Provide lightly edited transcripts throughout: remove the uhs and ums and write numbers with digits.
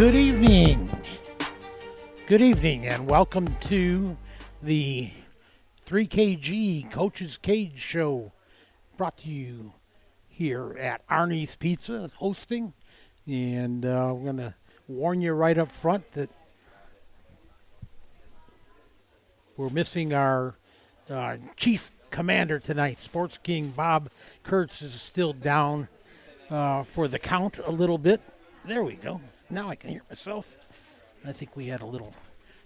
Good evening. Good evening, and welcome to the 3KG Coach's Cage Show, brought to you here at Arnie's Pizza hosting. And we're going to warn you right up front that we're missing our chief commander tonight. Sports King Bob Kurtz is still down for the count a little bit. There we go. Now I can hear myself. I think we had a little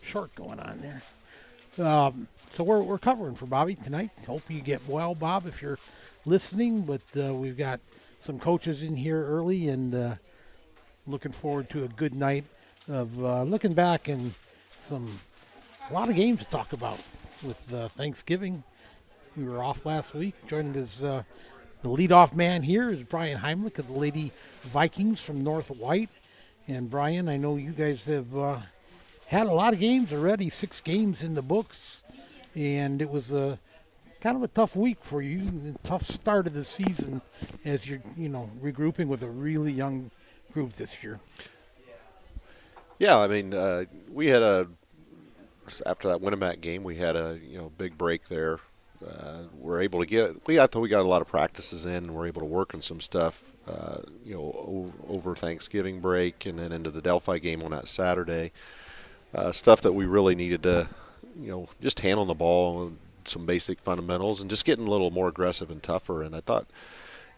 short going on there. So we're covering for Bobby tonight. Hope you get well, Bob, if you're listening. But we've got some coaches in here early, and looking forward to a good night of looking back and a lot of games to talk about with Thanksgiving. We were off last week. Joining us, the leadoff man here is Brian Heimlich of the Lady Vikings from North White. And Brian, I know you guys have had a lot of games already, 6 games in the books, and it was kind of a tough week for you, a tough start of the season as you're, regrouping with a really young group this year. Yeah, I mean, we had after that Winamac game, we had a big break there. We're able to I thought we got a lot of practices in, and we're able to work on some stuff, over Thanksgiving break and then into the Delphi game on that Saturday. Stuff that we really needed to, just handle the ball, some basic fundamentals, and just getting a little more aggressive and tougher. And I thought,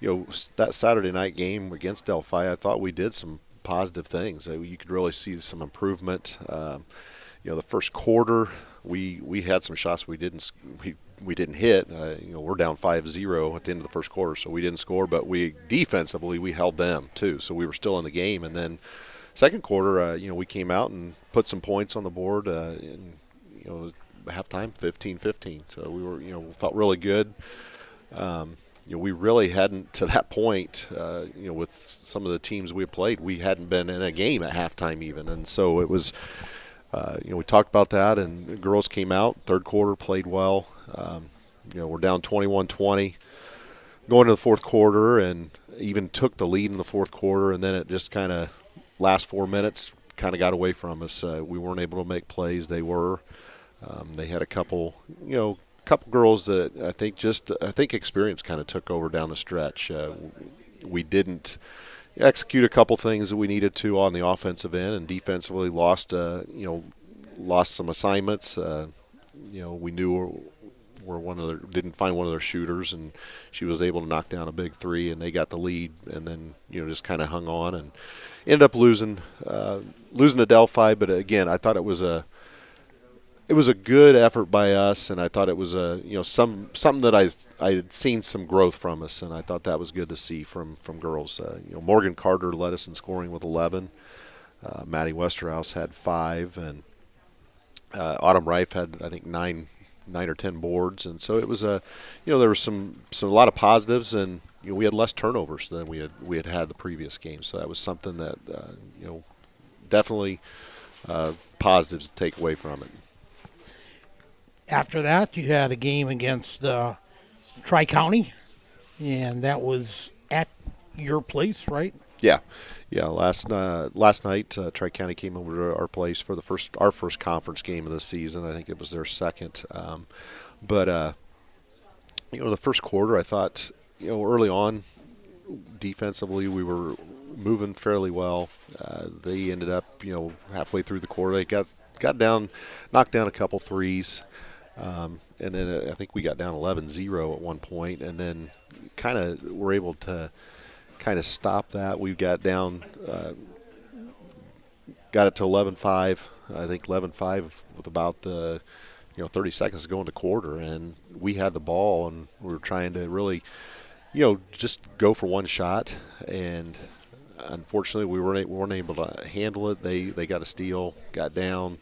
that Saturday night game against Delphi, I thought we did some positive things. You could really see some improvement. The first quarter, we had some shots we didn't hit. We're down 5-0 at the end of the first quarter, so we didn't score. But defensively we held them too, so we were still in the game. And then second quarter, we came out and put some points on the board. Halftime 15-15. So we were felt really good. We really hadn't, to that point, with some of the teams we had played, we hadn't been in a game at halftime even. And so it was, we talked about that, and the girls came out, third quarter, played well. We're down 21-20 going to the fourth quarter, and even took the lead in the fourth quarter, and then it just kind of, last 4 minutes, kind of got away from us. We weren't able to make plays. They were. They had a couple girls that I think experience kind of took over down the stretch. We didn't execute a couple things that we needed to on the offensive end, and defensively lost some assignments. We knew didn't find one of their shooters, and she was able to knock down a big 3, and they got the lead, and then just kind of hung on and ended up losing to Delphi. But again, I thought it was a good effort by us, and I thought it was something that I had seen some growth from us, and I thought that was good to see from girls. Morgan Carter led us in scoring with 11. Maddie Westerhouse had 5, and Autumn Reif had, I think, 9 or 10 boards. And so it was there was a lot of positives, and we had less turnovers than we had the previous game. So that was something that definitely positives to take away from it. After that, you had a game against Tri-County, and that was at your place, right? Yeah. Last night, Tri-County came over to our place for our first conference game of the season. I think it was their second. But the first quarter, I thought, early on, defensively, we were moving fairly well. They ended up, halfway through the quarter, they got down, knocked down a couple threes. And then I think we got down 11-0 at one point, and then kind of were able to kind of stop that. We got down, got it to 11-5. I think 11-5 with about 30 seconds to go in the quarter, and we had the ball, and we were trying to really, just go for one shot, and unfortunately we weren't able to handle it. They got a steal, got down.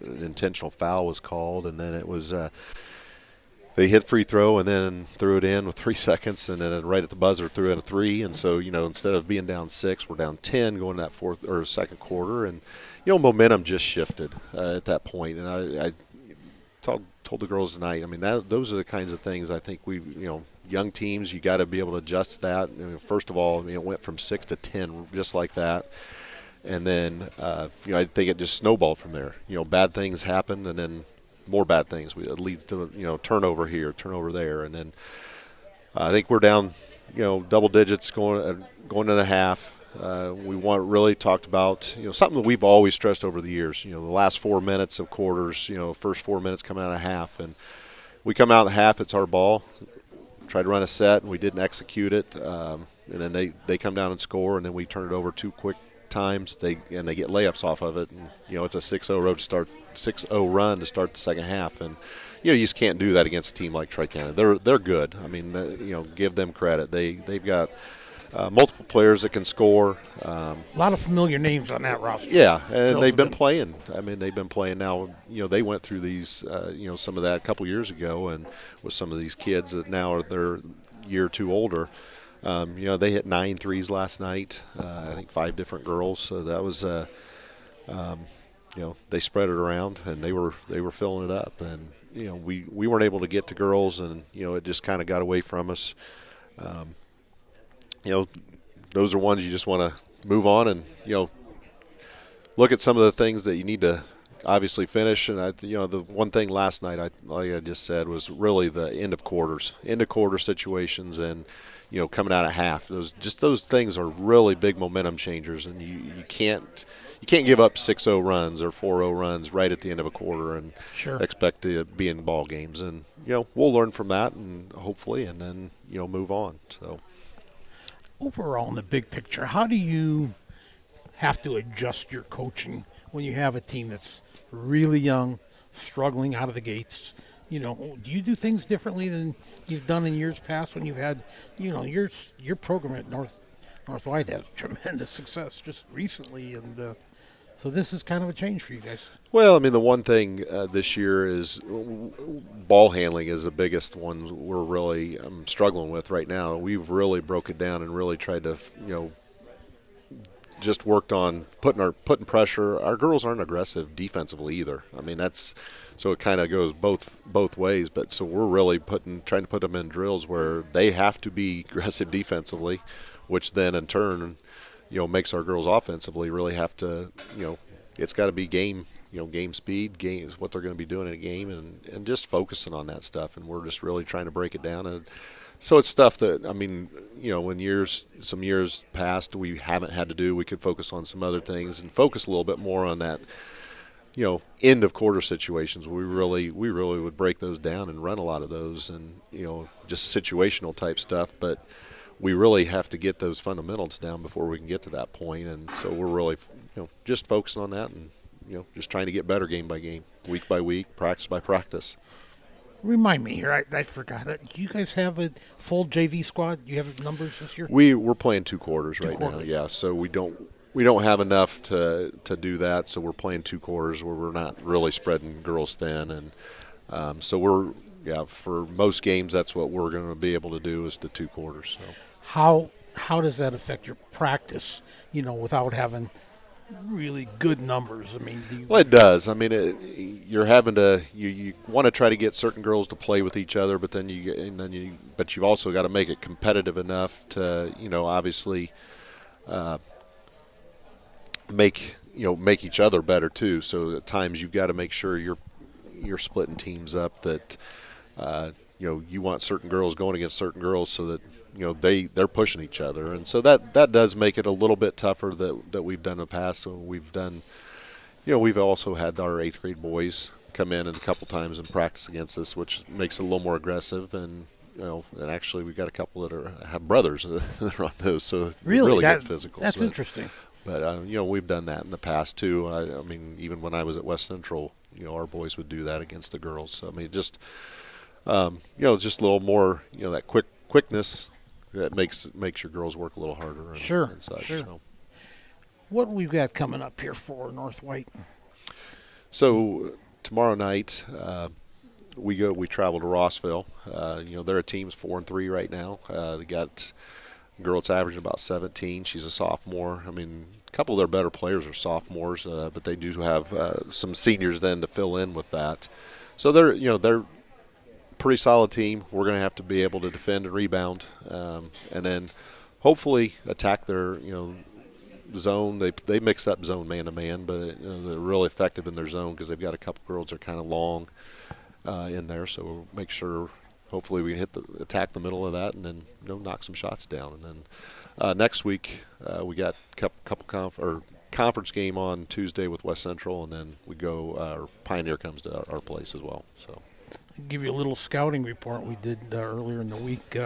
An intentional foul was called, and then it was they hit free throw and then threw it in with 3 seconds, and then right at the buzzer threw in a 3. And so instead of being down 6, we're down 10 going that fourth or second quarter, and momentum just shifted at that point. And I told the girls tonight, I mean, those are the kinds of things I think young teams, you got to be able to adjust to that. First of all, it went from 6 to 10 just like that. And then, I think it just snowballed from there. Bad things happen, and then more bad things. It leads to, turnover here, turnover there. And then I think we're down, double digits going in a half. We really talked about, something that we've always stressed over the years, the last 4 minutes of quarters, first 4 minutes coming out of half. And we come out of the half, it's our ball. Tried to run a set, and we didn't execute it. And then they come down and score, and then we turn it over 2 quick times. They get layups off of it, and it's a 6-0 run to start the second half. And you just can't do that against a team like Tri-County. They're good. I mean, give them credit. They've got multiple players that can score. A lot of familiar names on that roster. Yeah, and they've been playing. I mean, they've been playing now. They went through these, some of that a couple years ago, and with some of these kids that now they're a year or two older. They hit 9 threes last night. I think 5 different girls. So that was, they spread it around, and they were filling it up. And we weren't able to get to girls, and it just kind of got away from us. Those are ones you just want to move on and look at some of the things that you need to obviously finish. And the one thing last night, like I just said, was really the end of quarter situations, and coming out of half. Those things are really big momentum changers, and you can't give up 6-0 runs or 4-0 runs right at the end of a quarter and expect to be in ball games. And we'll learn from that, and hopefully, and then move on. So overall, in the big picture, how do you have to adjust your coaching when you have a team that's really young, struggling out of the gates? Do you do things differently than you've done in years past when you've had, your program at North White has tremendous success just recently, and so this is kind of a change for you guys. Well, I mean, the one thing this year is ball handling is the biggest one we're really struggling with right now. We've really broke it down and really tried to, just worked on putting pressure. Our girls aren't aggressive defensively either. I mean, so it kind of goes both ways. But so we're really trying to put them in drills where they have to be aggressive defensively, which then in turn, makes our girls offensively really have to, it's got to be game speed, game is what they're going to be doing in a game, and just focusing on that stuff. And we're just really trying to break it down. And so it's stuff that, I mean, in some years past, we haven't had to do. We could focus on some other things and focus a little bit more on that, end of quarter situations. We really would break those down and run a lot of those, and just situational type stuff. But we really have to get those fundamentals down before we can get to that point. And so we're really, just focusing on that, and just trying to get better game by game, week by week, practice by practice. Remind me here, I forgot it. Do you guys have a full JV squad? Do you have numbers this year? We're playing 2 quarters right now. Yeah, so we don't have enough to do that. So we're playing 2 quarters where we're not really spreading girls thin, and so for most games that's what we're going to be able to do is the 2 quarters. So how does that affect your practice? Without having really good numbers. I mean, well, it does. I mean, you're having to you want to try to get certain girls to play with each other, but you've also got to make it competitive enough to obviously make each other better too. So at times you've got to make sure you're splitting teams up that you want certain girls going against certain girls so that they're pushing each other, and so that does make it a little bit tougher that we've done in the past. So we've done, we've also had our 8th grade boys come in a couple times and practice against us, which makes it a little more aggressive. And and actually we've got a couple that have brothers that are on those, so it really gets physical. That's interesting. But we've done that in the past too. I mean, even when I was at West Central, our boys would do that against the girls. So I mean, just just a little more, that quickness that makes your girls work a little harder. And such. Sure. So. What we've got coming up here for North White? So tomorrow night we travel to Rossville. Their team's 4-3 right now. They got a girl that's averaging about 17. She's a sophomore. I mean, a couple of their better players are sophomores, but they do have some seniors then to fill in with that. So they're pretty solid team. We're going to have to be able to defend and rebound, and then hopefully attack zone. They mix up zone man to man, but they're really effective in their zone because they've got a couple girls that are kind of long in there. So we'll make sure. Hopefully we can attack the middle of that and then knock some shots down. And then next week we got a couple conference game on Tuesday with West Central, and then we go. Pioneer comes to our place as well. So I'll give you a little scouting report we did earlier in the week.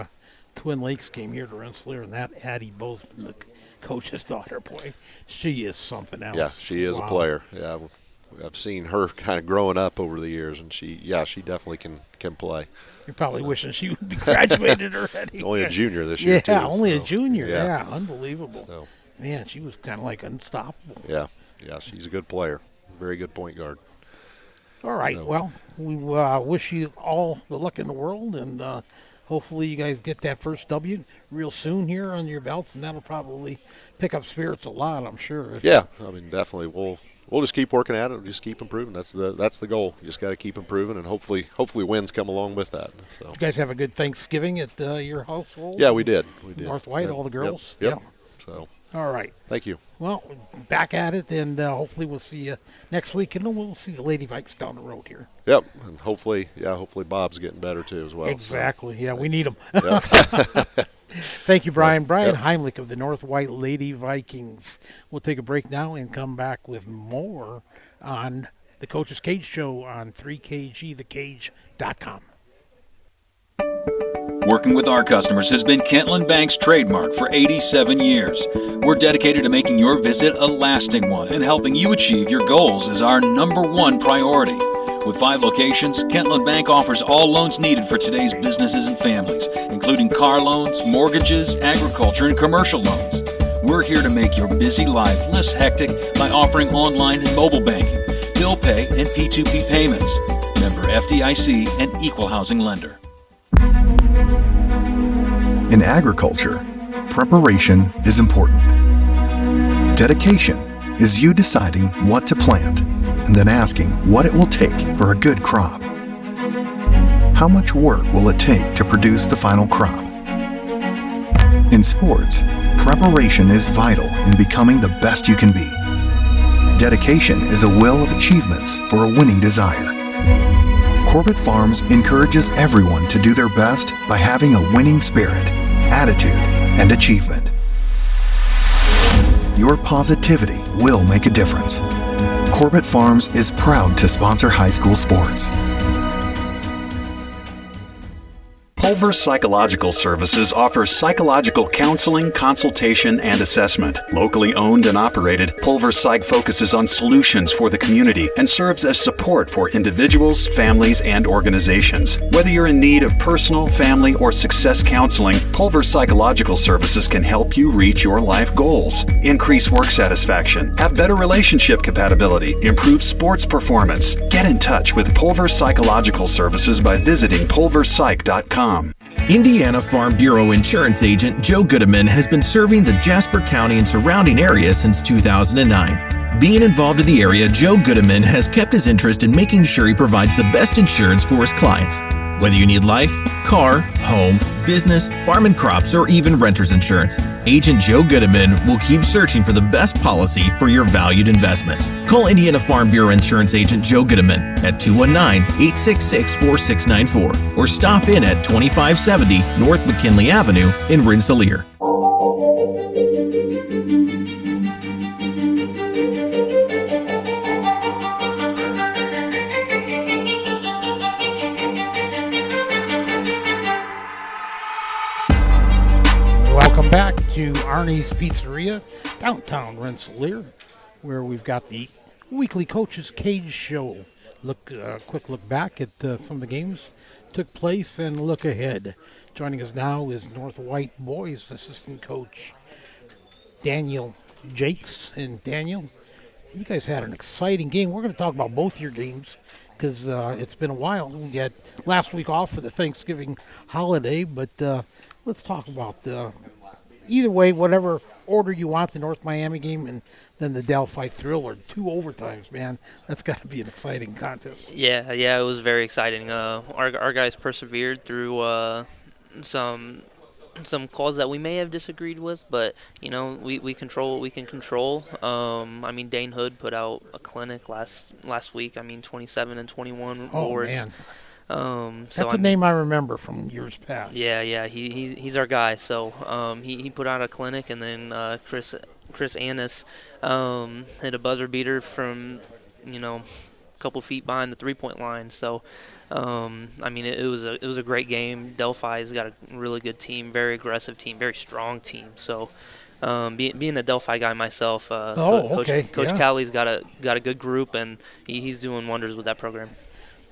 Twin Lakes came here to Rensselaer, and that Addie Bozeman, the coach's daughter, boy, she is something else. Yeah, she is a player. Yeah, I've seen her kind of growing up over the years, and she definitely can play. You're probably wishing she would be graduated already. Only a junior this year, too. Yeah, only a junior. Yeah, unbelievable. So, man, she was kind of like unstoppable. Yeah, she's a good player. Very good point guard. All right, So. well, we wish you all the luck in the world, and hopefully you guys get that first W real soon here on your belts, and that'll probably pick up spirits a lot, I'm sure. Yeah, I mean, definitely. We'll just keep working at it. We'll just keep improving. That's the goal. You just got to keep improving, and hopefully wins come along with that. So. You guys have a good Thanksgiving at your household? Yeah, we did. North White, all the girls? Yep. Yeah. So. All right. Thank you. Well, back at it, and hopefully we'll see you next week, and then we'll see the Lady Vikes down the road here. Yep, and hopefully Bob's getting better too as well. Exactly. So yeah, we need him. Yep. Thank you, Brian. Brian Yep. Heimlich of the North White Lady Vikings. We'll take a break now and come back with more on the Coach's Cage Show on 3kgthecage.com. Working with our customers has been Kentland Bank's trademark for 87 years. We're dedicated to making your visit a lasting one, and helping you achieve your goals is our #1 priority. With 5 locations, Kentland Bank offers all loans needed for today's businesses and families, including car loans, mortgages, agriculture, and commercial loans. We're here to make your busy life less hectic by offering online and mobile banking, bill pay, and P2P payments. Member FDIC and equal housing lender. In agriculture, preparation is important. Dedication is you deciding what to plant and then asking what it will take for a good crop. How much work will it take to produce the final crop? In sports, preparation is vital in becoming the best you can be. Dedication is a will of achievements for a winning desire. Corbett Farms encourages everyone to do their best by having a winning spirit, attitude, and achievement. Your positivity will make a difference. Corbett Farms is proud to sponsor high school sports. Pulver Psychological Services offers psychological counseling, consultation, and assessment. Locally owned and operated, Pulver Psych focuses on solutions for the community and serves as support for individuals, families, and organizations. Whether you're in need of personal, family, or success counseling, Pulver Psychological Services can help you reach your life goals. Increase work satisfaction, have better relationship compatibility, improve sports performance. Get in touch with Pulver Psychological Services by visiting pulverpsych.com. Indiana Farm Bureau Insurance Agent Joe Goodeman has been serving the Jasper County and surrounding area since 2009. Being involved in the area, Joe Goodeman has kept his interest in making sure he provides the best insurance for his clients. Whether you need life, car, home, business, farm and crops, or even renter's insurance, Agent Joe Goodeman will keep searching for the best policy for your valued investments. Call Indiana Farm Bureau Insurance Agent Joe Goodeman at 219-866-4694 or stop in at 2570 North McKinley Avenue in Rensselaer. Welcome back to Arnie's Pizzeria, downtown Rensselaer, where we've got the weekly Coach's Cage Show. Quick look back at some of the games took place and look ahead. Joining us now is North White boys assistant coach Daniel Jakes. And Daniel, you guys had an exciting game. We're going to talk about both your games because it's been a while. We had last week off for the Thanksgiving holiday, but let's talk about either way, whatever order you want, the North Miami game and then the Delphi Thriller. 2 overtimes, man. That's got to be an exciting contest. Yeah, it was very exciting. Our guys persevered through some some calls that we may have disagreed with, but we control what we can control. I mean, Dane Hood put out a clinic last week. I mean, 27 and 21 Oh boards. man, So that's a name I remember from years past. yeah, he's our guy. So he put out a clinic, and then Chris Annis hit a buzzer beater from a couple feet behind the 3-point line. So I mean, it was a great game. Delphi's got a really good team, very aggressive team, very strong team. So being a Delphi guy myself, Coach yeah. Callie's got a good group, and he's doing wonders with that program.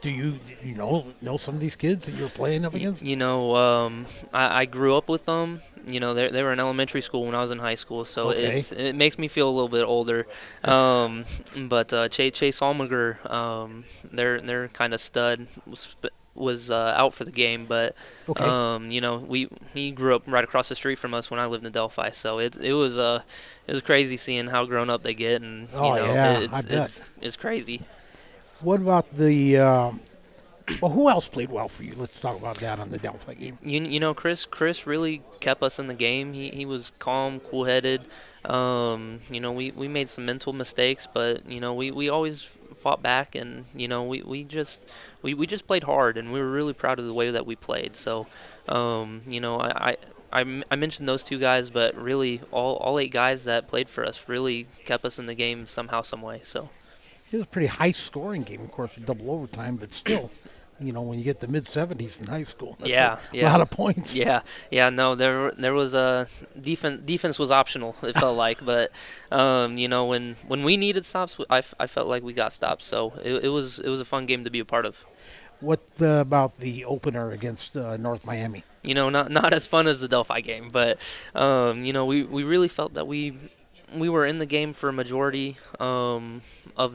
Do you know some of these kids that you're playing up against? I grew up with them. They were in elementary school when I was in high school, so Okay. it makes me feel a little bit older. But Chase Allmager, they're kind of stud, was out for the game, but Okay. he grew up right across the street from us when I lived in Delphi, so it was crazy seeing how grown up they get, and Oh, yeah, I bet. it's crazy. What about the? Well, who else played well for you? Let's talk about that on the Delphi game. Chris really kept us in the game. He was calm, cool-headed. We made some mental mistakes, but we always fought back, and we just played hard, and we were really proud of the way that we played. So, I mentioned those two guys, but really all 8 guys that played for us really kept us in the game somehow, some way. So. It was a pretty high-scoring game, of course, with double overtime, but still, when you get the mid-70s in high school, that's a lot of points. Yeah. No, there was a defense was optional. It felt like, but when we needed stops, I felt like we got stops. So it was a fun game to be a part of. What about the opener against North Miami? Not as fun as the Delphi game, but we really felt that we were in the game for a majority of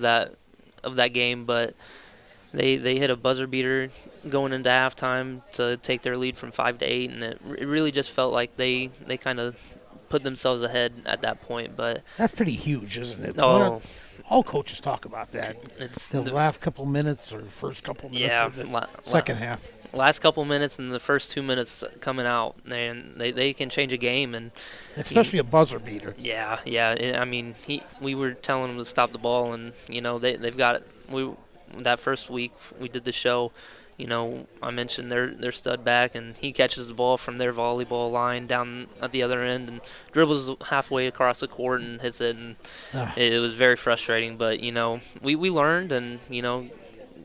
that game, but they hit a buzzer beater going into halftime to take their lead from 5-8, and it really just felt like they kind of put themselves ahead at that point. But That's pretty huge, isn't it? Oh. All coaches talk about that. It's The last couple minutes or first couple minutes Yeah, of the la- second half. last couple minutes and the first 2 minutes coming out, and they can change a game, and Especially a buzzer beater. Yeah. I mean, we were telling them to stop the ball, and they've got it. That first week we did the show. I mentioned their stud back, and he catches the ball from their volleyball line down at the other end and dribbles halfway across the court and hits it, and it was very frustrating. But we learned, and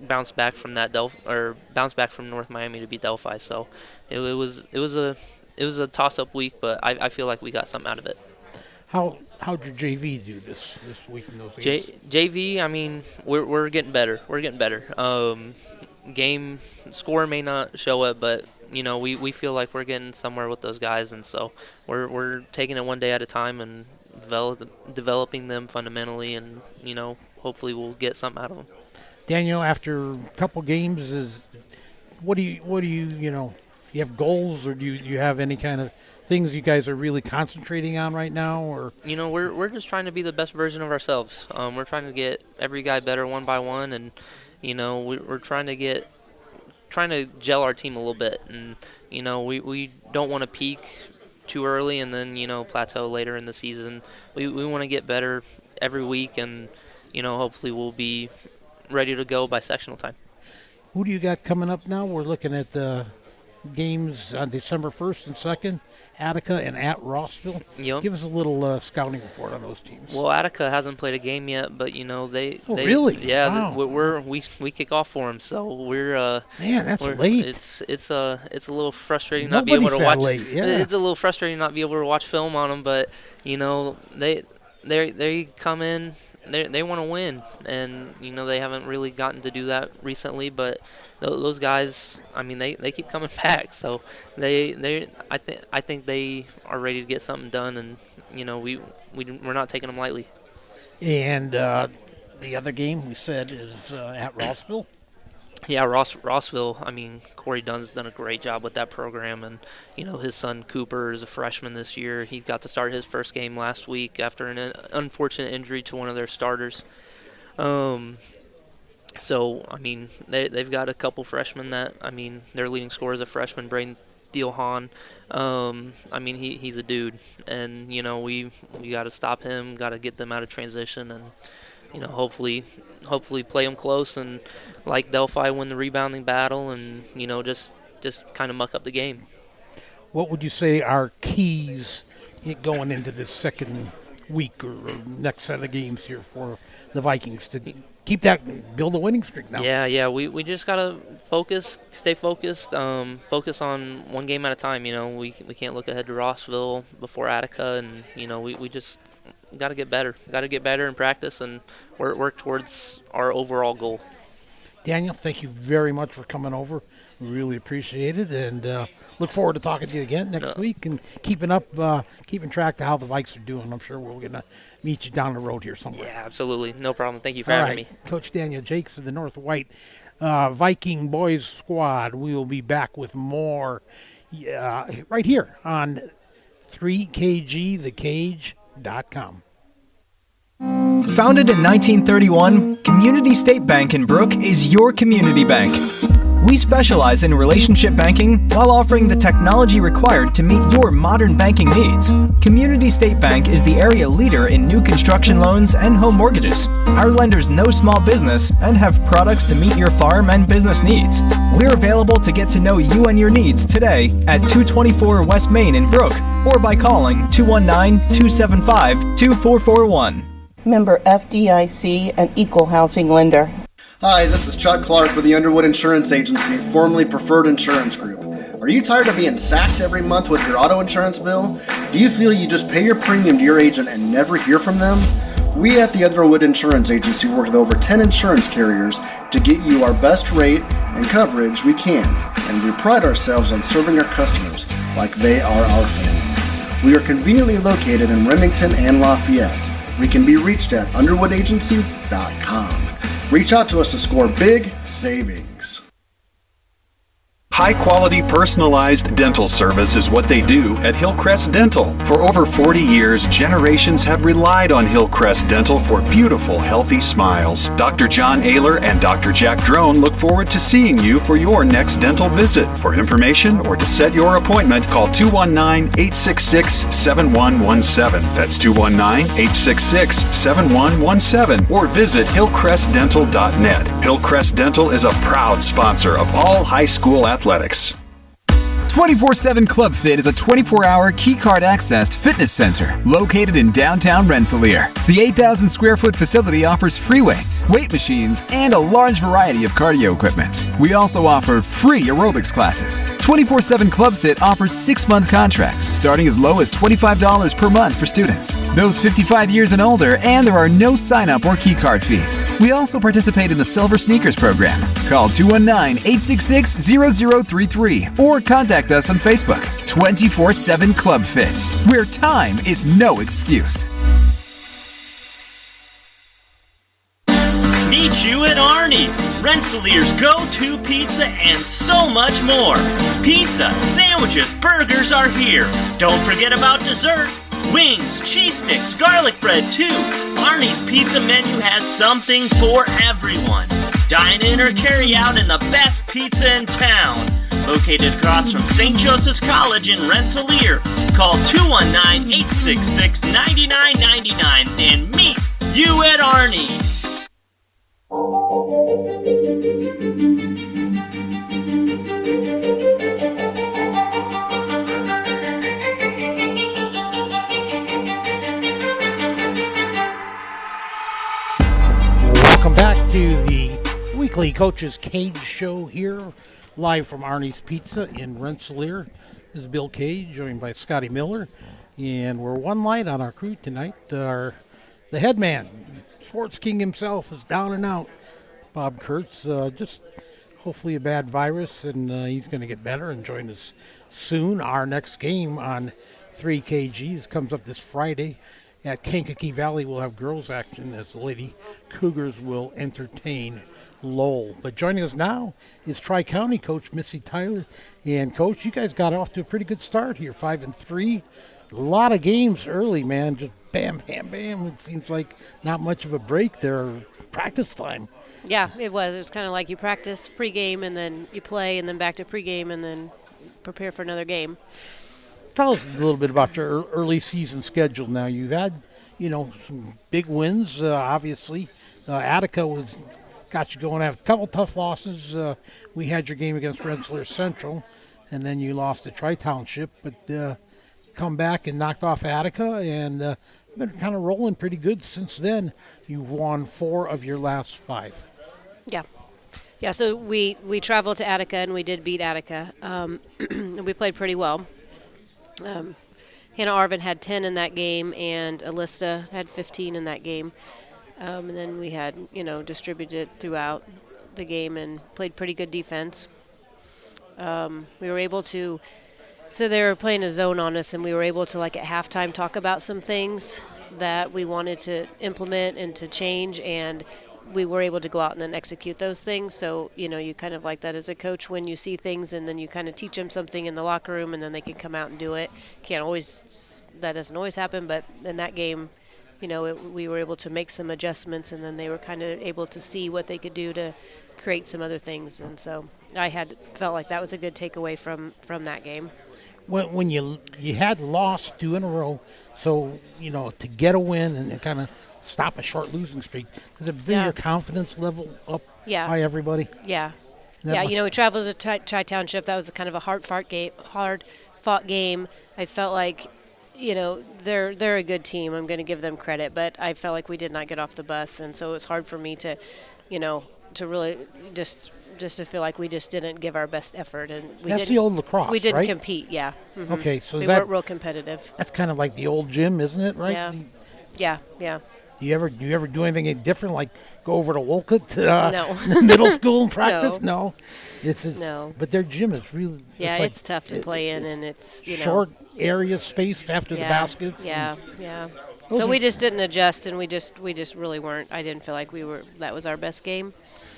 bounced back from bounced back from North Miami to beat Delphi. So it was a toss-up week, but I feel like we got something out of it. How'd your JV do this week in those games? JV, I mean, we're getting better. We're getting better. Game score may not show it, but we feel like we're getting somewhere with those guys, and so we're taking it one day at a time and developing them fundamentally, and hopefully we'll get something out of them. Daniel, after a couple games, what do you have goals, or do you have any kind of things you guys are really concentrating on right now, or? We're just trying to be the best version of ourselves. We're trying to get every guy better one by one, and we're trying to gel our team a little bit, and we don't want to peak too early and then plateau later in the season. We want to get better every week, and hopefully we'll be ready to go by sectional time. Who do you got coming up now? We're looking at the games on December 1st and 2nd, Attica and at Rossville. Yep. Give us a little scouting report on those teams. Well, Attica hasn't played a game yet, but they really? Yeah, Wow. we kick off for them, so we're Man, that's late. It's a little frustrating Nobody's not being able to that watch. late, yeah. It's a little frustrating not be able to watch film on them, but they come in. They want to win, and they haven't really gotten to do that recently. But those guys, I mean, they keep coming back. So I think they are ready to get something done, and we're not taking them lightly. And the other game we said is at Rossville. Yeah, Rossville. I mean, Corey Dunn's done a great job with that program, and his son Cooper is a freshman this year. He got to start his first game last week after an unfortunate injury to one of their starters. So I mean, they've got a couple freshmen that their leading scorer is a freshman, Braden Theo Hahn. I mean, he's a dude, and we got to stop him. Got to get them out of transition, and hopefully play them close, and like Delphi, win the rebounding battle, and just kind of muck up the game. What would you say are keys going into this second week or next set of games here for the Vikings to keep that, build a winning streak now? Yeah. We just gotta stay focused, focus on one game at a time. We can't look ahead to Rossville before Attica, and we just got to get better. Got to get better in practice and work towards our overall goal. Daniel, thank you very much for coming over. We really appreciate it, and look forward to talking to you again next week and keeping track of how the Vikes are doing. I'm sure we're gonna meet you down the road here somewhere. Yeah, absolutely, no problem. Thank you for having me, Coach Daniel Jakes of the North White Viking boys squad. We will be back with more right here on 3KGTheCage.com. Founded in 1931, Community State Bank in Brook is your community bank. We specialize in relationship banking while offering the technology required to meet your modern banking needs. Community State Bank is the area leader in new construction loans and home mortgages. Our lenders know small business and have products to meet your farm and business needs. We're available to get to know you and your needs today at 224 West Main in Brook or by calling 219-275-2441. Member FDIC, an equal housing lender. Hi, this is Chuck Clark with the Underwood Insurance Agency, formerly Preferred Insurance Group. Are you tired of being sacked every month with your auto insurance bill? Do you feel you just pay your premium to your agent and never hear from them? We at the Underwood Insurance Agency work with over 10 insurance carriers to get you our best rate and coverage we can, and we pride ourselves on serving our customers like they are our family. We are conveniently located in Remington and Lafayette. We can be reached at underwoodagency.com. Reach out to us to score big savings. High-quality, personalized dental service is what they do at Hillcrest Dental. For over 40 years, generations have relied on Hillcrest Dental for beautiful, healthy smiles. Dr. John Ayler and Dr. Jack Drone look forward to seeing you for your next dental visit. For information or to set your appointment, call 219-866-7117. That's 219-866-7117. Or visit hillcrestdental.net. Hillcrest Dental is a proud sponsor of all high school athletics. 24/7 Club Fit is a 24-hour keycard accessed fitness center located in downtown Rensselaer. The 8,000 square foot facility offers free weights, weight machines, and a large variety of cardio equipment. We also offer free aerobics classes. 24/7 Club Fit offers 6-month contracts starting as low as $25 per month for students, those 55 years and older, and there are no sign-up or keycard fees. We also participate in the Silver Sneakers program. Call 219-866-0033 or contact us on Facebook. 24/7 Club Fit, where time is no excuse. Meet you at Arnie's, Rensselaer's go-to pizza and so much more. Pizza, sandwiches, burgers are here. Don't forget about dessert. Wings, cheese sticks, garlic bread too. Arnie's pizza menu has something for everyone. Dine in or carry out in the best pizza in town. Located across from St. Joseph's College in Rensselaer. Call 219-866-9999 and meet you at Arnie's. Welcome back to the weekly Coach's Cage show here, live from Arnie's Pizza in Rensselaer. This is Bill Kage, joined by Scotty Miller, and we're one light on our crew tonight. The head man, Sports King himself, is down and out. Bob Kurtz, just hopefully a bad virus, and he's going to get better and join us soon. Our next game on 3KGs comes up this Friday at Kankakee Valley. We'll have girls action as the Lady Cougars will entertain Lowell. But joining us now is Tri-County coach Missy Tyler. And coach, you guys got off to a pretty good start here, 5-3. A lot of games early, man. Just bam, bam, bam. It seems like not much of a break there. Practice time. Yeah, it was. It was kind of like you practice pregame and then you play and then back to pregame and then prepare for another game. Tell us a little bit about your early season schedule now. You've had, some big wins, obviously. Attica got you going. Have a couple tough losses. We had your game against Rensselaer Central, and then you lost to Tri-Township, but come back and knocked off Attica, and been kind of rolling pretty good since then. You've won 4 of your last 5. Yeah. Yeah, so we traveled to Attica, and we did beat Attica. And we played pretty well. Hannah Arvin had 10 in that game, and Alyssa had 15 in that game. And then we had, distributed throughout the game and played pretty good defense. We were able to, so they were playing a zone on us, and we were able to, at halftime, talk about some things that we wanted to implement and to change, and we were able to go out and then execute those things. So, you kind of like that as a coach when you see things and then you kind of teach them something in the locker room and then they can come out and do it. That doesn't always happen, but in that game, we were able to make some adjustments, and then they were kind of able to see what they could do to create some other things. And so I felt like that was a good takeaway from that game. When you had lost 2 in a row, so, to get a win and kind of stop a short losing streak, does it bring your confidence level up by everybody? Yeah. We traveled to Tri-Township. That was kind of a hard-fought game. I felt like, they're a good team. I'm going to give them credit, but I felt like we did not get off the bus, and so it was hard for me to, to really just to feel like we just didn't give our best effort. And that's the old lacrosse, we didn't right? compete, yeah. Mm-hmm. Okay, so we weren't real competitive. That's kind of like the old gym, isn't it? Right? Yeah. Do you ever do anything different, like go over to Wolcott no. middle school and practice? No. No. But their gym is really it's tough to play in, and it's short area space after the baskets. Yeah. So we just didn't adjust, and we just really weren't. I didn't feel like that was our best game.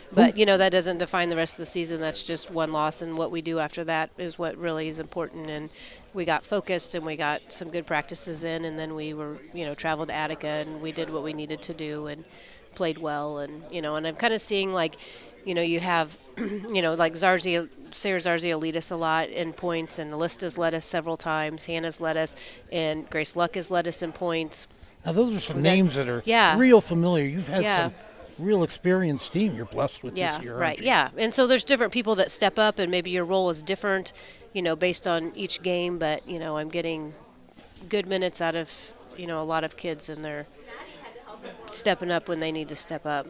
But that doesn't define the rest of the season. That's just one loss, and what we do after that is what really is important. And we got focused, and we got some good practices in, and then we were, traveled to Attica, and we did what we needed to do and played well. And and I'm kind of seeing you have, like Sarah Zarzia lead us a lot in points, and Alyssa's led us several times. Hannah's led us, and Grace Luck has led us in points. Now those are some names that are real familiar. You've had some real experienced team you're blessed with this year. Right. Yeah. And so there's different people that step up, and maybe your role is different, based on each game. But, I'm getting good minutes out of, a lot of kids, and they're stepping up when they need to step up.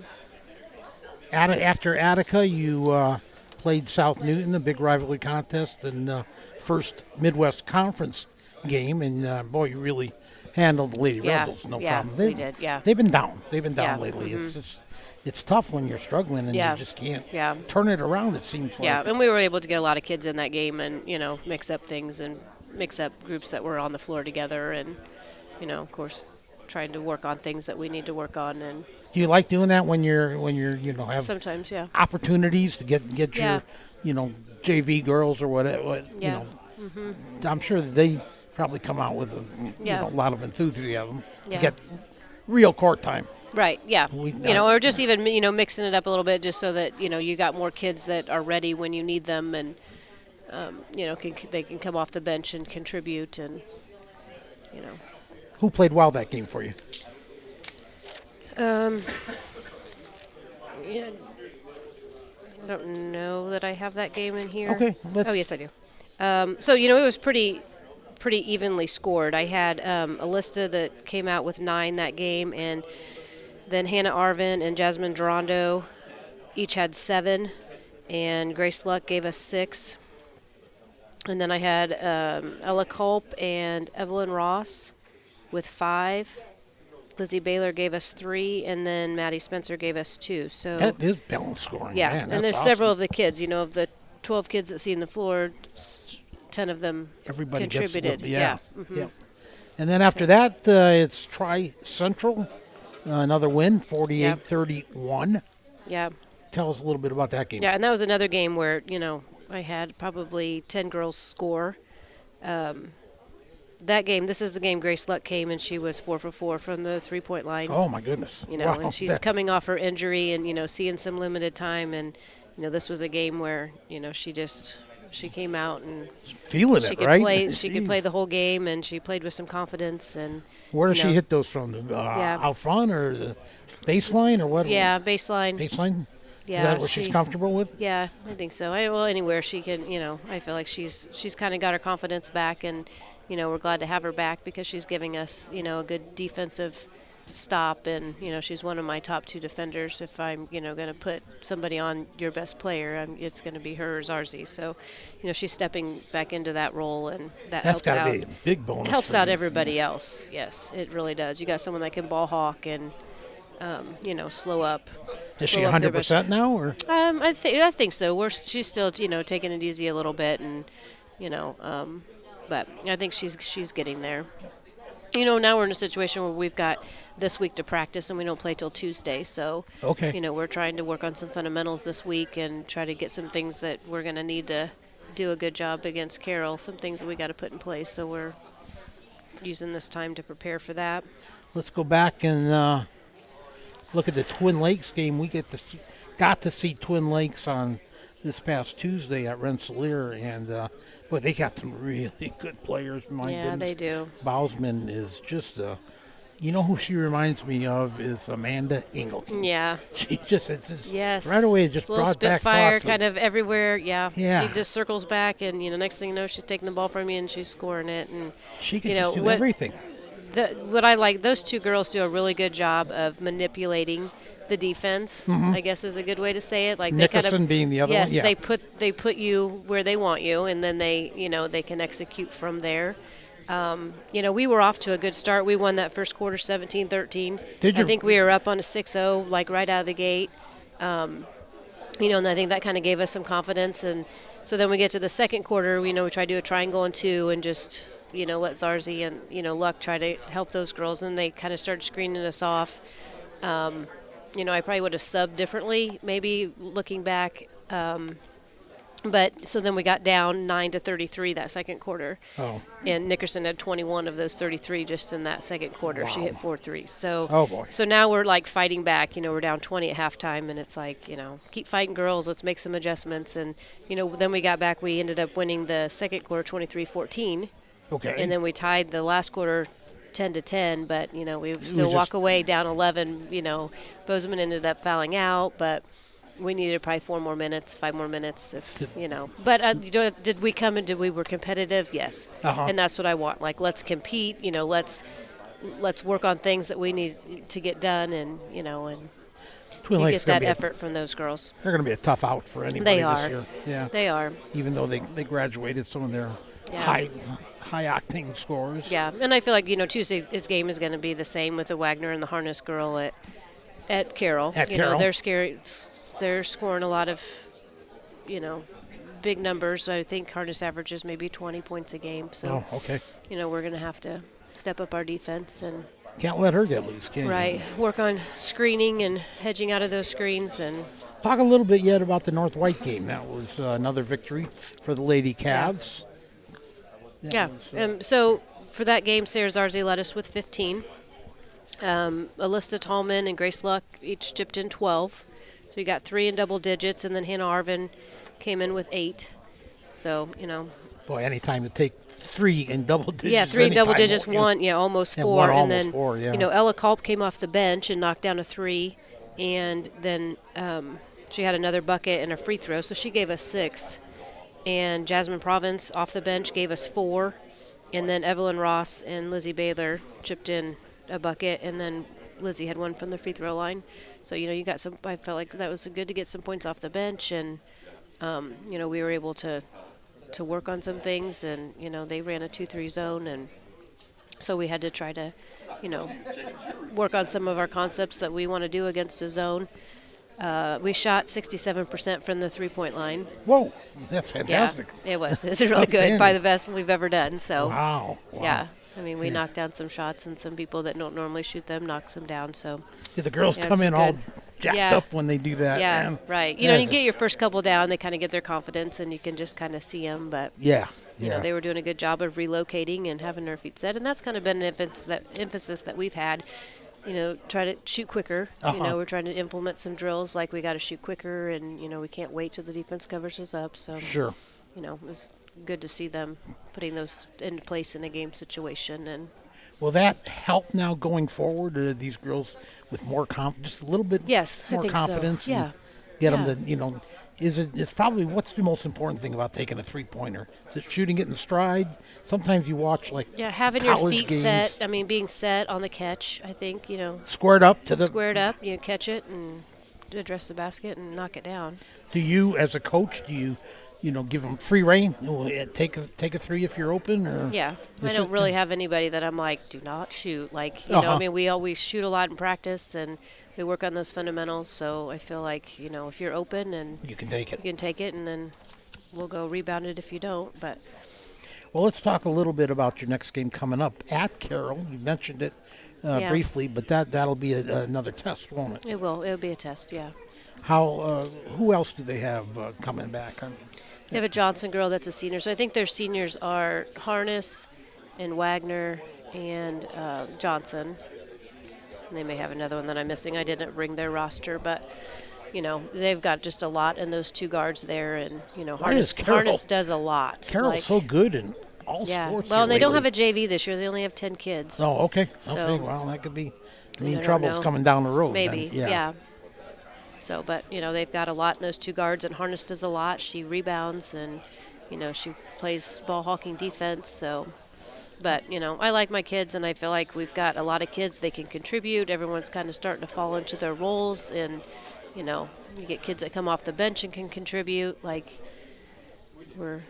After Attica, you played South Newton, a big rivalry contest, and first Midwest Conference game. And, boy, you really handled the Lady Rebels, no problem. We did, They've been down. Lately. Mm-hmm. It's tough when you're struggling and you just can't turn it around, it seems like. Yeah, and we were able to get a lot of kids in that game and, mix up things and mix up groups that were on the floor together and, of course, trying to work on things that we need to work on. And do you like doing that when you're have sometimes, opportunities to get your, JV girls or whatever, Mm-hmm. I'm sure that they probably come out with a lot of enthusiasm to get real court time. Right, yeah. Or just even, mixing it up a little bit just so that, you got more kids that are ready when you need them and, they can come off the bench and contribute and, Who played well that game for you? I don't know that I have that game in here. Okay. Oh, yes, I do. So, it was pretty evenly scored. I had Alyssa that came out with 9 that game, and then Hannah Arvin and Jasmine Durando each had 7, and Grace Luck gave us 6. And then I had Ella Culp and Evelyn Ross with 5. Lizzie Baylor gave us 3, and then Maddie Spencer gave us 2. So that is balanced scoring. Yeah, Man, and there's awesome. several of the kids. Of the 12 kids that see on the floor, 10 of them contributed. Mm-hmm. Yeah. And then after that, it's Tri-Central, another win, 48-31. Yeah. Tell us a little bit about that game. Yeah, and that was another game where, I had probably 10 girls score. That game, this is the game Grace Luck came, and she was 4 for 4 from the three-point line. Oh, my goodness. Wow. And she's coming off her injury and, seeing some limited time. And, this was a game where, she just she came out and feeling she it, could right? play. She could play Jeez. the whole game, and she played with some confidence. And Where does you she know, hit those from? Out front or the baseline or what? Yeah, baseline. Baseline. Yeah, Is that what she's comfortable with? Yeah, I think so. Well, anywhere she can, I feel like she's kind of got her confidence back, and we're glad to have her back because she's giving us, a good defensive stop, and she's one of my top 2 defenders. If I'm, going to put somebody on your best player, it's going to be her or Zarzi. So, she's stepping back into that role, and That's helps gotta out. be a big bonus. It helps for out you. everybody else. Yes, it really does. You got someone that can ball hawk and. Slow up. Is she 100% now, or? I think so. She's still, taking it easy a little bit, and but I think she's getting there. Now we're in a situation where we've got this week to practice, and we don't play till Tuesday. So, okay. We're trying to work on some fundamentals this week and try to get some things that we're going to need to do a good job against Carroll. Some things that we got to put in place. So we're using this time to prepare for that. Let's go back and. Look at the Twin Lakes game. We got to see Twin Lakes on this past Tuesday at Rensselaer, and boy, they got some really good players. My goodness. They do. Bausman is just who she reminds me of is Amanda Ingleton. Yeah. She just yes. right away it just little brought back Spitfire thoughts kind of everywhere. Yeah. Yeah. She just circles back, and next thing you know, she's taking the ball from you and she's scoring it, and she can just do everything. What I like, those 2 girls do a really good job of manipulating the defense. Mm-hmm. I guess is a good way to say it. Like Nickerson they kind of, being the other yes, one. Yeah. they put you where they want you, and then they they can execute from there. We were off to a good start. We won that first quarter 17-13. Did you? I think we were up on a 6-0 like right out of the gate. And I think that kind of gave us some confidence. And so then we get to the second quarter. We tried to do a triangle and 2 and just. Let Zarzi and, Luck try to help those girls, and they kind of started screening us off. I probably would have subbed differently, maybe looking back. But so then we got down 9-33 that second quarter. Oh. And Nickerson had 21 of those 33 just in that second quarter. Wow. She hit 4 threes. So, oh boy. So now we're like fighting back. We're down 20 at halftime, and it's like, keep fighting, girls. Let's make some adjustments. And, then we got back. We ended up winning the second quarter 23-14. Okay. And then we tied the last quarter 10-10, but we still walk away down 11. Bozeman ended up fouling out, but we needed probably 5 more minutes, if But did we come and did we were competitive? Yes. And that's what I want. Like, let's compete. Let's work on things that we need to get done, and and Twin you Lakes get that effort from those girls. They're going to be a tough out for anybody They are. this year. Yeah. They are. Even though they graduated some of their high octane scores. Yeah, and I feel like Tuesday's game is going to be the same with the Wagner and the Harness girl at Carroll. At Carroll. They're scary. They're scoring a lot of big numbers. I think Harness averages maybe 20 points a game. So okay. We're going to have to step up our defense and can't let her get loose, can you? Right. Work on screening and hedging out of those screens. And talk a little bit yet about the North White game. That was another victory for the Lady Cavs. Yeah. So for that game, Sarah Zarzi led us with 15. Alyssa Tallman and Grace Luck each chipped in 12. So you got 3 in double digits, and then Hannah Arvin came in with 8. So, Boy, anytime to take 3 in double digits. Yeah, 3 in double digits, almost 4. And then, 4, yeah. Ella Culp came off the bench and knocked down a 3. And then she had another bucket and a free throw, so she gave us 6. And Jasmine Province off the bench gave us 4. And then Evelyn Ross and Lizzie Baylor chipped in a bucket, and then Lizzie had 1 from the free throw line. So, you got some. I felt like that was good to get some points off the bench, and, we were able to work on some things, and, they ran a 2-3 zone, and so we had to try to, work on some of our concepts that we want to do against a zone. We shot 67% from the three-point line. Whoa, that's fantastic. Yeah, it was. It's really good. Probably the best we've ever done. So. Wow. Yeah. I mean, we knocked down some shots, and some people that don't normally shoot them knocks them down. So. Yeah, the girls come in all jacked up when they do that. Yeah, man. right. You get your first couple down, they kind of get their confidence, and you can just kind of see them. But yeah. They were doing a good job of relocating and having their feet set, and that's kind of been an emphasis that we've had. Try to shoot quicker. We're trying to implement some drills like we got to shoot quicker, and we can't wait till the defense covers us up. So sure. it was good to see them putting those into place in a game situation. And will that help now going forward? Or are these girls with more confidence, just a little bit yes, more I think confidence? So. Yeah. And get them to, it's probably, what's the most important thing about taking a three-pointer? Is it shooting it in stride? Sometimes you watch, having your college feet games. set. I mean, being set on the catch, I think, Squared up to the... Squared up, catch it and address the basket and knock it down. Do you, as a coach, give them free reign? Take a three if you're open? Or yeah. I don't really have anybody that I'm like, do not shoot. We always shoot a lot in practice, and we work on those fundamentals. So I feel like, if you're open and you can take it. You can take it, and then we'll go rebound it if you don't. But well, let's talk a little bit about your next game coming up at Carroll. You mentioned it briefly, but that'll be another test, won't it? It will. It'll be a test, yeah. Who else do they have coming back? They have a Johnson girl that's a senior. So I think their seniors are Harness and Wagner and Johnson. And they may have another one that I'm missing. I didn't bring their roster, but, they've got just a lot in those two guards there. And, Harness does a lot. Carroll's so good in all sports. Well, they don't have a JV this year. They only have 10 kids. Oh, okay. So, well, that could be trouble's coming down the road. Maybe, then. yeah. So, but, they've got a lot in those two guards, and Harness does a lot. She rebounds, and, she plays ball hawking defense. So, but, I like my kids, and I feel like we've got a lot of kids. They can contribute. Everyone's kind of starting to fall into their roles, and, you get kids that come off the bench and can contribute. Like, we're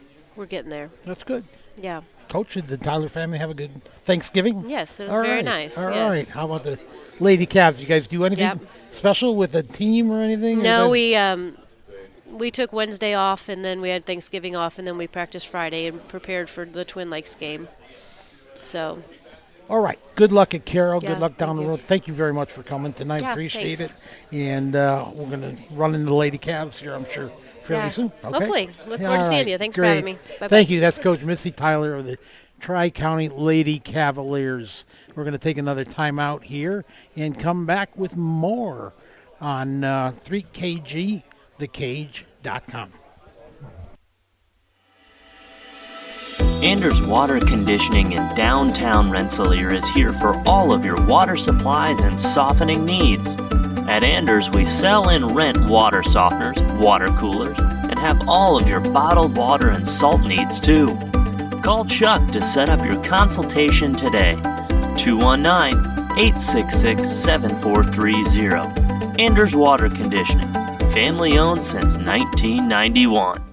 getting there. That's good. Yeah. Coach, did the Tyler family have a good Thanksgiving? Yes, it was very nice. All right. How about the Lady Cavs? You guys do anything special with a team or anything? No, we took Wednesday off, and then we had Thanksgiving off, and then we practiced Friday and prepared for the Twin Lakes game. So. All right. Good luck at Carroll. Yeah, good luck down the road. Thank you very much for coming tonight. Yeah, appreciate thanks. it. And we're going to run into the Lady Cavs here, I'm sure, fairly soon. Okay? Hopefully. Look forward to seeing you. Thanks Great. for having me. Bye-bye. Thank you. That's Coach Missy Tyler of the Tri-County Lady Cavaliers. We're going to take another timeout here and come back with more on 3KG, thekage.com. Anders Water Conditioning in downtown Rensselaer is here for all of your water supplies and softening needs. At Anders, we sell and rent water softeners, water coolers, and have all of your bottled water and salt needs too. Call Chuck to set up your consultation today. 219-866-7430. Anders Water Conditioning. Family owned since 1991.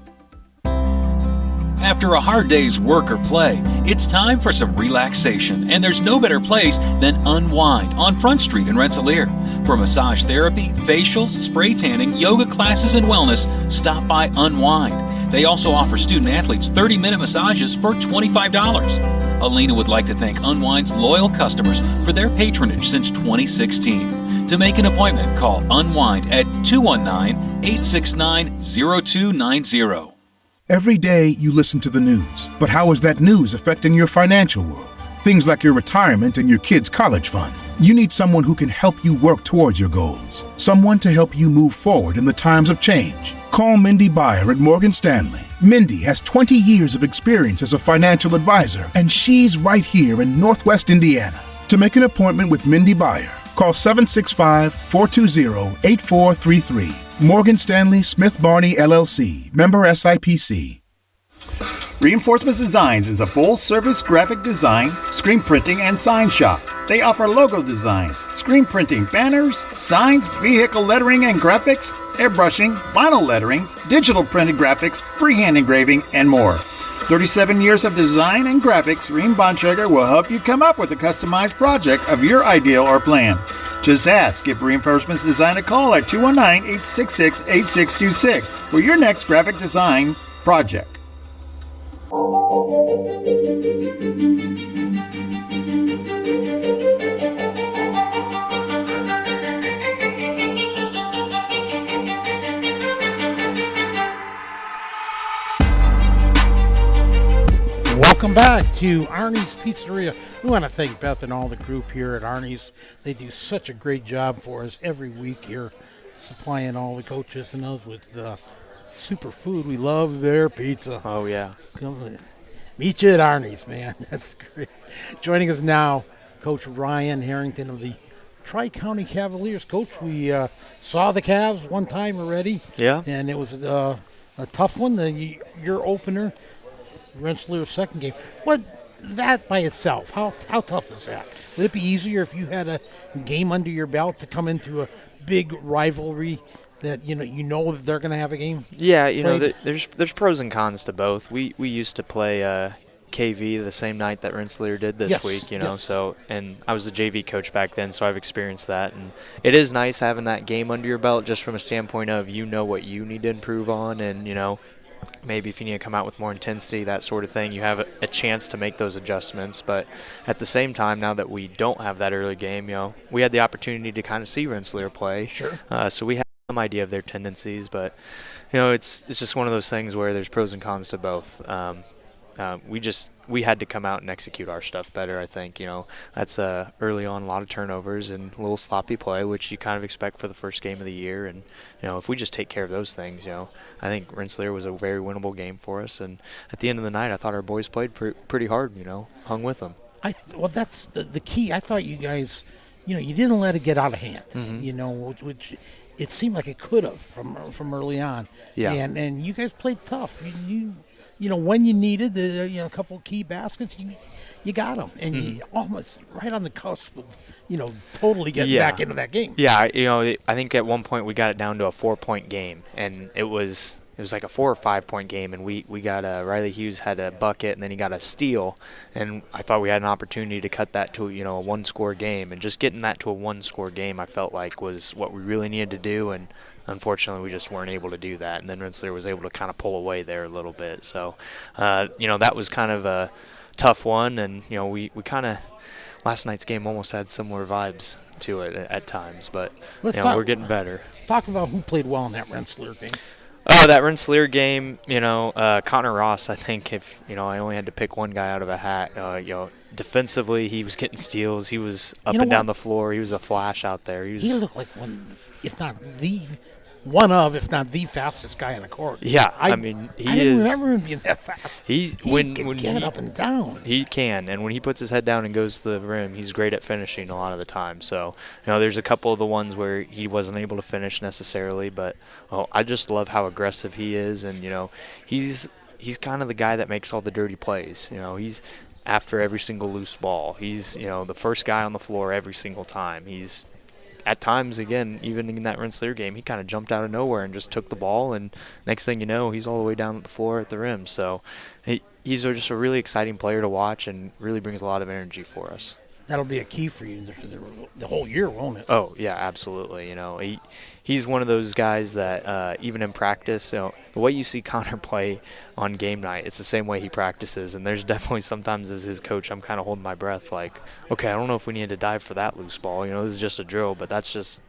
After a hard day's work or play, it's time for some relaxation, and there's no better place than Unwind on Front Street in Rensselaer. For massage therapy, facials, spray tanning, yoga classes, and wellness, stop by Unwind. They also offer student athletes 30-minute massages for $25. Alina would like to thank Unwind's loyal customers for their patronage since 2016. To make an appointment, call Unwind at 219-869-0290. Every day you listen to the news, but how is that news affecting your financial world? Things like your retirement and your kids' college fund. You need someone who can help you work towards your goals. Someone to help you move forward in the times of change. Call Mindy Byer at Morgan Stanley. Mindy has 20 years of experience as a financial advisor, and she's right here in Northwest Indiana. To make an appointment with Mindy Byer, call 765-420-8433. Morgan Stanley Smith Barney LLC, member SIPC. Reinforcements Designs is a full-service graphic design, screen printing, and sign shop. They offer logo designs, screen printing, banners, signs, vehicle lettering and graphics, airbrushing, vinyl letterings, digital printed graphics, freehand engraving, and more. 37 years of design and graphics, Reem Bontrager will help you come up with a customized project of your ideal or plan. Just ask, give Reinforcements Design a call at 219-866-8626 for your next graphic design project. Welcome back to Arnie's Pizzeria. We want to thank Beth and all the group here at Arnie's. They do such a great job for us every week here, supplying all the coaches and those with superfood. We love their pizza. Oh, yeah. Come meet you at Arnie's, man. That's great. Joining us now, Coach Ryan Harrington of the Tri-County Cavaliers. Coach, we saw the Cavs one time already. Yeah. And it was a tough one, your opener, Rensselaer's second game. What that by itself, how tough is that? Would it be easier if you had a game under your belt to come into a big rivalry that you know that they're going to have a game? Yeah, you know, played? there's pros and cons to both. We used to play KV the same night that Rensselaer did this week, you know. Yes. So, and I was the JV coach back then, so I've experienced that, and it is nice having that game under your belt, just from a standpoint of what you need to improve on, and maybe if you need to come out with more intensity, that sort of thing, you have a chance to make those adjustments. But at the same time, now that we don't have that early game, we had the opportunity to kind of see Rensselaer play. Sure. So we have some idea of their tendencies, but it's just one of those things where there's pros and cons to both. We had to come out and execute our stuff better, I think. That's early on a lot of turnovers and a little sloppy play, which you kind of expect for the first game of the year. And, if we just take care of those things, I think Rensselaer was a very winnable game for us. And at the end of the night, I thought our boys played pretty hard, hung with them. Well, that's the key. I thought you guys, you didn't let it get out of hand, Mm-hmm. which it seemed like it could have from early on. Yeah. And you guys played tough. You when you needed a couple of key baskets, you got them, and you almost right on the cusp of totally getting back into that game. Yeah, I think at one point we got it down to a 4-point game, and it was like a 4 or 5 point game, and we got Riley Hughes had a bucket, and then he got a steal, and I thought we had an opportunity to cut that to a 1-score game, and just getting that to a 1-score game I felt like was what we really needed to do, and unfortunately we just weren't able to do that, and then Rensselaer was able to kind of pull away there a little bit. So that was kind of a tough one, and we kind of last night's game almost had similar vibes to it at times, but we're getting better. Talk about who played well in that Rensselaer game. That Rensselaer game, Connor Ross, I think if, I only had to pick one guy out of a hat, defensively he was getting steals. He was up and down the floor. He was a flash out there. He looked like one of, if not the fastest guy on the court. Yeah, I mean, I didn't remember him being that fast. He can get up and down. He can, and when he puts his head down and goes to the rim, he's great at finishing a lot of the time. So, there's a couple of the ones where he wasn't able to finish necessarily, but I just love how aggressive he is, and he's kind of the guy that makes all the dirty plays. He's after every single loose ball. He's the first guy on the floor every single time. He's at times, again, even in that Rensselaer game, he kind of jumped out of nowhere and just took the ball, and next thing you know, he's all the way down the floor at the rim. So he's just a really exciting player to watch and really brings a lot of energy for us. That'll be a key for you the whole year, won't it? Oh, yeah, absolutely. He's one of those guys that even in practice, the way you see Connor play on game night, it's the same way he practices. And there's definitely sometimes as his coach, I'm kind of holding my breath like, okay, I don't know if we need to dive for that loose ball. This is just a drill, but that's just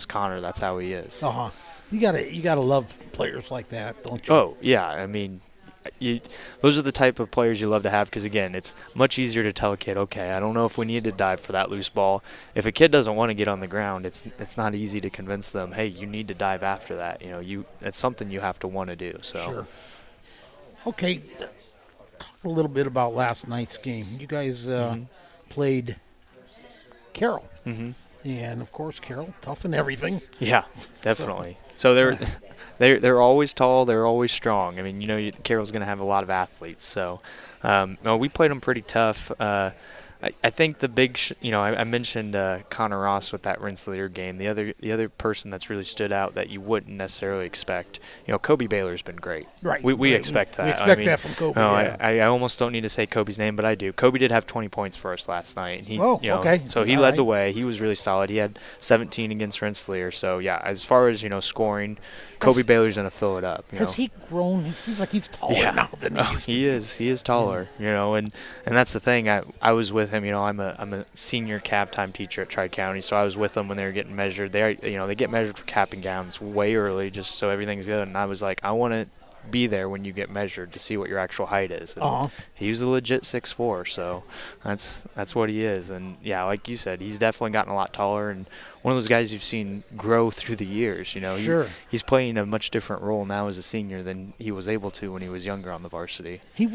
Connor. That's how he is. Uh-huh. You gotta love players like that, don't you? Oh, yeah. I mean, those are the type of players you love to have because, again, it's much easier to tell a kid, okay, I don't know if we need to dive for that loose ball. If a kid doesn't want to get on the ground, it's not easy to convince them, hey, you need to dive after that. It's something you have to want to do. So. Sure. Okay, talk a little bit about last night's game. You guys played Carroll. Mm-hmm. And, of course, Carroll, tough and everything. Yeah, definitely. So they're always tall. They're always strong. I mean, Carroll's going to have a lot of athletes. So, we played them pretty tough. I think the big, I mentioned Connor Ross with that Rensselaer game. The other person that's really stood out that you wouldn't necessarily expect, Kobe Baylor's been great. Right. We expect that. We expect that from Kobe. Yeah. I almost don't need to say Kobe's name, but I do. Kobe did have 20 points for us last night. And okay. So he led the way. He was really solid. He had 17 against Rensselaer. So, yeah, as far as, scoring, Kobe Baylor's going to fill it up. Has he grown? He seems like he's taller now than he used to. He is. He is taller, and that's the thing. I was with him. I'm a senior cap time teacher at Tri-County, so I was with them when they were getting measured. They get measured for cap and gowns way early just so everything's good. And I was like, I want be there when you get measured to see what your actual height is. Uh-huh. He's a legit 6'4", so that's what he is. And yeah, like you said, he's definitely gotten a lot taller and one of those guys you've seen grow through the years. You know, Sure. He's playing a much different role now as a senior than he was able to when he was younger on the varsity. He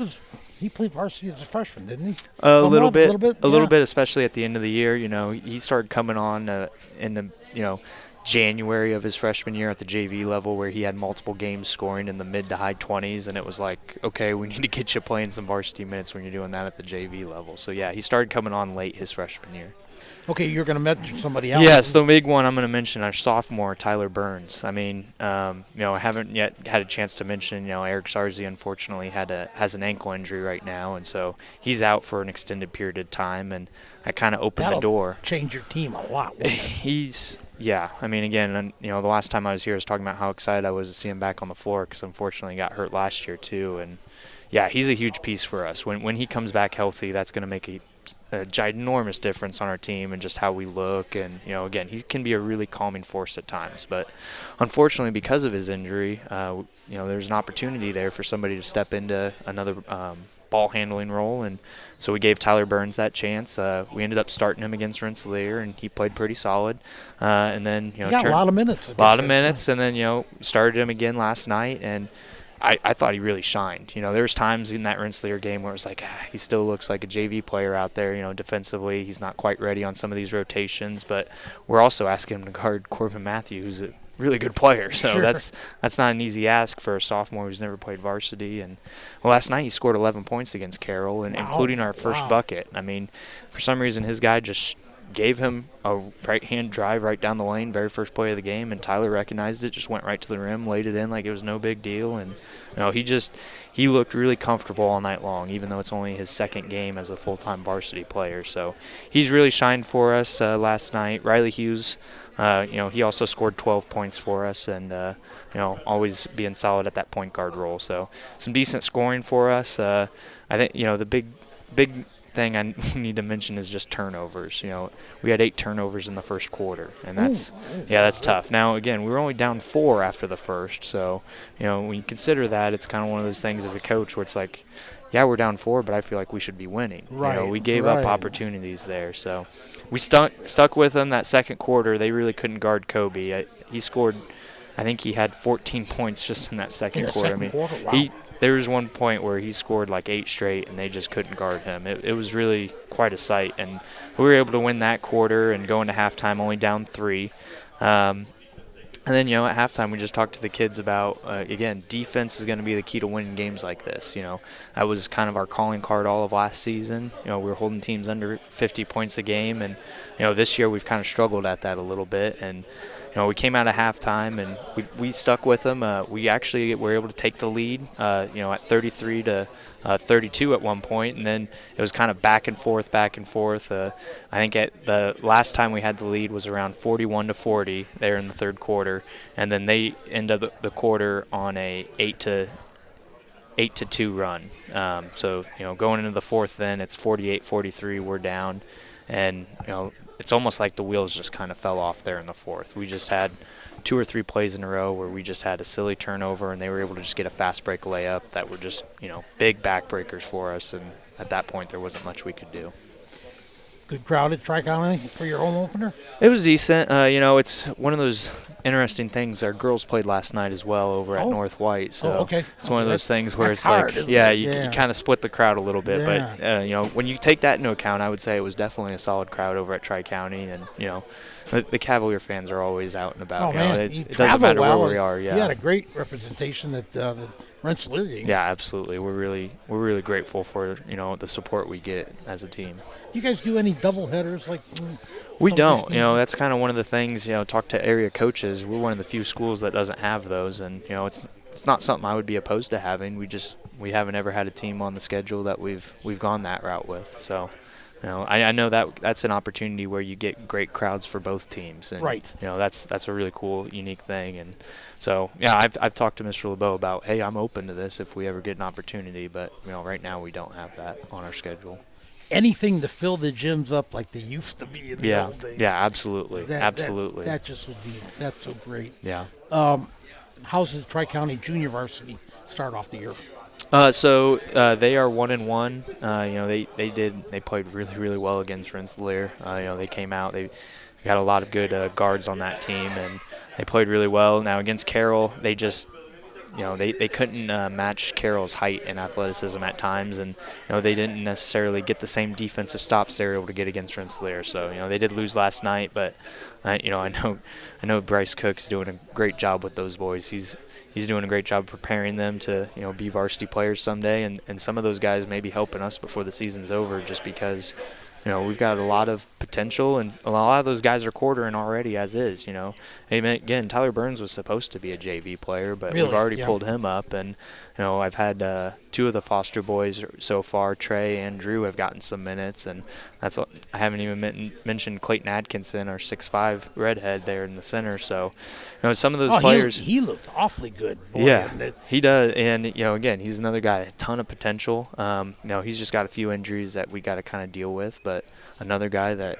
played varsity as a freshman, didn't he? A little bit, yeah. especially at the end of the year. You know, he started coming on in the January of his freshman year at the JV level, where he had multiple games scoring in the mid to high 20s, and it was like, okay, we need to get you playing some varsity minutes when you're doing that at the JV level. So yeah, he started coming on late his freshman year. Okay, you're going to mention somebody else. Yes, the big one I'm going to mention, our sophomore, Tyler Burns. I mean, I haven't yet had a chance to mention, Eric Sarzi unfortunately has an ankle injury right now, and so he's out for an extended period of time, and that kind of opened the door. Change your team a lot. Yeah. I mean, again, the last time I was here, I was talking about how excited I was to see him back on the floor because unfortunately he got hurt last year too, and yeah, he's a huge piece for us. When he comes back healthy, that's going to make a ginormous difference on our team and just how we look. And again, he can be a really calming force at times, but unfortunately because of his injury, there's an opportunity there for somebody to step into another ball handling role, and so we gave Tyler Burns that chance. We ended up starting him against Rensselaer, and he played pretty solid, and then he got a lot of minutes, and then started him again last night, and I thought he really shined. There was times in that Rensselaer game where it was like, he still looks like a JV player out there. Defensively, he's not quite ready on some of these rotations, but we're also asking him to guard Corbin Matthew, who's a really good player. So sure. that's not an easy ask for a sophomore who's never played varsity. And last night he scored 11 points against Carroll, and including our first bucket. I mean, for some reason his guy just gave him a right-hand drive right down the lane, very first play of the game, and Tyler recognized it, just went right to the rim, laid it in like it was no big deal. And he looked really comfortable all night long, even though it's only his second game as a full-time varsity player. So he's really shined for us last night. Riley Hughes, he also scored 12 points for us, and always being solid at that point guard role. So some decent scoring for us. I think the big thing I need to mention is just turnovers. We had 8 turnovers in the first quarter, and that's tough. Now again, we were only down 4 after the first, so when you consider that, it's kind of one of those things as a coach where it's like, yeah, we're down 4, but I feel like we should be winning. Right. We gave up opportunities there, so we stuck with them that second quarter. They really couldn't guard Kobe. He scored, I think he had 14 points just in that second quarter. Wow. There was one point where he scored like 8 straight, and they just couldn't guard him. It was really quite a sight, and we were able to win that quarter and go into halftime only down 3. And then, at halftime, we just talked to the kids about, again, defense is going to be the key to winning games like this. That was kind of our calling card all of last season. We were holding teams under 50 points a game, and, this year we've kind of struggled at that a little bit. And, we came out of halftime, and we stuck with them. We actually were able to take the lead, at 33 to 32 at one point, and then it was kind of back and forth. I think at the last time we had the lead was around 41 to 40 there in the third quarter, and then they ended the quarter on a 8 to 2 run. So going into the fourth, then it's 48-43. We're down, and it's almost like the wheels just kind of fell off there in the fourth. We just had 2 or 3 plays in a row where we just had a silly turnover, and they were able to just get a fast break layup that were just, big backbreakers for us. And at that point, there wasn't much we could do. Good crowd at Tri-County for your home opener? It was decent. It's one of those interesting things. Our girls played last night as well over at North White. So okay. It's one of those things where it's hard, like, you kind of split the crowd a little bit. But, when you take that into account, I would say it was definitely a solid crowd over at Tri-County. And, the Cavalier fans are always out and about. It doesn't matter where we are. Yeah. You had a great representation at the Rensselaer game. Yeah, absolutely. We're really grateful for the support we get as a team. Do you guys do any double headers like? We don't. That's kind of one of the things. Talk to area coaches. We're one of the few schools that doesn't have those, and it's not something I would be opposed to having. We haven't ever had a team on the schedule that we've gone that route with. So. I know that's an opportunity where you get great crowds for both teams, and right. That's a really cool, unique thing, and so I've talked to Mr. LeBeau about, hey, I'm open to this if we ever get an opportunity, but right now we don't have that on our schedule. Anything to fill the gyms up like they used to be in the old days. Yeah, absolutely, absolutely. That just would be that's so great. Yeah. How's the Tri-County Junior Varsity start off the year? So they are 1-1. They played really well against Rensselaer. They came out. They got a lot of good guards on that team, and they played really well. Now against Carroll, they just they couldn't match Carroll's height and athleticism at times, and they didn't necessarily get the same defensive stops they were able to get against Rensselaer. So they did lose last night, but I know Bryce Cook's doing a great job with those boys. He's doing a great job preparing them to be varsity players someday, and some of those guys may be helping us before the season's over, just because we've got a lot of potential, and a lot of those guys are quartering already as is. And again, Tyler Burns was supposed to be a JV player, but we've already pulled him up, and I've had two of the Foster boys so far, Trey and Drew, have gotten some minutes, and I haven't even mentioned Clayton Atkinson, our 6'5" redhead there in the center. So some of those players, he looked awfully good. Boy, yeah, he does, and again, he's another guy, a ton of potential. He's just got a few injuries that we got to kind of deal with, but another guy that,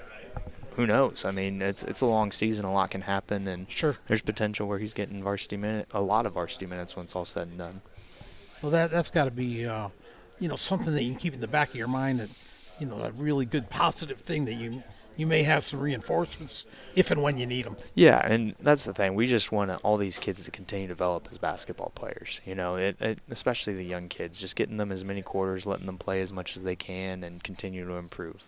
who knows? I mean, it's a long season, a lot can happen, and there's potential where he's getting a lot of varsity minutes when it's all said and done. Well, that's got to be something that you can keep in the back of your mind, that a really good positive thing, that you may have some reinforcements if and when you need them. Yeah, and that's the thing. We just want all these kids to continue to develop as basketball players. Especially the young kids, just getting them as many quarters, letting them play as much as they can, and continue to improve.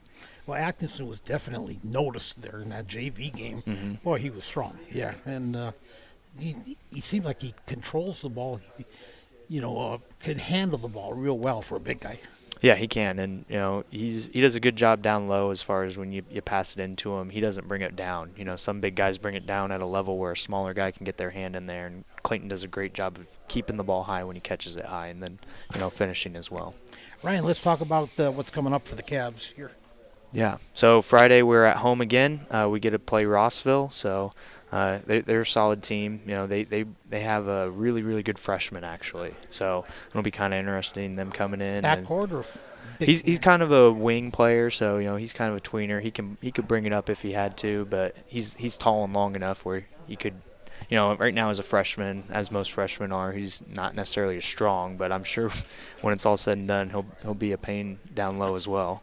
Well, Atkinson was definitely noticed there in that JV game. Mm-hmm. Boy, he was strong. Yeah, and he seemed like he controls the ball. He, can handle the ball real well for a big guy. Yeah, he can, and he does a good job down low as far as when you pass it into him. He doesn't bring it down. Some big guys bring it down at a level where a smaller guy can get their hand in there, and Clayton does a great job of keeping the ball high when he catches it high, and then finishing as well. Ryan, let's talk about what's coming up for the Cavs here. Yeah, so Friday we're at home again. We get to play Rossville, so they're a solid team. They have a really good freshman actually, so it'll be kind of interesting them coming in. Backcourt or he's kind of a wing player, so he's kind of a tweener. He could bring it up if he had to, but he's tall and long enough where he could. Right now as a freshman, as most freshmen are, he's not necessarily as strong, but I'm sure when it's all said and done, he'll be a pain down low as well.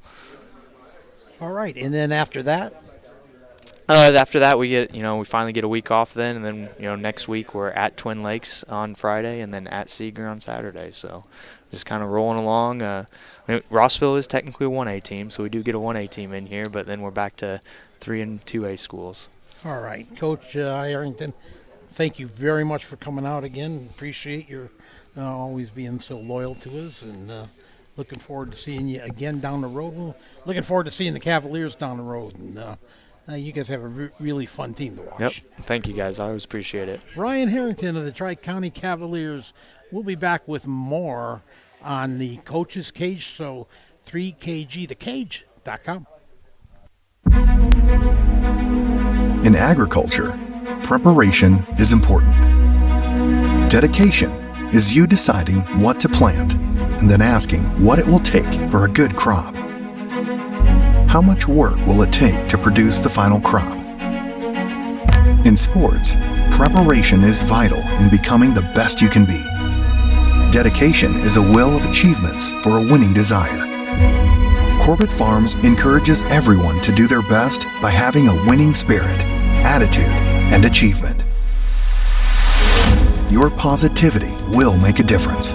All right, and then after that? After that, we finally get a week off then, and then, next week we're at Twin Lakes on Friday and then at Seeger on Saturday. So just kind of rolling along. Rossville is technically a 1A team, so we do get a 1A team in here, but then we're back to 3 and 2A schools. All right, Coach Arrington, thank you very much for coming out again. Appreciate your always being so loyal to us, and looking forward to seeing you again down the road. Looking forward to seeing the Cavaliers down the road. And you guys have a really fun team to watch. Yep. Thank you, guys. I always appreciate it. Ryan Harrington of the Tri-County Cavaliers. We'll be back with more on the Coach's Cage Show, 3KGthecage.com. In agriculture, preparation is important. Dedication is you deciding what to plant and then asking what it will take for a good crop. How much work will it take to produce the final crop? In sports, preparation is vital in becoming the best you can be. Dedication is a well of achievements for a winning desire. Corbett Farms encourages everyone to do their best by having a winning spirit, attitude, and achievement. Your positivity will make a difference.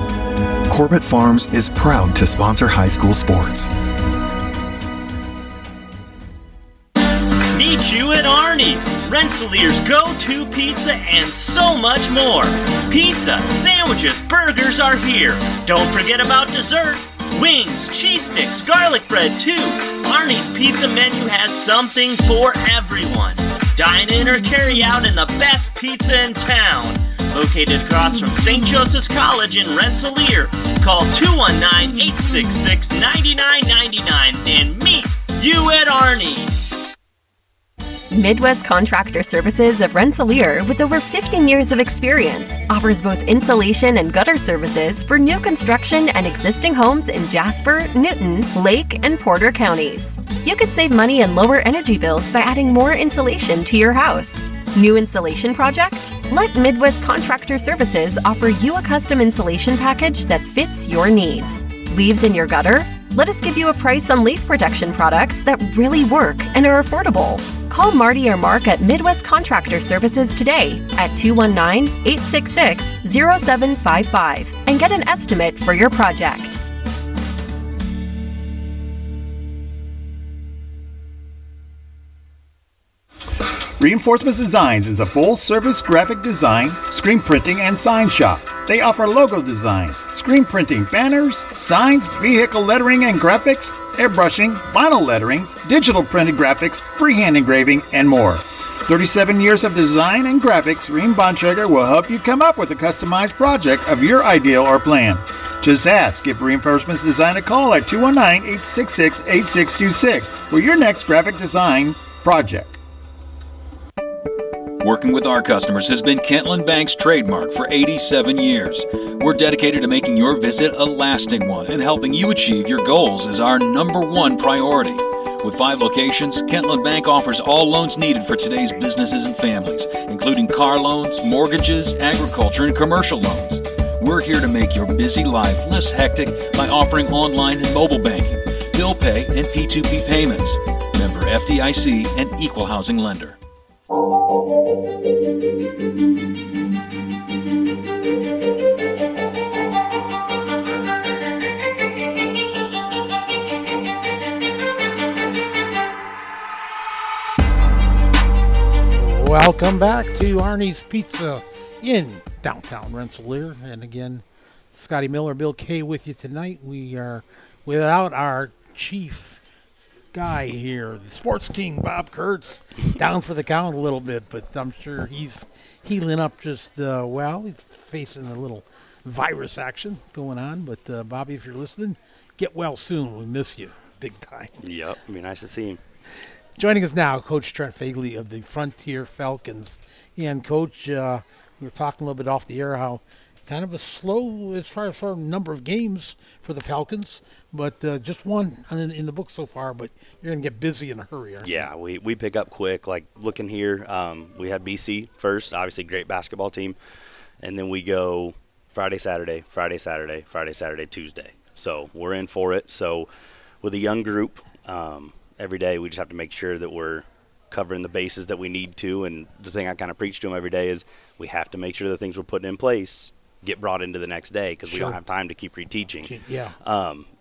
Corbett Farms is proud to sponsor high school sports. Meet you at Arnie's, Rensselaer's go-to pizza, and so much more. Pizza, sandwiches, burgers are here. Don't forget about dessert. Wings, cheese sticks, garlic bread too. Arnie's pizza menu has something for everyone. Dine in or carry out in the best pizza in town. Located across from St. Joseph's College in Rensselaer. Call 219-866-9999 and meet you at Arnie's. Midwest Contractor Services of Rensselaer, with over 15 years of experience, offers both insulation and gutter services for new construction and existing homes in Jasper, Newton, Lake, and Porter counties. You could save money and lower energy bills by adding more insulation to your house. New installation project? Let Midwest Contractor Services offer you a custom insulation package that fits your needs. Leaves in your gutter? Let us give you a price on leaf protection products that really work and are affordable. Call Marty or Mark at Midwest Contractor Services today at 219-866-0755 and get an estimate for your project. Reinforcements Designs is a full-service graphic design, screen printing, and sign shop. They offer logo designs, screen printing, banners, signs, vehicle lettering and graphics, airbrushing, vinyl letterings, digital printed graphics, freehand engraving, and more. 37 years of design and graphics, Reem Bontrager will help you come up with a customized project of your ideal or plan. Just ask, give Reinforcements Design a call at 219-866-8626 for your next graphic design project. Working with our customers has been Kentland Bank's trademark for 87 years. We're dedicated to making your visit a lasting one, and helping you achieve your goals is our #1 priority. With 5 locations, Kentland Bank offers all loans needed for today's businesses and families, including car loans, mortgages, agriculture, and commercial loans. We're here to make your busy life less hectic by offering online and mobile banking, bill pay, and P2P payments. Member FDIC and equal housing lender. Welcome back to Arnie's Pizza in downtown Rensselaer. And again, Scotty Miller, Bill K with you tonight. We are without our chief guy here, the sports king, Bob Kurtz, down for the count a little bit, but I'm sure he's healing up just, he's facing a little virus action going on. But, Bobby, if you're listening, get well soon. We miss you big time. Yep, it'd be nice to see him. Joining us now, Coach Trent Fagley of the Frontier Falcons. And, Coach, we were talking a little bit off the air how kind of a slow as far as our number of games for the Falcons, but just one in the book so far, but you're going to get busy in a hurry, aren't you? Yeah, we pick up quick. Like, looking here, we had BC first, obviously great basketball team, and then we go Friday, Saturday, Tuesday. So we're in for it. So with a young group, every day we just have to make sure that we're covering the bases that we need to, and the thing I kind of preach to them every day is we have to make sure the things we're putting in place get brought into the next day, because we don't have time to keep reteaching. Yeah.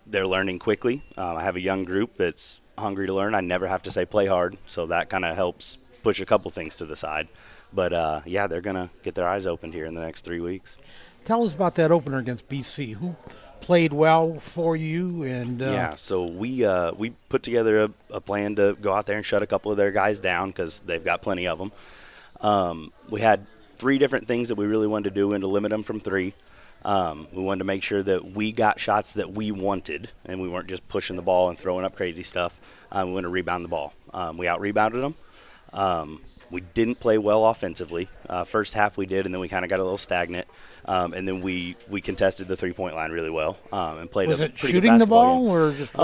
They're learning quickly. I have a young group that's hungry to learn. I never have to say play hard, so that kind of helps push a couple things to the side. But, they're going to get their eyes opened here in the next 3 weeks. Tell us about that opener against BC. Who played well for you? And so we put together a plan to go out there and shut a couple of their guys down, because they've got plenty of them. We had 3 different things that we really wanted to do and to limit them from 3. We wanted to make sure that we got shots that we wanted, and we weren't just pushing the ball and throwing up crazy stuff. We wanted to rebound the ball. We out-rebounded them. We didn't play well offensively. First half we did, and then we kind of got a little stagnant. And then we contested the three-point line really well and played Was a it pretty shooting good the basketball ball game. or just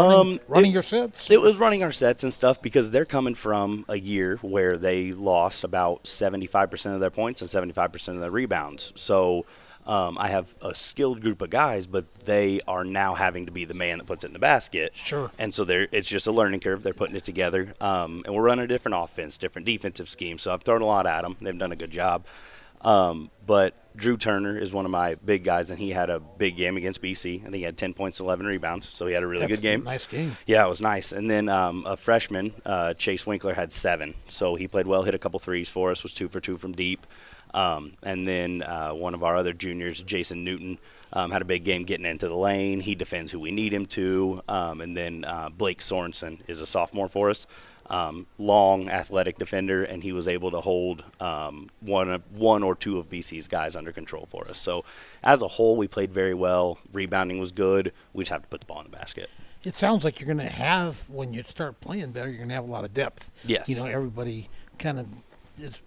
running your sets? It was running our sets and stuff, because they're coming from a year where they lost about 75% of their points and 75% of their rebounds. So I have a skilled group of guys, but they are now having to be the man that puts it in the basket. Sure. And so it's just a learning curve. They're putting it together. And we're running a different offense, different defensive scheme. So I've thrown a lot at them. They've done a good job. But Drew Turner is one of my big guys, and he had a big game against BC. I think he had 10 points, 11 rebounds, so he had a really good game. Nice game. Yeah, it was nice. And then a freshman, Chase Winkler, had 7. So he played well, hit a couple threes for us, was 2 for 2 from deep. And then one of our other juniors, Jason Newton, had a big game getting into the lane. He defends who we need him to. And then Blake Sorensen is a sophomore for us. Long, athletic defender, and he was able to hold one or two of BC's guys under control for us. So as a whole, we played very well. Rebounding was good. We just have to put the ball in the basket. It sounds like you're going to have, when you start playing better, you're going to have a lot of depth. Yes. You know, everybody kind of is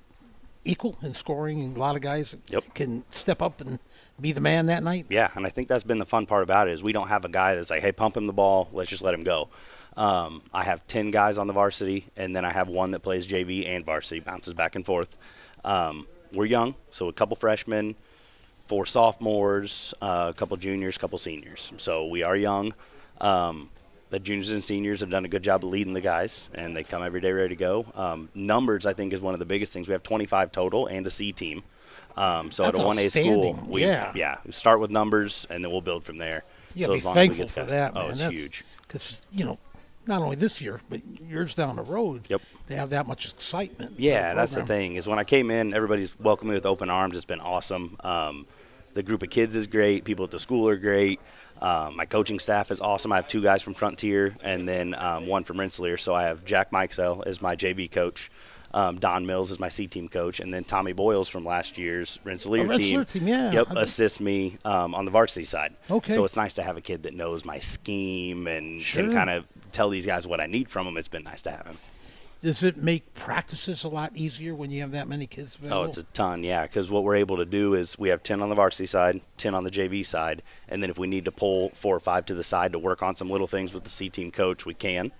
equal in scoring, and a lot of guys can step up and be the man that night. Yeah, and I think that's been the fun part about it, is we don't have a guy that's like, hey, pump him the ball, let's just let him go. I have 10 guys on the varsity, and then I have one that plays JV and varsity, bounces back and forth. We're young, so a couple freshmen, 4 sophomores, a couple juniors, a couple seniors. So we are young. The juniors and seniors have done a good job of leading the guys, and they come every day ready to go. Numbers, I think, is one of the biggest things. We have 25 total and a C team. So That's at a 1A school, we start with numbers, and then we'll build from there. Yeah, so be as long thankful as we get for that, Oh, man. it's That's huge. Because, not only this year, but years down the road, they have that much excitement. Yeah, that's the thing, is when I came in, everybody's welcomed me with open arms. It's been awesome. The group of kids is great. People at the school are great. My coaching staff is awesome. I have 2 guys from Frontier and then 1 from Rensselaer. So I have Jack Mikesell as my JV coach. Don Mills is my C team coach, and then Tommy Boyles from last year's Rensselaer team. Assists me on the varsity side. Okay. So it's nice to have a kid that knows my scheme and can kind of tell these guys what I need from them. It's been nice to have him. Does it make practices a lot easier when you have that many kids available? Oh, it's a ton, yeah, because what we're able to do is we have 10 on the varsity side, 10 on the JV side, and then if we need to pull 4 or 5 to the side to work on some little things with the C team coach, we can.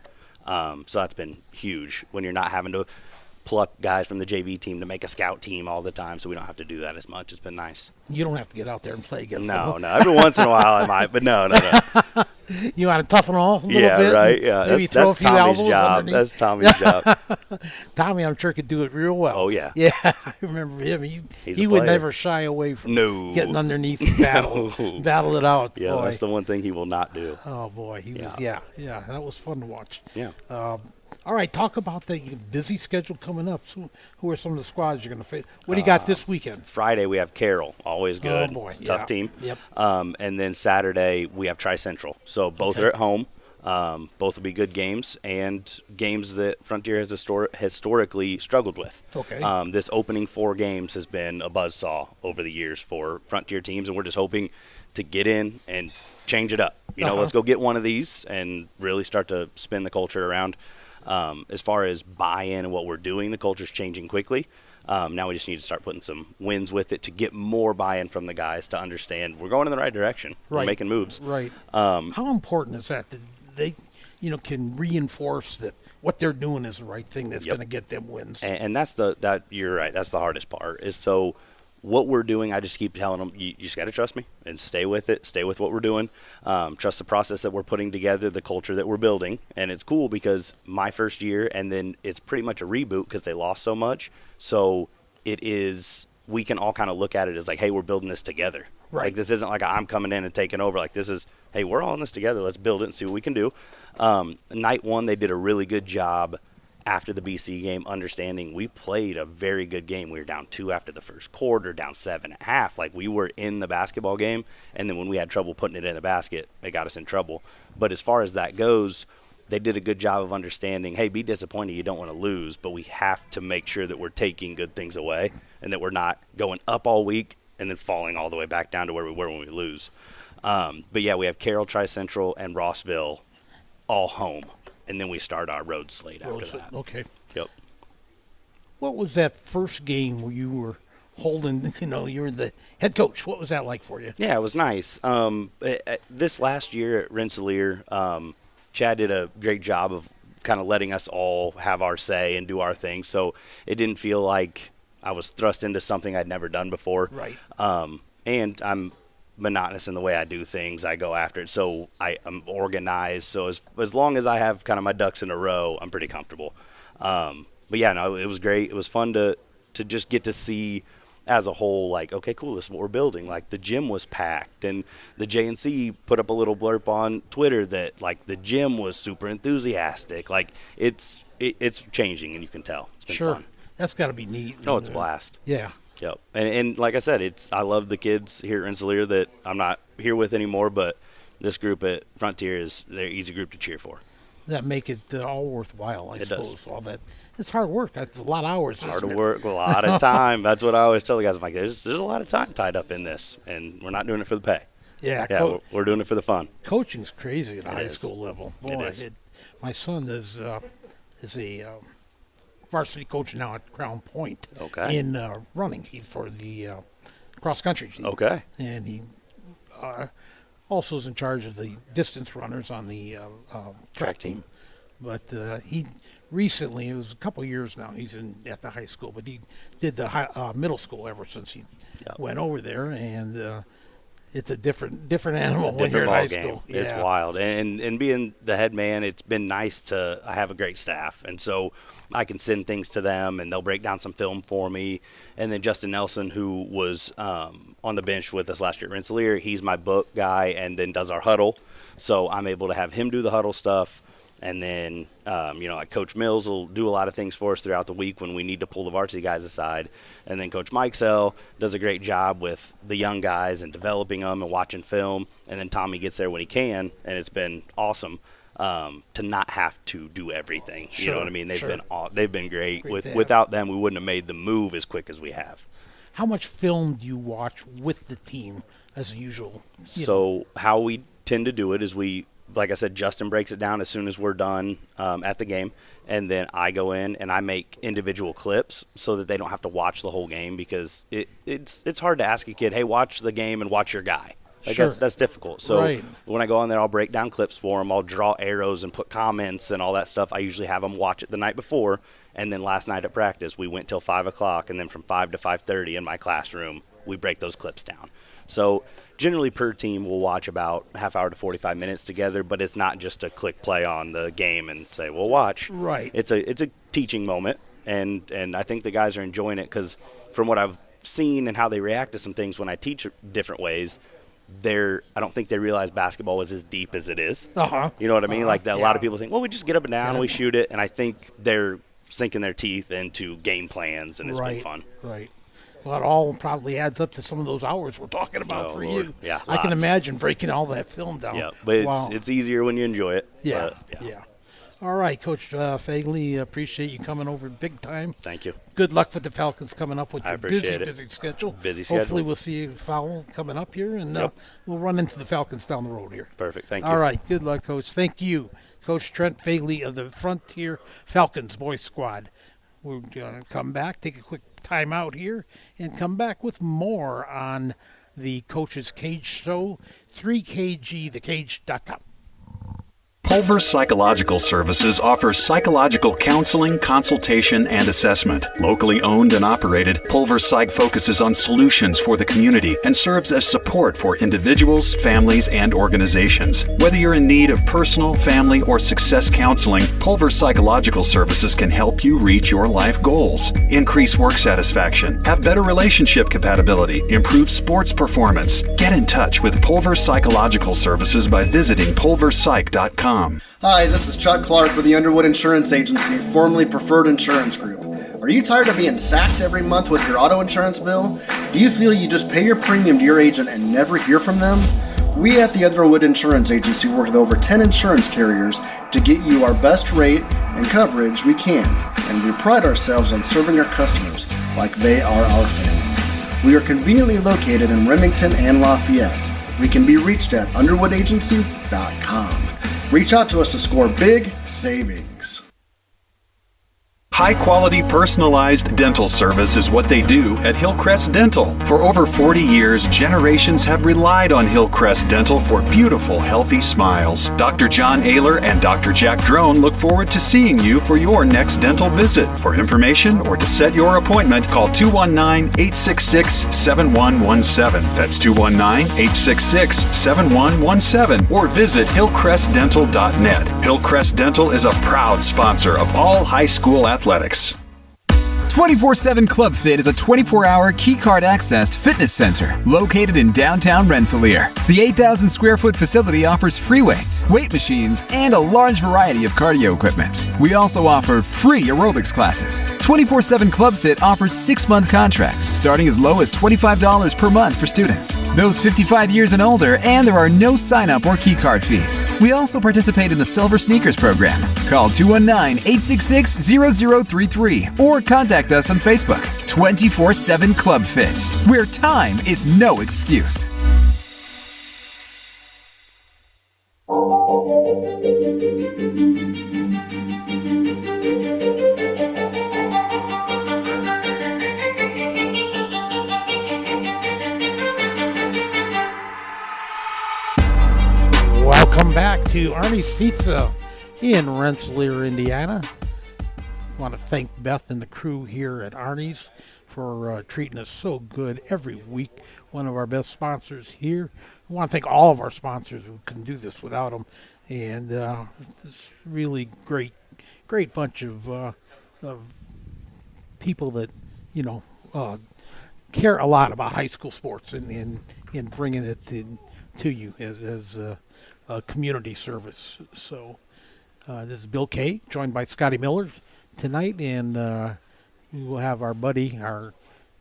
So that's been huge when you're not having to pluck guys from the JV team to make a scout team all the time, so we don't have to do that as much. It's been nice. You don't have to get out there and play against them. No. Every once in a while I might, but no. You want to toughen off a little bit? Yeah, right. Yeah, maybe throw a few Tommy's elbows job. underneath. That's Tommy's job. Tommy, I'm sure, could do it real well. Oh, yeah. Yeah, I remember him. He would never shy away from getting underneath and battle it out. Yeah, boy. that's the one thing he will not do. Oh, boy. He was, that was fun to watch. Yeah. All right, talk about the busy schedule coming up. So who are some of the squads you're going to face? What do you got this weekend? Friday we have Carroll, always good. Oh, boy. Tough team. Yep. And then Saturday we have Tri-Central. So both are at home. Both will be good games and games that Frontier has historically struggled with. Okay. This opening 4 games has been a buzzsaw over the years for Frontier teams, and we're just hoping to get in and change it up. Let's go get one of these and really start to spin the culture around. As far as buy-in and what we're doing, the culture's changing quickly. Now we just need to start putting some wins with it to get more buy-in from the guys to understand we're going in the right direction. We're making moves. Right. How important is that they, can reinforce that what they're doing is the right thing that's going to get them wins? And that's you're right. That's the hardest part. Is so what we're doing, I just keep telling them, you just got to trust me and stay with it. Stay with what we're doing. Trust the process that we're putting together, the culture that we're building. And it's cool because my first year, and then it's pretty much a reboot because they lost so much. So we can all kind of look at it as like, hey, we're building this together. Right. Like this isn't like I'm coming in and taking over. Like this is, hey, we're all in this together. Let's build it and see what we can do. Night 1, they did a really good job after the BC game, understanding we played a very good game. We were down 2 after the first quarter, down 7 at half. Like we were in the basketball game, and then when we had trouble putting it in the basket, it got us in trouble. But as far as that goes, they did a good job of understanding, hey, be disappointed, you don't want to lose, but we have to make sure that we're taking good things away and that we're not going up all week and then falling all the way back down to where we were when we lose. But yeah, we have Carroll, Tri-Central, and Rossville all home. And then we start our road slate after that. Okay. Yep. What was that first game where you were holding, you were the head coach? What was that like for you? Yeah, it was nice. This last year at Rensselaer, Chad did a great job of kind of letting us all have our say and do our thing. So it didn't feel like I was thrust into something I'd never done before. Right. And I'm monotonous in the way I do things. I go after it. So I'm organized. So as long as I have kind of my ducks in a row, I'm pretty comfortable. But yeah, no, it was great. It was fun to just get to see as a whole, like, okay, cool, this is what we're building. Like the gym was packed, and the JNC put up a little blurb on Twitter that like the gym was super enthusiastic. Like it's changing, and you can tell. It's been fun. That's got to be neat. Oh, it's a blast. Yeah. Yep. And like I said, I love the kids here at Rensselaer that I'm not here with anymore, but this group at Frontier they're an easy group to cheer for. That make it all worthwhile, I suppose. Does. All that, it's hard work. It's a lot of hours. Hard work, a lot of time. That's what I always tell the guys. I'm like, there's a lot of time tied up in this, and we're not doing it for the pay. Yeah. We're doing it for the fun. Coaching's crazy at the high is. school level. Boy, It is. My son is a varsity coach now at Crown Point. Okay. In running, he's for the cross country team. Okay. And he also is in charge of the distance runners on the track team. but he recently, it was a couple years now, he's at the high school, but he did the middle school ever since he went over there, and it's a different animal when you're in high school. It's wild. And being the head man, it's been nice to have a great staff. And so I can send things to them, and they'll break down some film for me. And then Justin Nelson, who was on the bench with us last year at Rensselaer, he's my book guy and then does our huddle. So I'm able to have him do the huddle stuff. And then, like Coach Mills will do a lot of things for us throughout the week when we need to pull the varsity guys aside. And then Coach Mike Sell does a great job with the young guys and developing them and watching film. And then Tommy gets there when he can, and it's been awesome to not have to do everything. Sure, you know what I mean? They've been great. Great Without them, we wouldn't have made the move as quick as we have. How much film do you watch with the team as usual? So how we tend to do it is like I said, Justin breaks it down as soon as we're done at the game, and then I go in and I make individual clips so that they don't have to watch the whole game, because it's hard to ask a kid, hey, watch the game and watch your guy. Sure. That's difficult. So when I go on there, I'll break down clips for them. I'll draw arrows and put comments and all that stuff. I usually have them watch it the night before, and then last night at practice we went till 5 o'clock, and then from 5 to 5:30 in my classroom we break those clips down. So generally per team we'll watch about half hour to 45 minutes together, but it's not just a click play on the game and say, well, watch. Right. It's a teaching moment, and I think the guys are enjoying it, because from what I've seen and how they react to some things when I teach different ways, I don't think they realize basketball was as deep as it is. You know what I mean? Like that, a lot of people think, well, we just get up and down and we shoot it, and I think they're sinking their teeth into game plans, and it's been fun. Right. Well, it all probably adds up to some of those hours we're talking about for Lord. you. Yeah, I can lots. imagine breaking all that film down. Yeah, but it's easier when you enjoy it. Yeah, but, yeah. All right, Coach Fagley, appreciate you coming over big time. Thank you. Good luck with the Falcons coming up with I your appreciate busy schedule. Busy schedule. Hopefully we'll see you foul coming up here, and we'll run into the Falcons down the road here. Perfect. Thank you. All right, good luck, Coach. Thank you, Coach Trent Fagley of the Frontier Falcons boys squad. We're going to come back, take a quick time out here, and come back with more on the Coach's Kage Show, 3KG, thekage.com. Pulver Psychological Services offers psychological counseling, consultation, and assessment. Locally owned and operated, Pulver Psych focuses on solutions for the community and serves as support for individuals, families, and organizations. Whether you're in need of personal, family, or success counseling, Pulver Psychological Services can help you reach your life goals. Increase work satisfaction, have better relationship compatibility, improve sports performance. Get in touch with Pulver Psychological Services by visiting pulverpsych.com. Hi, this is Chuck Clark with the Underwood Insurance Agency, formerly Preferred Insurance Group. Are you tired of being sacked every month with your auto insurance bill? Do you feel you just pay your premium to your agent and never hear from them? We at the Underwood Insurance Agency work with over 10 insurance carriers to get you our best rate and coverage we can, and we pride ourselves on serving our customers like they are our family. We are conveniently located in Remington and Lafayette. We can be reached at underwoodagency.com. Reach out to us to score big savings. High-quality, personalized dental service is what they do at Hillcrest Dental. For over 40 years, generations have relied on Hillcrest Dental for beautiful, healthy smiles. Dr. John Ayler and Dr. Jack Drone look forward to seeing you for your next dental visit. For information or to set your appointment, call 219-866-7117. That's 219-866-7117, or visit hillcrestdental.net. Hillcrest Dental is a proud sponsor of all high school athletics. 24/7 Club Fit is a 24-hour keycard accessed fitness center located in downtown Rensselaer. The 8,000 square foot facility offers free weights, weight machines, and a large variety of cardio equipment. We also offer free aerobics classes. 24/7 Club Fit offers 6-month contracts starting as low as $25 per month for students, those 55 years and older, and there are no sign-up or keycard fees. We also participate in the Silver Sneakers program. Call 219-866-0033 or contact us on Facebook. 24/7 Club Fit, where time is no excuse. Welcome back to Army's Pizza in Rensselaer, Indiana. I want to thank Beth and the crew here at Arnie's for treating us so good every week. One of our best sponsors here. I want to thank all of our sponsors who couldn't do this without them. And it's really great bunch of people that, care a lot about high school sports and bringing it to you as a community service. So this is Bill Kage, joined by Scotty Miller tonight, and we will have our buddy, our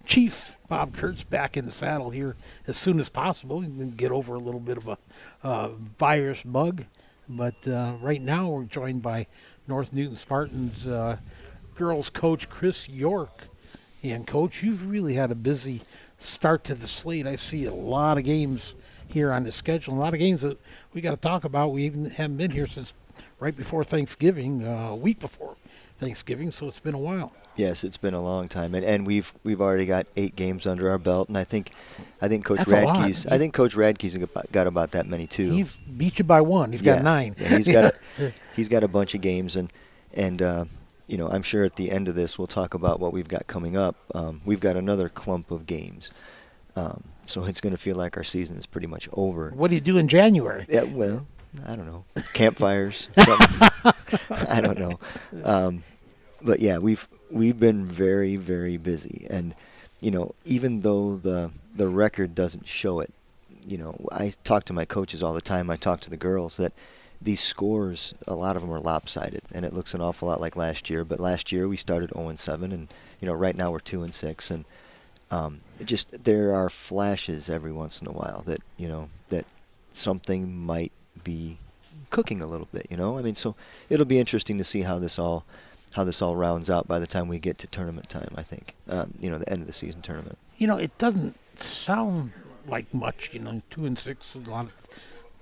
Chief Bob Kurtz, back in the saddle here as soon as possible. We can get over a little bit of a virus bug, but right now we're joined by North Newton Spartans girls coach Chris York. And Coach, you've really had a busy start to the slate. I see a lot of games here on the schedule, a lot of games that we got to talk about. We even haven't been here since right before Thanksgiving, a week before Thanksgiving, so it's been a while. Yes, it's been a long time, and we've already got 8 games under our belt, and I think Coach That's Radke's got about that many too. He's beat you by 1. He's got 9. Yeah, he's got a bunch of games, and I'm sure at the end of this we'll talk about what we've got coming up. We've got another clump of games, so it's going to feel like our season is pretty much over. What do you do in January? Yeah, well, I don't know, campfires. I don't know, but yeah, we've been very, very busy, and even though the record doesn't show it, I talk to my coaches all the time. I talk to the girls that these scores, a lot of them are lopsided, and it looks an awful lot like last year. But last year we started 0-7, and right now we're 2-6, and just there are flashes every once in a while that that something might be cooking a little bit. So it'll be interesting to see how this all rounds out by the time we get to tournament time. I think the end of the season tournament. It doesn't sound like much. 2-6, a lot of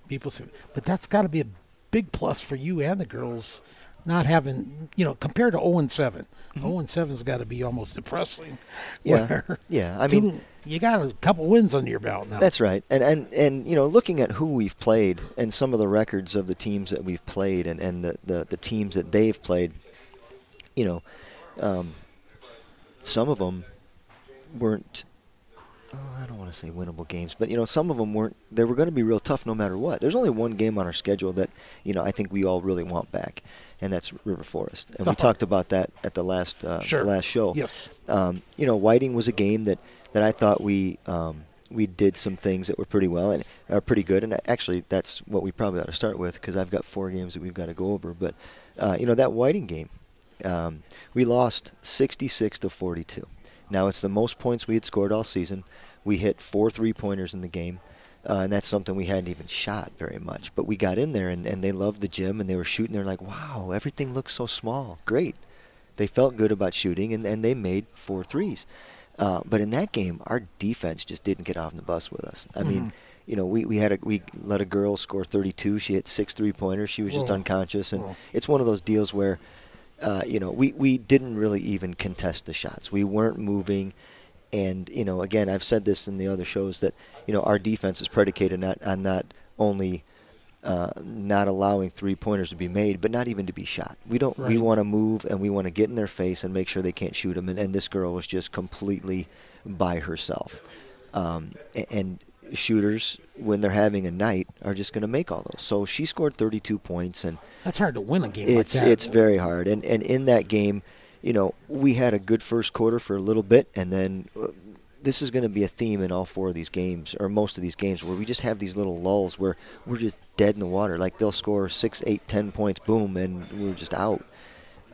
people say, but that's got to be a big plus for you and the girls, not having, compared to 0-7. 0-7's got to be almost depressing. Yeah, I mean, you got a couple wins under your belt now. That's right, and looking at who we've played and some of the records of the teams that we've played and the teams that they've played, some of them weren't. I don't want to say winnable games, but some of them weren't. They were going to be real tough no matter what. There's only one game on our schedule that I think we all really want back, and that's River Forest. And we talked about that at the last show. Yes. Whiting was a game that I thought we did some things that were pretty well and are pretty good. And actually, that's what we probably ought to start with because I've got 4 games that we've got to go over. But that Whiting game, we lost 66-42. Now, it's the most points we had scored all season. We hit 4 3-pointers in the game, and that's something we hadn't even shot very much. But we got in there, and they loved the gym, and they were shooting. They're like, wow, everything looks so small. Great. They felt good about shooting, and they made 4 threes. But in that game, our defense just didn't get off the bus with us. I mean, we let a girl score 32. She hit 6 3-pointers. She was just unconscious, and it's one of those deals where we didn't really even contest the shots. We weren't moving. And, again, I've said this in the other shows that, our defense is predicated on not only not allowing 3-pointers to be made, but not even to be shot. We want to move, and we want to get in their face and make sure they can't shoot them. And this girl was just completely by herself. And shooters, when they're having a night, are just going to make all those. So she scored 32 points. And that's hard to win a game like that. It's very hard. And in that game, we had a good first quarter for a little bit, and then this is going to be a theme in all 4 of these games, or most of these games, where we just have these little lulls where we're just dead in the water. Like they'll score 6, 8, 10 points, boom, and we're just out.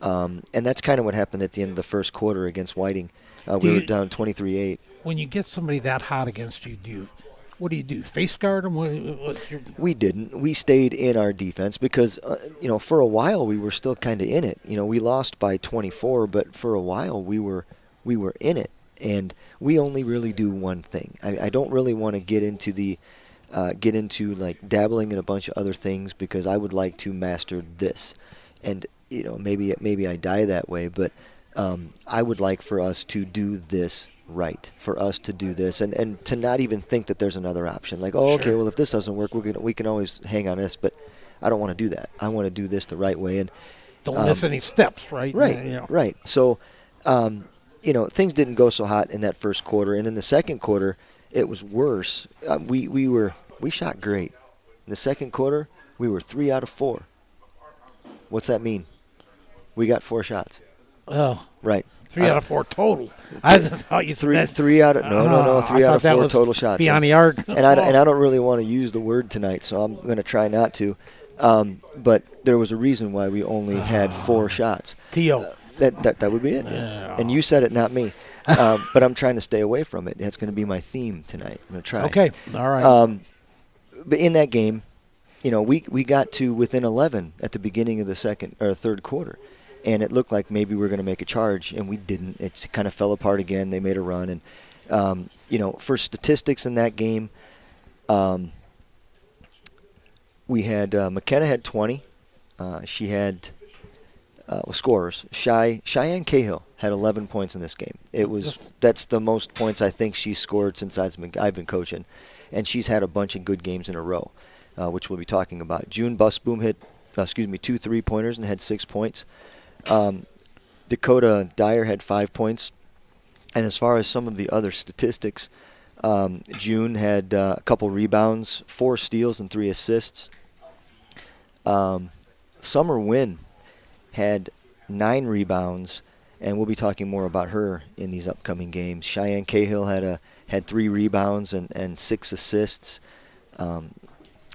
And that's kind of what happened at the end of the first quarter against Whiting. We were down 23-8. When you get somebody that hot against you, what do you do? Face guard them? We didn't. We stayed in our defense because, for a while we were still kind of in it. We lost by 24, but for a while we were in it. And we only really do one thing. I don't really want to get into like dabbling in a bunch of other things because I would like to master this. And maybe I die that way, but I would like for us to do this right, for us to do this and to not even think that there's another option. Like, okay, well, if this doesn't work, we can always hang on this. But I don't want to do that. I want to do this the right way. And don't miss any steps, right? Right, right. So, things didn't go so hot in that first quarter. And in the second quarter, it was worse. We shot great. In the second quarter, we were 3 out of 4. What's that mean? We got 4 shots. Oh. Right. 3 out of 4 total. I thought you said three out of no 3 out of 4 total shots. Beyond the arc. And I don't really want to use the word tonight, so I'm going to try not to. But there was a reason why we only had 4 shots. T.O. That would be it. Yeah. And you said it, not me. But I'm trying to stay away from it. That's going to be my theme tonight. I'm going to try. Okay. All right. But in that game, we got to within 11 at the beginning of the third quarter. And it looked like maybe we were going to make a charge, and we didn't. It kind of fell apart again. They made a run. And, for statistics in that game, we had McKenna had 20. She had scorers. Cheyenne Cahill had 11 points in this game. That's the most points I think she's scored since I've been coaching. And she's had a bunch of good games in a row, which we'll be talking about. June Busboom hit 2 3-pointers and had 6 points. Dakota Dyer had 5 points. And as far as some of the other statistics, June had a couple rebounds, 4 steals, and 3 assists. Summer Wynn had 9 rebounds, and we'll be talking more about her in these upcoming games. Cheyenne Cahill had 3 rebounds and 6 assists.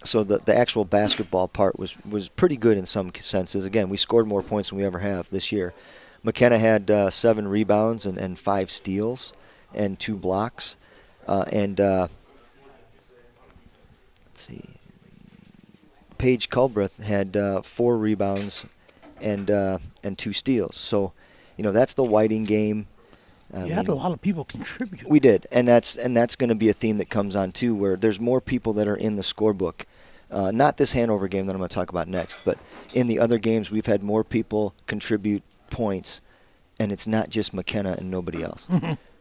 So the actual basketball part was pretty good in some senses. Again, we scored more points than we ever have this year. McKenna had 7 rebounds and 5 steals and 2 blocks. Let's see. Paige Culbreth had 4 rebounds and 2 steals. So, that's the Whiting game. You had a lot of people contribute. We did, and that's going to be a theme that comes on too, where there's more people that are in the scorebook. Not this Hanover game that I'm going to talk about next, but in the other games we've had more people contribute points, and it's not just McKenna and nobody else.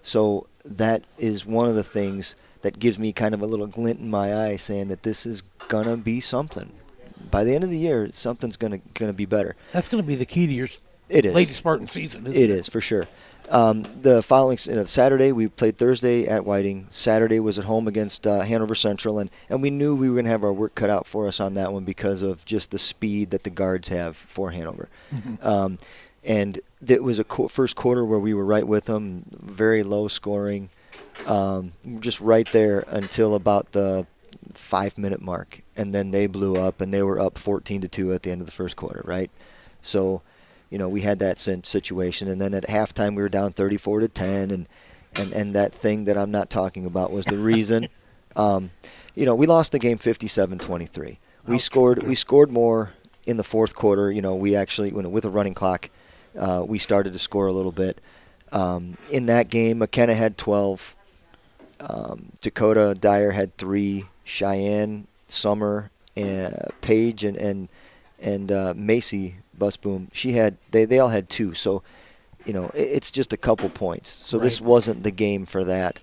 So that is one of the things that gives me kind of a little glint in my eye, saying that this is gonna be something. By the end of the year, something's gonna be better. That's gonna be the key to your Lady Spartan season. It is for sure. The following Saturday, we played Thursday at Whiting. Saturday was at home against Hanover Central, and we knew we were going to have our work cut out for us on that one because of just the speed that the guards have for Hanover. Mm-hmm. And it was a first quarter where we were right with them, very low scoring, just right there until about the 5-minute mark, and then they blew up, and they were up 14-2 at the end of the first quarter, right? So, we had that situation, and then at halftime we were down 34-10, and that thing that I'm not talking about was the reason. We lost the game 57-23. We scored more in the fourth quarter. We actually, with a running clock, we started to score a little bit. In that game, McKenna had 12. Dakota Dyer had 3. Cheyenne, Summer, Paige, and Macy Busboom, they all had 2. So, it's just a couple points. So This wasn't the game for that.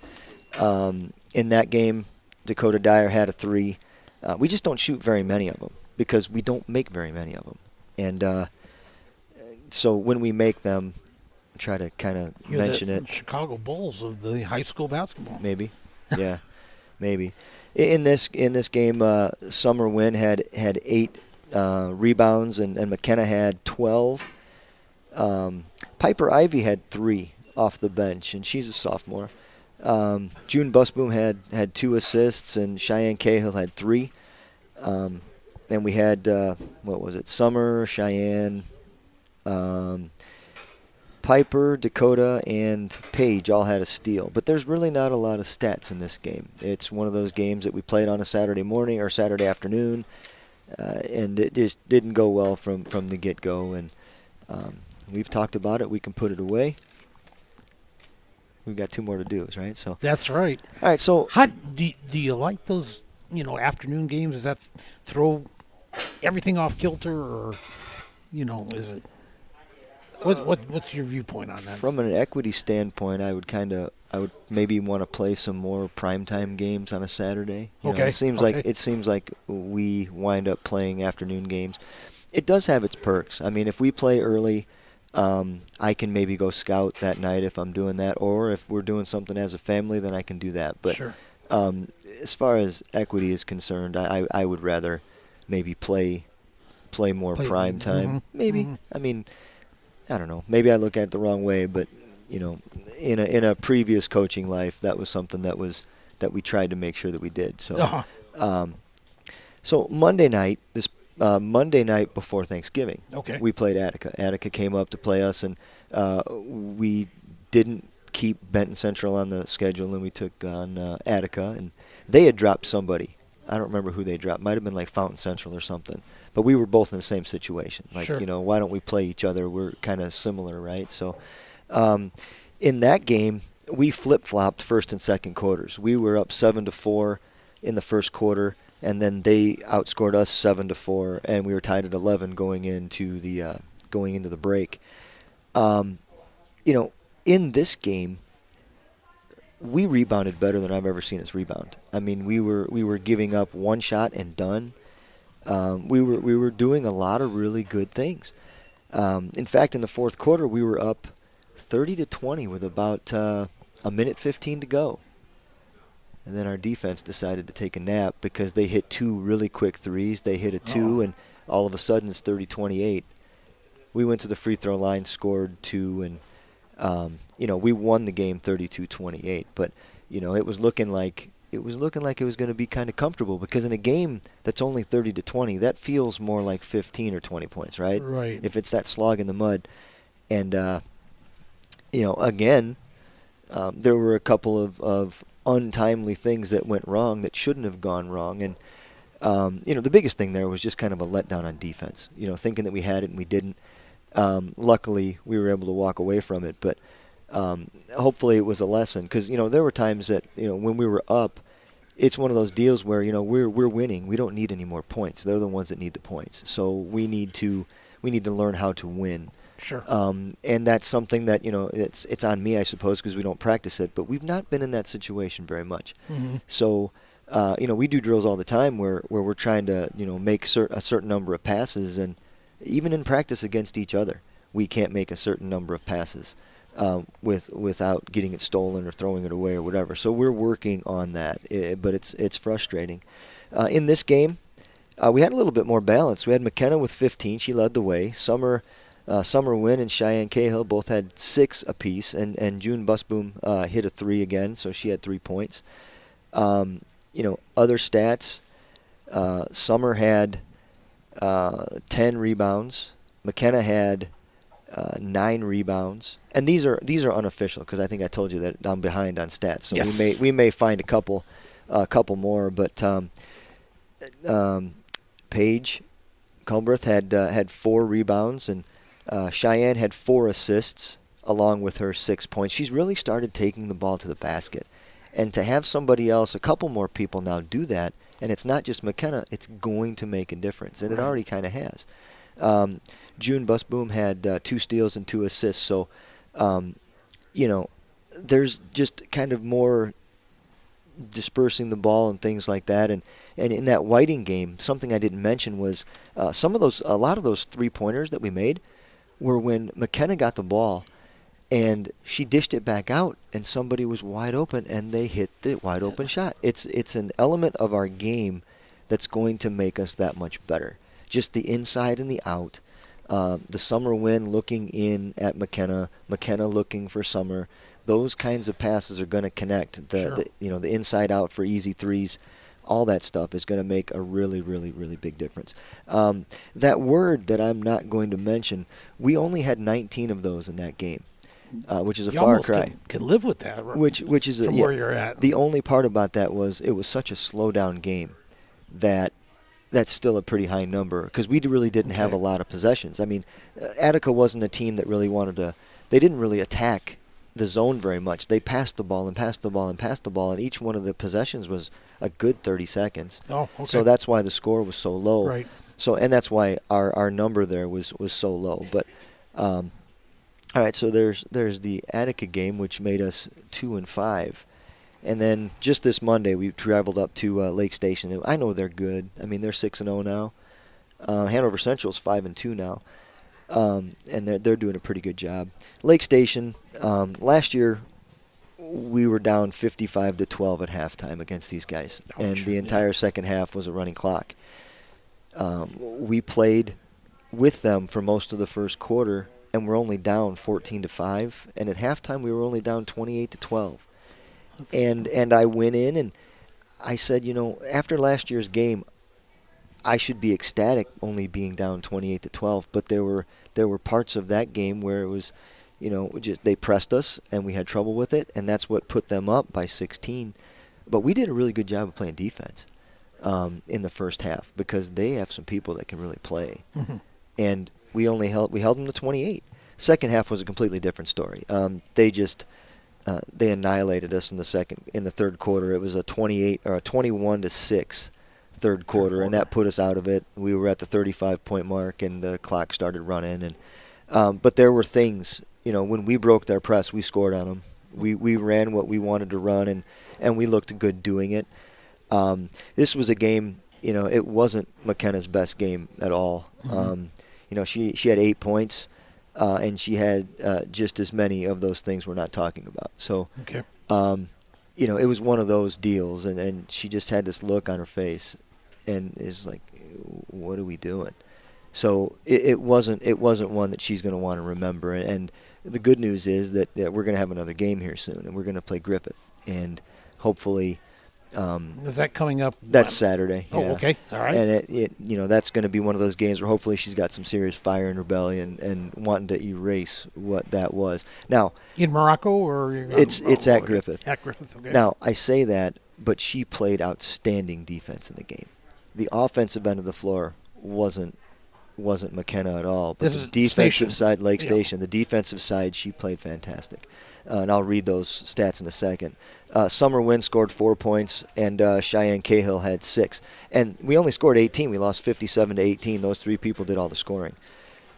In that game, Dakota Dyer had a 3. We just don't shoot very many of them because we don't make very many of them. And so when we make them, I try to kind of mention it. Chicago Bulls of the high school basketball. Maybe, yeah, maybe. In this game, Summer Wynn had 8 rebounds, and McKenna had 12. Piper Ivy had 3 off the bench, and she's a sophomore. June Busboom had 2 assists, and Cheyenne Cahill had 3. And we had, Summer, Cheyenne, Piper, Dakota, and Paige all had a steal. But there's really not a lot of stats in this game. It's one of those games that we played on a Saturday morning or Saturday afternoon, and it just didn't go well from the get-go. And we've talked about it. We can put it away. We've got 2 more to do, right? So that's right. All right. So how do you like those? Afternoon games. Does that throw everything off kilter, or is it? What's your viewpoint on that? From an equity standpoint, I I would maybe want to play some more primetime games on a Saturday. Okay. It seems like we wind up playing afternoon games. It does have its perks. I mean, if we play early, I can maybe go scout that night if I'm doing that, or if we're doing something as a family, then I can do that. But Sure. As far as equity is concerned, I would rather maybe play more prime time. Maybe. I mean, I don't know. Maybe I look at it the wrong way, but in a previous coaching life, that was something that we tried to make sure that we did. So, so Monday night before Thanksgiving, we played Attica. Attica came up to play us, and we didn't keep Benton Central on the schedule, and we took on Attica, and they had dropped somebody. I don't remember who they dropped. Might have been like Fountain Central or something. But we were both in the same situation. Like, why don't we play each other? We're kind of similar, right? So in that game, we flip-flopped first and second quarters. We were up 7-4 in the first quarter, and then they outscored us 7-4, and we were tied at 11 going into the break. In this game, we rebounded better than I've ever seen us rebound. I mean, we were giving up one shot and done. We were doing a lot of really good things. In fact, in the fourth quarter, we were up 30-20 with about a minute 15 to go. And then our defense decided to take a nap because they hit two really quick threes. They hit a two, and all of a sudden it's 30-28. We went to the free throw line, scored two, and we won the game 32-28. But it was looking like it was going to be kind of comfortable, because in a game that's only 30-20, that feels more like 15 or 20 points, right? Right. If it's that slog in the mud, and again, there were a couple of untimely things that went wrong that shouldn't have gone wrong, and the biggest thing there was just kind of a letdown on defense. Thinking that we had it and we didn't. Luckily, we were able to walk away from it, but hopefully it was a lesson, because there were times that when we were up, it's one of those deals where we're winning. We don't need any more points. They're the ones that need the points. So we need to learn how to win. Sure. And that's something that it's on me, I suppose, because we don't practice it. But we've not been in that situation very much. Mm-hmm. So we do drills all the time where we're trying to make a certain number of passes, and even in practice against each other, we can't make a certain number of passes without getting it stolen or throwing it away or whatever. So we're working on that, but it's frustrating. In this game, we had a little bit more balance. We had McKenna with 15. She led the way. Summer Wynn and Cheyenne Cahill both had 6 apiece, and June Busboom hit a 3 again, so she had 3 points. Other stats, Summer had 10 rebounds. McKenna had 9 rebounds, and these are unofficial, because I think I told you that I'm behind on stats. So yes. we may find a couple more, but Paige Culberth had 4 rebounds, and Cheyenne had 4 assists along with her 6 points. She's really started taking the ball to the basket, and to have somebody else, a couple more people now do that, and it's not just McKenna, it's going to make a difference, and it already kind of has. June Busboom had 2 steals and 2 assists, so there's just kind of more dispersing the ball and things like that. And in that Whiting game, something I didn't mention was a lot of those 3-pointers that we made were when McKenna got the ball and she dished it back out, and somebody was wide open and they hit the wide open shot. It's an element of our game that's going to make us that much better. Just the inside and the out. The Summer Win looking in at McKenna looking for Summer. Those kinds of passes are going to connect. The inside out for easy threes, all that stuff is going to make a really, really, really big difference. That word that I'm not going to mention, we only had 19 of those in that game, which is a far cry. Can live with that. Which is from where you're at. The only part about that was it was such a slow down game that's still a pretty high number, because we really didn't have a lot of possessions. I mean, Attica wasn't a team that really they didn't really attack the zone very much. They passed the ball and passed the ball and passed the ball, and each one of the possessions was a good 30 seconds. Oh, okay. So that's why the score was so low. Right. So, and that's why our number there was so low. But All right, so there's the Attica game, which made us 2-5. And then just this Monday, we traveled up to Lake Station. I know they're good. I mean, they're 6-0 now. Hanover Central's 5-2 now, and they're doing a pretty good job. Lake Station, last year we were down 55-12 at halftime against these guys, and the entire second half was a running clock. We played with them for most of the first quarter, and we're only down 14-5. And at halftime, we were only down 28-12. And I went in and I said, after last year's game, I should be ecstatic only being down 28-12. But there were parts of that game where it was, just they pressed us and we had trouble with it, and that's what put them up by 16. But we did a really good job of playing defense in the first half because they have some people that can really play. Mm-hmm. And we held them to 28. Second half was a completely different story. They annihilated us in the third quarter. It was a 21-6 third quarter, and that put us out of it. We were at the 35-point mark, and the clock started running. And but there were things, when we broke their press, we scored on them. We ran what we wanted to run, and we looked good doing it. This was a game, it wasn't McKenna's best game at all. Mm-hmm. She had 8 points. And she had just as many of those things we're not talking about. So, okay. It was one of those deals, and she just had this look on her face, and is like, "What are we doing?" So it wasn't one that she's going to want to remember. And the good news is that we're going to have another game here soon, and we're going to play Griffith, and hopefully. Is that coming up? That's Saturday. Oh, yeah. Okay, all right. And that's going to be one of those games where hopefully she's got some serious fire in her belly and wanting to erase what that was. Now, in Morocco or it's at Griffith. At Griffith, okay. Now I say that, but she played outstanding defense in the game. The offensive end of the floor wasn't McKenna at all, but the defensive side, Lake Station, the defensive side, she played fantastic. And I'll read those stats in a second. Summer Wynn scored 4 points, and Cheyenne Cahill had 6. And we only scored 18. We lost 57-18. Those three people did all the scoring.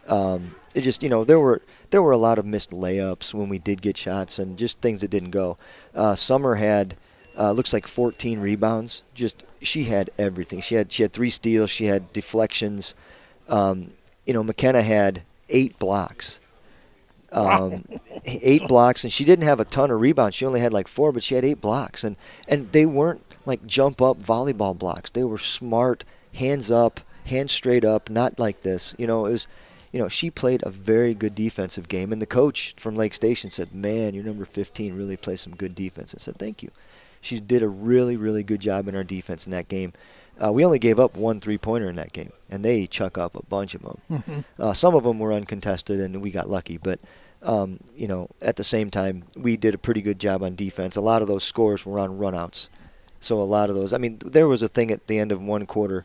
It just, there were a lot of missed layups when we did get shots and just things that didn't go. Summer had looks like 14 rebounds. She had everything. She had 3 steals. She had deflections. McKenna had 8 blocks. 8 blocks, and she didn't have a ton of rebounds. She only had like 4, but she had 8 blocks, and they weren't like jump up volleyball blocks. They were smart, hands up, hands straight up, not like this. It was, she played a very good defensive game, and the coach from Lake Station said, "Man, your number 15 really plays some good defense." I said, "Thank you." She did a really, really good job in our defense in that game. We only gave up 1 3-pointer in that game, and they chuck up a bunch of them. Mm-hmm. Some of them were uncontested, and we got lucky. But, at the same time, we did a pretty good job on defense. A lot of those scores were on runouts. So a lot of those, there was a thing at the end of one quarter,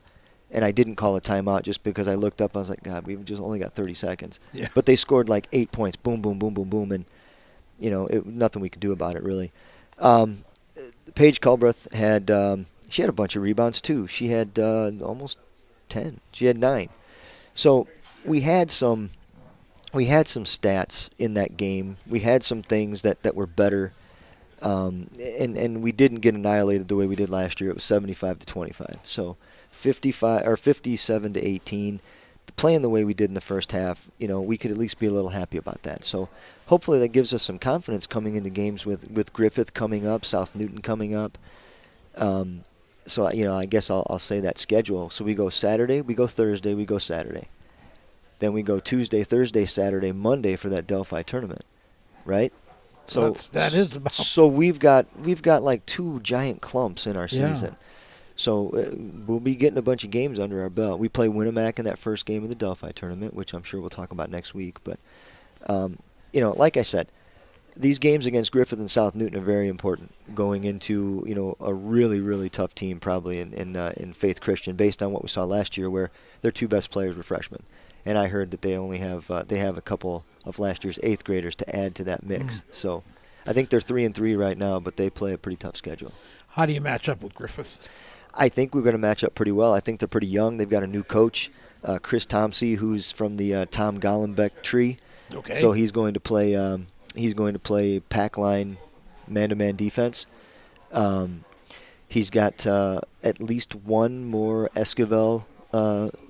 and I didn't call a timeout just because I looked up and I was like, God, we've just only got 30 seconds. Yeah. But they scored like 8 points, boom, boom, boom, boom, boom, and, nothing we could do about it, really. Paige Culbreth had... she had a bunch of rebounds, too. She had almost 10. She had 9. So we had some stats in that game. We had some things that were better. And we didn't get annihilated the way we did last year. It was 75-25. So 57-18. Playing the way we did in the first half, we could at least be a little happy about that. So hopefully that gives us some confidence coming into games with Griffith coming up, South Newton coming up. So, I guess I'll say that schedule. So we go Saturday, we go Thursday, we go Saturday. Then we go Tuesday, Thursday, Saturday, Monday for that Delphi tournament, right? So that is about. So we've got like 2 giant clumps in our season. So we'll be getting a bunch of games under our belt. We play Winnemac in that first game of the Delphi tournament, which I'm sure we'll talk about next week. But, like I said, these games against Griffith and South Newton are very important going into, a really, really tough team probably in Faith Christian based on what we saw last year where their 2 best players were freshmen. And I heard that they only have a couple of last year's 8th graders to add to that mix. So I think they're 3-3 right now, but they play a pretty tough schedule. How do you match up with Griffith? I think we're going to match up pretty well. I think they're pretty young. They've got a new coach, Chris Tomsey, who's from the Tom Gollenbeck tree. Okay. So he's going to play. He's going to play pack line, man-to-man defense. He's got at least one more Esquivel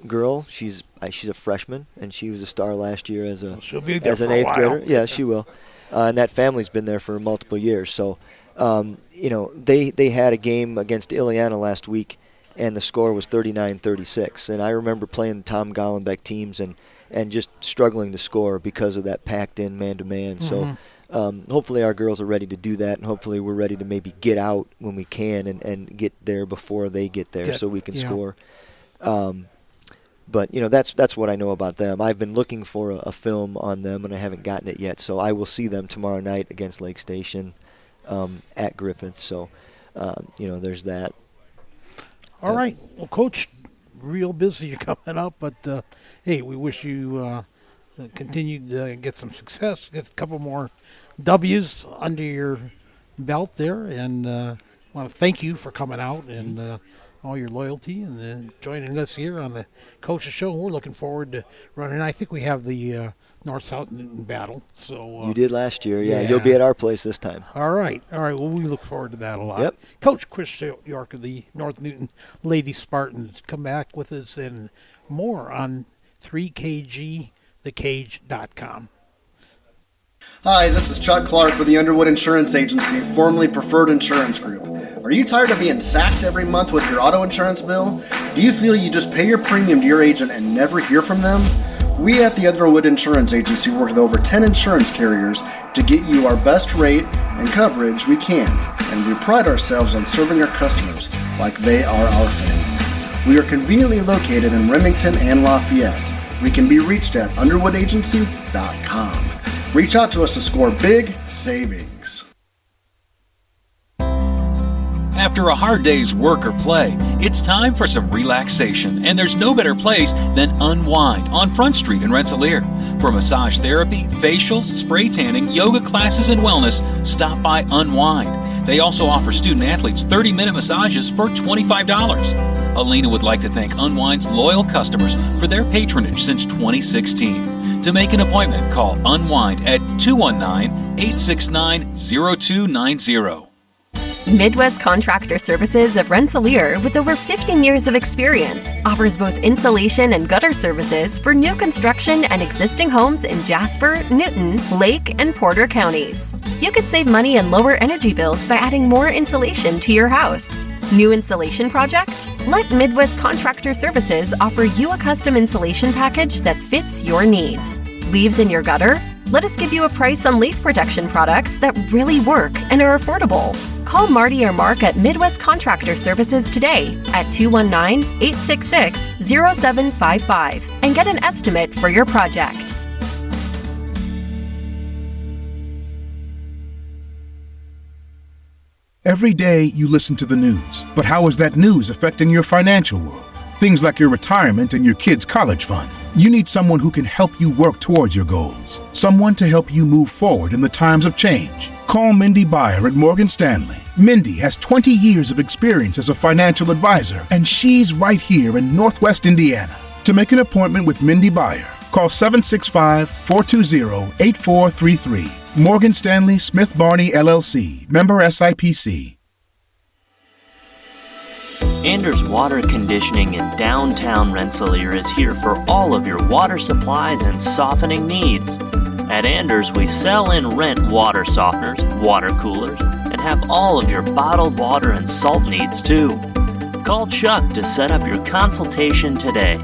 girl. She's a freshman, and she was a star last year as she'll be there as an for a 8th while. grader. Yeah, she will. And that family's been there for multiple years. So, they had a game against Ileana last week, and the score was 39-36. And I remember playing Tom Gollenbeck teams and just struggling to score because of that packed-in man-to-man. Mm-hmm. So hopefully our girls are ready to do that, and hopefully we're ready to maybe get out when we can and get there before they get there so we can score. But, that's what I know about them. I've been looking for a film on them, and I haven't gotten it yet. So I will see them tomorrow night against Lake Station at Griffith. So, there's that. All right. Well, Coach, real busy coming up, but, hey, we wish you continue to get some success, get a couple more W's under your belt there, and want to thank you for coming out and all your loyalty and joining us here on the Coach's Show. We're looking forward to running. I think we have the North-South Newton battle. So you did last year, yeah. You'll be at our place this time. All right. Well, we look forward to that a lot. Yep. Coach Chris York of the North Newton Lady Spartans come back with us and more on 3KGthekage.com. Hi, this is Chuck Clark with the Underwood Insurance Agency, formerly Preferred Insurance Group. Are you tired of being sacked every month with your auto insurance bill? Do you feel you just pay your premium to your agent and never hear from them? We at the Underwood Insurance Agency work with over 10 insurance carriers to get you our best rate and coverage we can, and we pride ourselves on serving our customers like they are our family. We are conveniently located in Remington and Lafayette. We can be reached at underwoodagency.com. Reach out to us to score big savings. After a hard day's work or play, it's time for some relaxation, and there's no better place than Unwind on Front Street in Rensselaer. For massage therapy, facials, spray tanning, yoga classes, and wellness, stop by Unwind. They also offer student athletes 30-minute massages for $25. Alina would like to thank Unwind's loyal customers for their patronage since 2016. To make an appointment, call Unwind at 219-869-0290. Midwest Contractor Services of Rensselaer, with over 15 years of experience, offers both insulation and gutter services for new construction and existing homes in Jasper, Newton, Lake, and Porter counties. You could save money and lower energy bills by adding more insulation to your house. New insulation project? Let Midwest Contractor Services offer you a custom insulation package that fits your needs. Leaves in your gutter? Let us give you a price on leaf protection products that really work and are affordable. Call Marty or Mark at Midwest Contractor Services today at 219-866-0755 and get an estimate for your project. Every day you listen to the news, but how is that news affecting your financial world? Things like your retirement and your kids' college fund. You need someone who can help you work towards your goals. Someone to help you move forward in the times of change. Call Mindy Byer at Morgan Stanley. Mindy has 20 years of experience as a financial advisor, and she's right here in Northwest Indiana. To make an appointment with Mindy Byer, call 765-420-8433. Morgan Stanley Smith Barney LLC, member SIPC. Anders Water Conditioning in downtown Rensselaer is here for all of your water supplies and softening needs. At Anders, we sell and rent water softeners, water coolers, and have all of your bottled water and salt needs too. Call Chuck to set up your consultation today.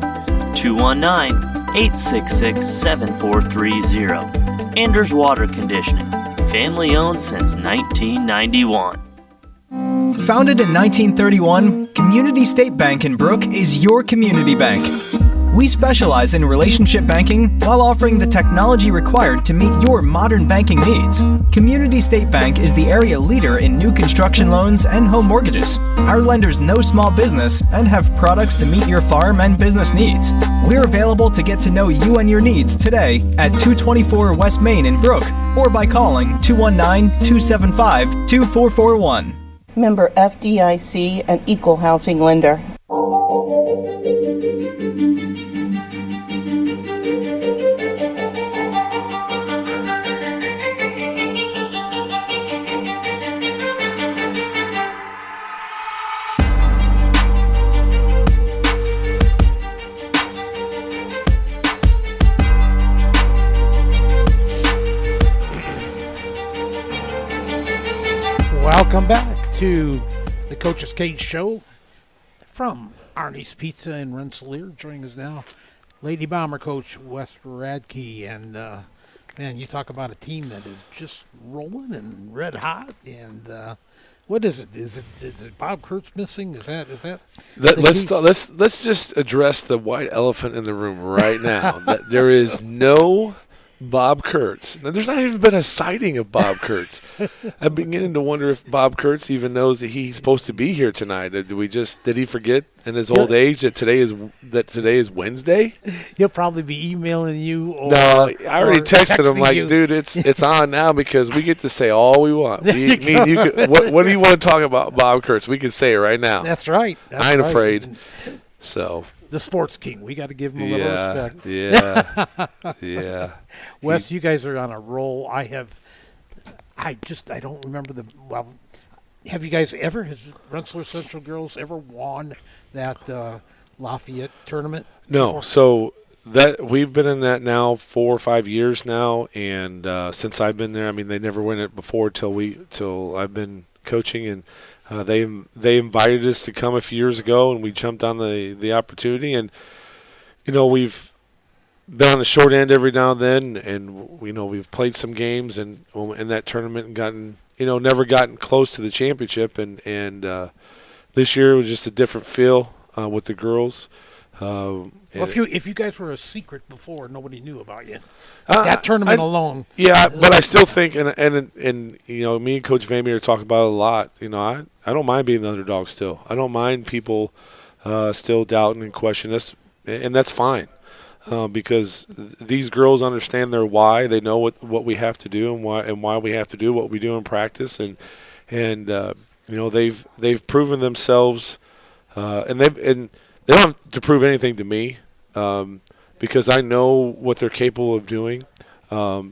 219-866-7430. Anders Water Conditioning, family owned since 1991. Founded in 1931, Community State Bank in Brook is your community bank. We specialize in relationship banking while offering the technology required to meet your modern banking needs. Community State Bank is the area leader in new construction loans and home mortgages. Our lenders know small business and have products to meet your farm and business needs. We're available to get to know you and your needs today at 224 West Main in Brook or by calling 219-275-2441. Member FDIC, an equal housing lender. to the Coach's Cage Show from Arnie's Pizza in Rensselaer. Joining us now, Lady Bomber coach Wes Radke. And, man, you talk about a team that is just rolling and red hot. And what is it? Is it Bob Kurtz missing? Is that let's just address the white elephant in the room right now. That there is no Bob Kurtz. Now, there's not even been a sighting of Bob Kurtz. I'm beginning to wonder if Bob Kurtz even knows that he's supposed to be here tonight. Did he forget in his old age that today is Wednesday? He'll probably be emailing you. No, I already texted him like, you. dude, it's on now because we get to say all we want. What do you want to talk about, Bob Kurtz? We can say it right now. That's right. I ain't afraid. So. The sports king. We got to give him a little respect. Yeah. Wes, you guys are on a roll. I don't remember have you guys has Rensselaer Central girls ever won that Lafayette tournament? No. before? So that we've been in that now 4 or 5 years now, and since I've been there, I mean, they never won it before till I've been coaching, and they invited us to come a few years ago, and we jumped on the opportunity. And we've been on the short end every now and then, and we've played some games and in that tournament and gotten never gotten close to the championship. And this year was just a different feel with the girls. Well, if you guys were a secret before, nobody knew about you. That tournament alone. Yeah, but I still think, and me and Coach Vanmeter talk about it a lot. I don't mind being the underdog still. I don't mind people still doubting and questioning us, and that's fine because these girls understand their why. They know what we have to do and why we have to do what we do in practice, and they've proven themselves, and they don't have to prove anything to me. Because I know what they're capable of doing. But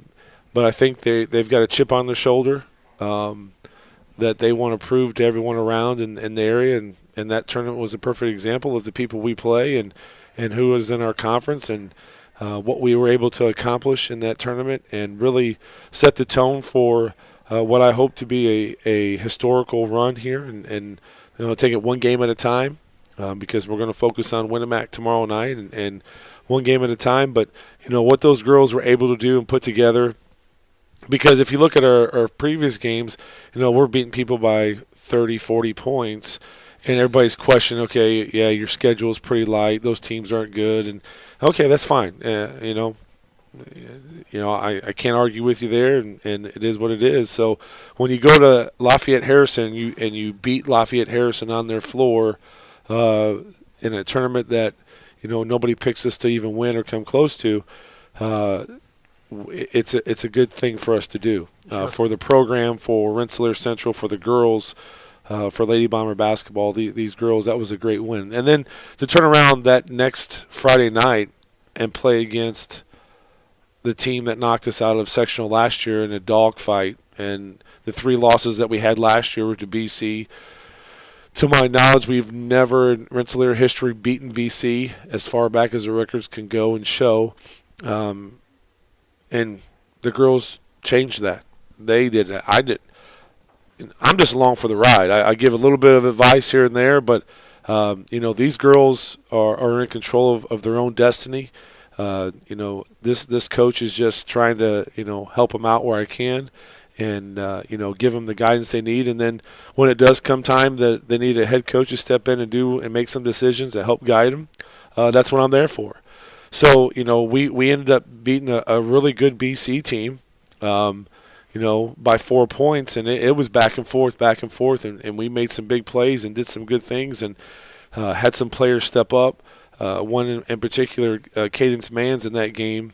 I think they've got a chip on their shoulder that they want to prove to everyone around in the area. And that tournament was a perfect example of the people we play and who was in our conference and what we were able to accomplish in that tournament and really set the tone for what I hope to be a historical run here and take it one game at a time. Because we're going to focus on Winnemac tomorrow night and one game at a time. But, what those girls were able to do and put together, because if you look at our previous games, we're beating people by 30, 40 points, and everybody's questioning, okay, yeah, your schedule is pretty light. Those teams aren't good. And, okay, that's fine. I can't argue with you there, and it is what it is. So when you go to Lafayette Harrison and you beat Lafayette Harrison on their floor, in a tournament that nobody picks us to even win or come close to, it's a good thing for us to do for the program, for Rensselaer Central, for the girls, for Lady Bomber basketball. These girls, that was a great win, and then to turn around that next Friday night and play against the team that knocked us out of sectional last year in a dogfight, and the 3 losses that we had last year were to BC. To my knowledge, we've never in Rensselaer history beaten BC as far back as the records can go and show. And the girls changed that. They did that. I did. I'm just along for the ride. I give a little bit of advice here and there, but, these girls are in control of their own destiny. This coach is just trying to, help them out where I can. And, give them the guidance they need. And then when it does come time that they need a head coach to step in and make some decisions to help guide them, that's what I'm there for. So, we ended up beating a really good BC team, by 4 points. And it was back and forth. And we made some big plays and did some good things and had some players step up. One in particular, Cadence Mans in that game,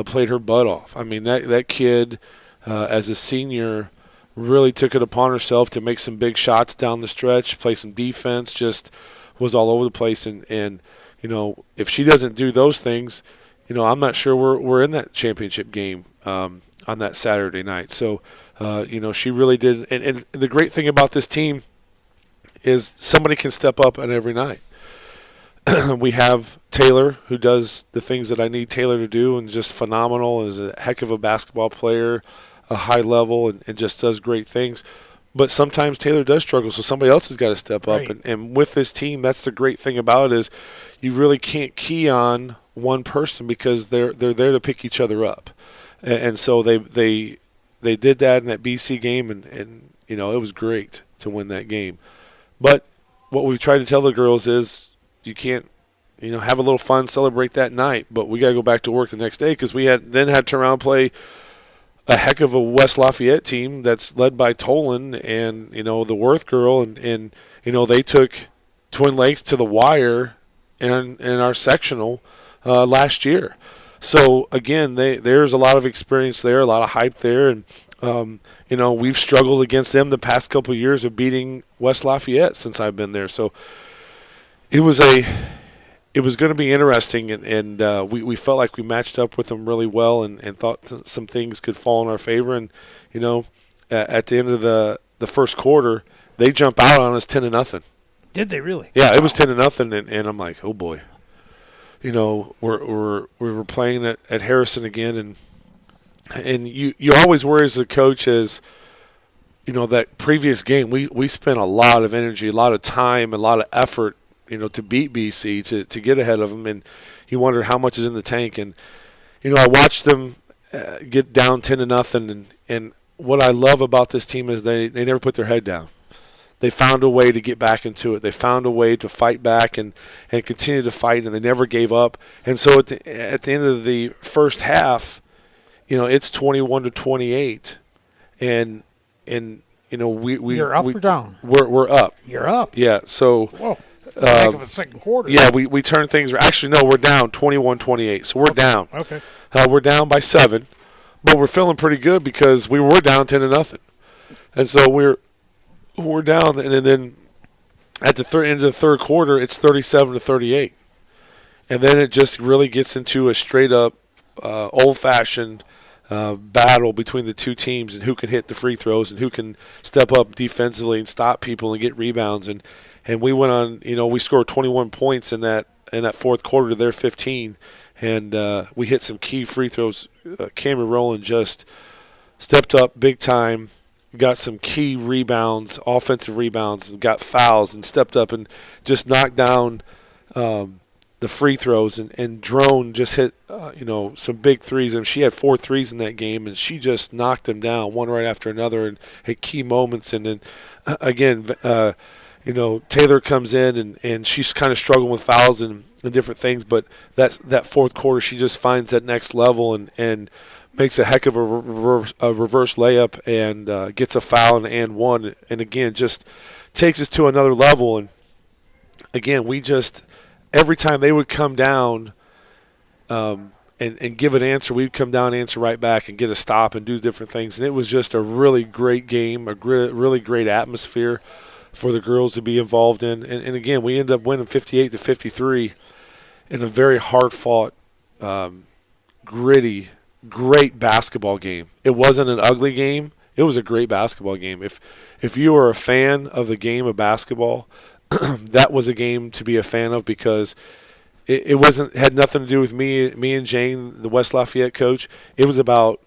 played her butt off. I mean, that kid – as a senior, really took it upon herself to make some big shots down the stretch, play some defense, just was all over the place. And if she doesn't do those things, I'm not sure we're in that championship game on that Saturday night. So, she really did. And the great thing about this team is somebody can step up on every night. We have Taylor, who does the things that I need Taylor to do and just phenomenal, is a heck of a basketball player, a high level, and just does great things. but sometimes Taylor does struggle, so somebody else has got to step up. Right. And with this team, that's the great thing about it is you really can't key on one person because they're there to pick each other up. And so they did that in that BC game, and it was great to win that game. But what we try to tell the girls is you can't, have a little fun, celebrate that night, but we got to go back to work the next day because we had to turn around and play a heck of a West Lafayette team that's led by Tolan and, the Worth girl, and they took Twin Lakes to the wire in our sectional last year. So, again, there's a lot of experience there, a lot of hype there, and, we've struggled against them the past couple of years of beating West Lafayette since I've been there. So it was going to be interesting, and we felt like we matched up with them really well and thought some things could fall in our favor. And, at the end of the first quarter, they jump out on us 10-0. Did they really? Yeah, it was 10-0, and I'm like, oh boy. We were playing at Harrison again, and you always worry as a coach as that previous game we spent a lot of energy, a lot of time, a lot of effort, to beat BC to get ahead of them, and you wonder how much is in the tank. And I watched them get down 10-0, and what I love about this team is they never put their head down. They found a way to get back into it. They found a way to fight back and continue to fight, and they never gave up. And so at the end of the first half, it's 21-28, and we You're up or down? We're up. You're up. Yeah. So. Whoa. Heck of a second quarter. Yeah, we turned things. Actually, no, we're down 21-28. So we're down. Okay. We're down by 7, but we're feeling pretty good because we were down 10-0, and so we're down, and then at the end of the third quarter, it's 37-38, and then it just really gets into a straight up old-fashioned battle between the two teams and who can hit the free throws and who can step up defensively and stop people and get rebounds. And we went on, we scored 21 points in that fourth quarter to their 15, and we hit some key free throws. Cameron Rowland just stepped up big time, got some key rebounds, offensive rebounds, and got fouls and stepped up and just knocked down the free throws. And Drone just hit, some big threes. And she had 4 threes in that game, and she just knocked them down one right after another and hit key moments. And then, again, Taylor comes in, and she's kind of struggling with fouls and different things. But that fourth quarter, she just finds that next level and makes a heck of a reverse layup and gets a foul and one. And, again, just takes us to another level. And, again, we just – every time they would come down and give an answer, we'd come down and answer right back and get a stop and do different things. And it was just a really great game, a really great atmosphere for the girls to be involved in. And again, we ended up winning 58-53 in a very hard-fought, gritty, great basketball game. It wasn't an ugly game. It was a great basketball game. If you are a fan of the game of basketball, that was a game to be a fan of because it had nothing to do with me and Jane, the West Lafayette coach. It was about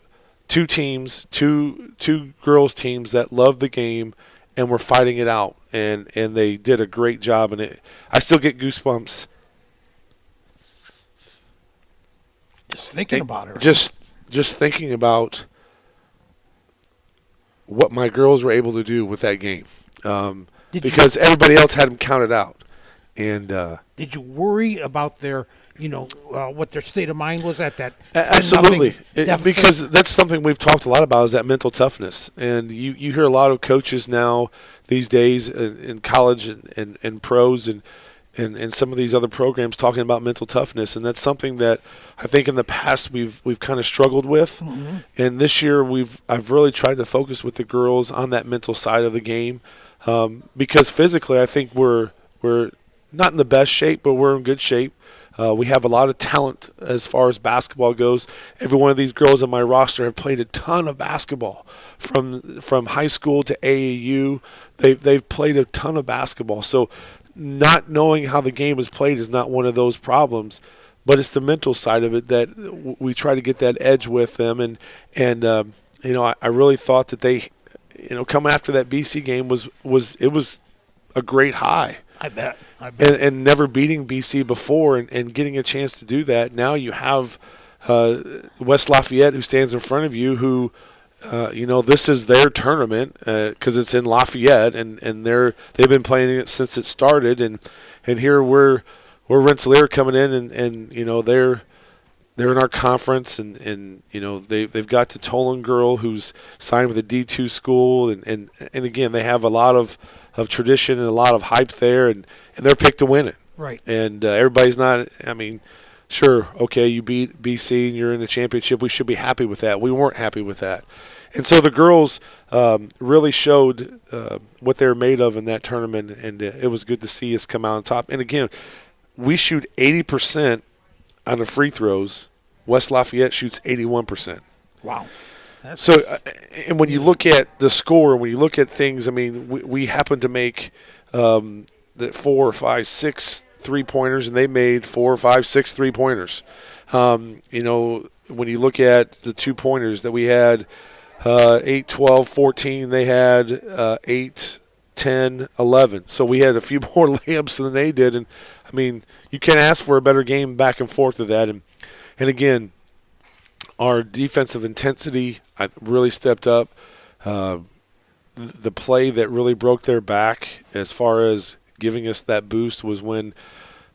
two teams, two girls teams that loved the game and were fighting it out, and they did a great job. And I still get goosebumps just thinking about it. Right? Just thinking about what my girls were able to do with that game. Because everybody else had them counted out. And did you worry about their, what their state of mind was at that? Absolutely, because that's something we've talked a lot about is that mental toughness. And you hear a lot of coaches now these days in college and pros and some of these other programs talking about mental toughness, and that's something that I think in the past we've kind of struggled with. Mm-hmm. And this year I've really tried to focus with the girls on that mental side of the game. Because physically, I think we're not in the best shape, but we're in good shape. We have a lot of talent as far as basketball goes. Every one of these girls on my roster have played a ton of basketball from high school to AAU. They've played a ton of basketball. So not knowing how the game is played is not one of those problems, but it's the mental side of it that we try to get that edge with them. And I really thought that they coming after that BC game was a great high. I bet. And never beating BC before and getting a chance to do that. Now you have West Lafayette, who stands in front of you, who this is their tournament because it's in Lafayette, and they've been playing it since it started, and here we're Rensselaer coming in, and they're in our conference, and they've got the Tolan girl who's signed with a D2 school, and again they have a lot of tradition and a lot of hype there, and they're picked to win it. Right. And everybody's not. I mean, sure, okay, you beat BC and you're in the championship. We should be happy with that. We weren't happy with that. And so the girls really showed what they're made of in that tournament, and it was good to see us come out on top. And again, we shoot 80% on the free throws. West Lafayette shoots 81%. Wow. So, and when you look at the score, when you look at things, I mean, we happen to make the 4 or 5, 6 3-pointers, and they made 4 or 5, 6 3-pointers. When you look at the 2-pointers that we had, 8, 12, 14, they had 8, 10, 11. So we had a few more layups than they did, and I mean, you can't ask for a better game back and forth of that. And again, our defensive intensity really stepped up. The play that really broke their back as far as giving us that boost was when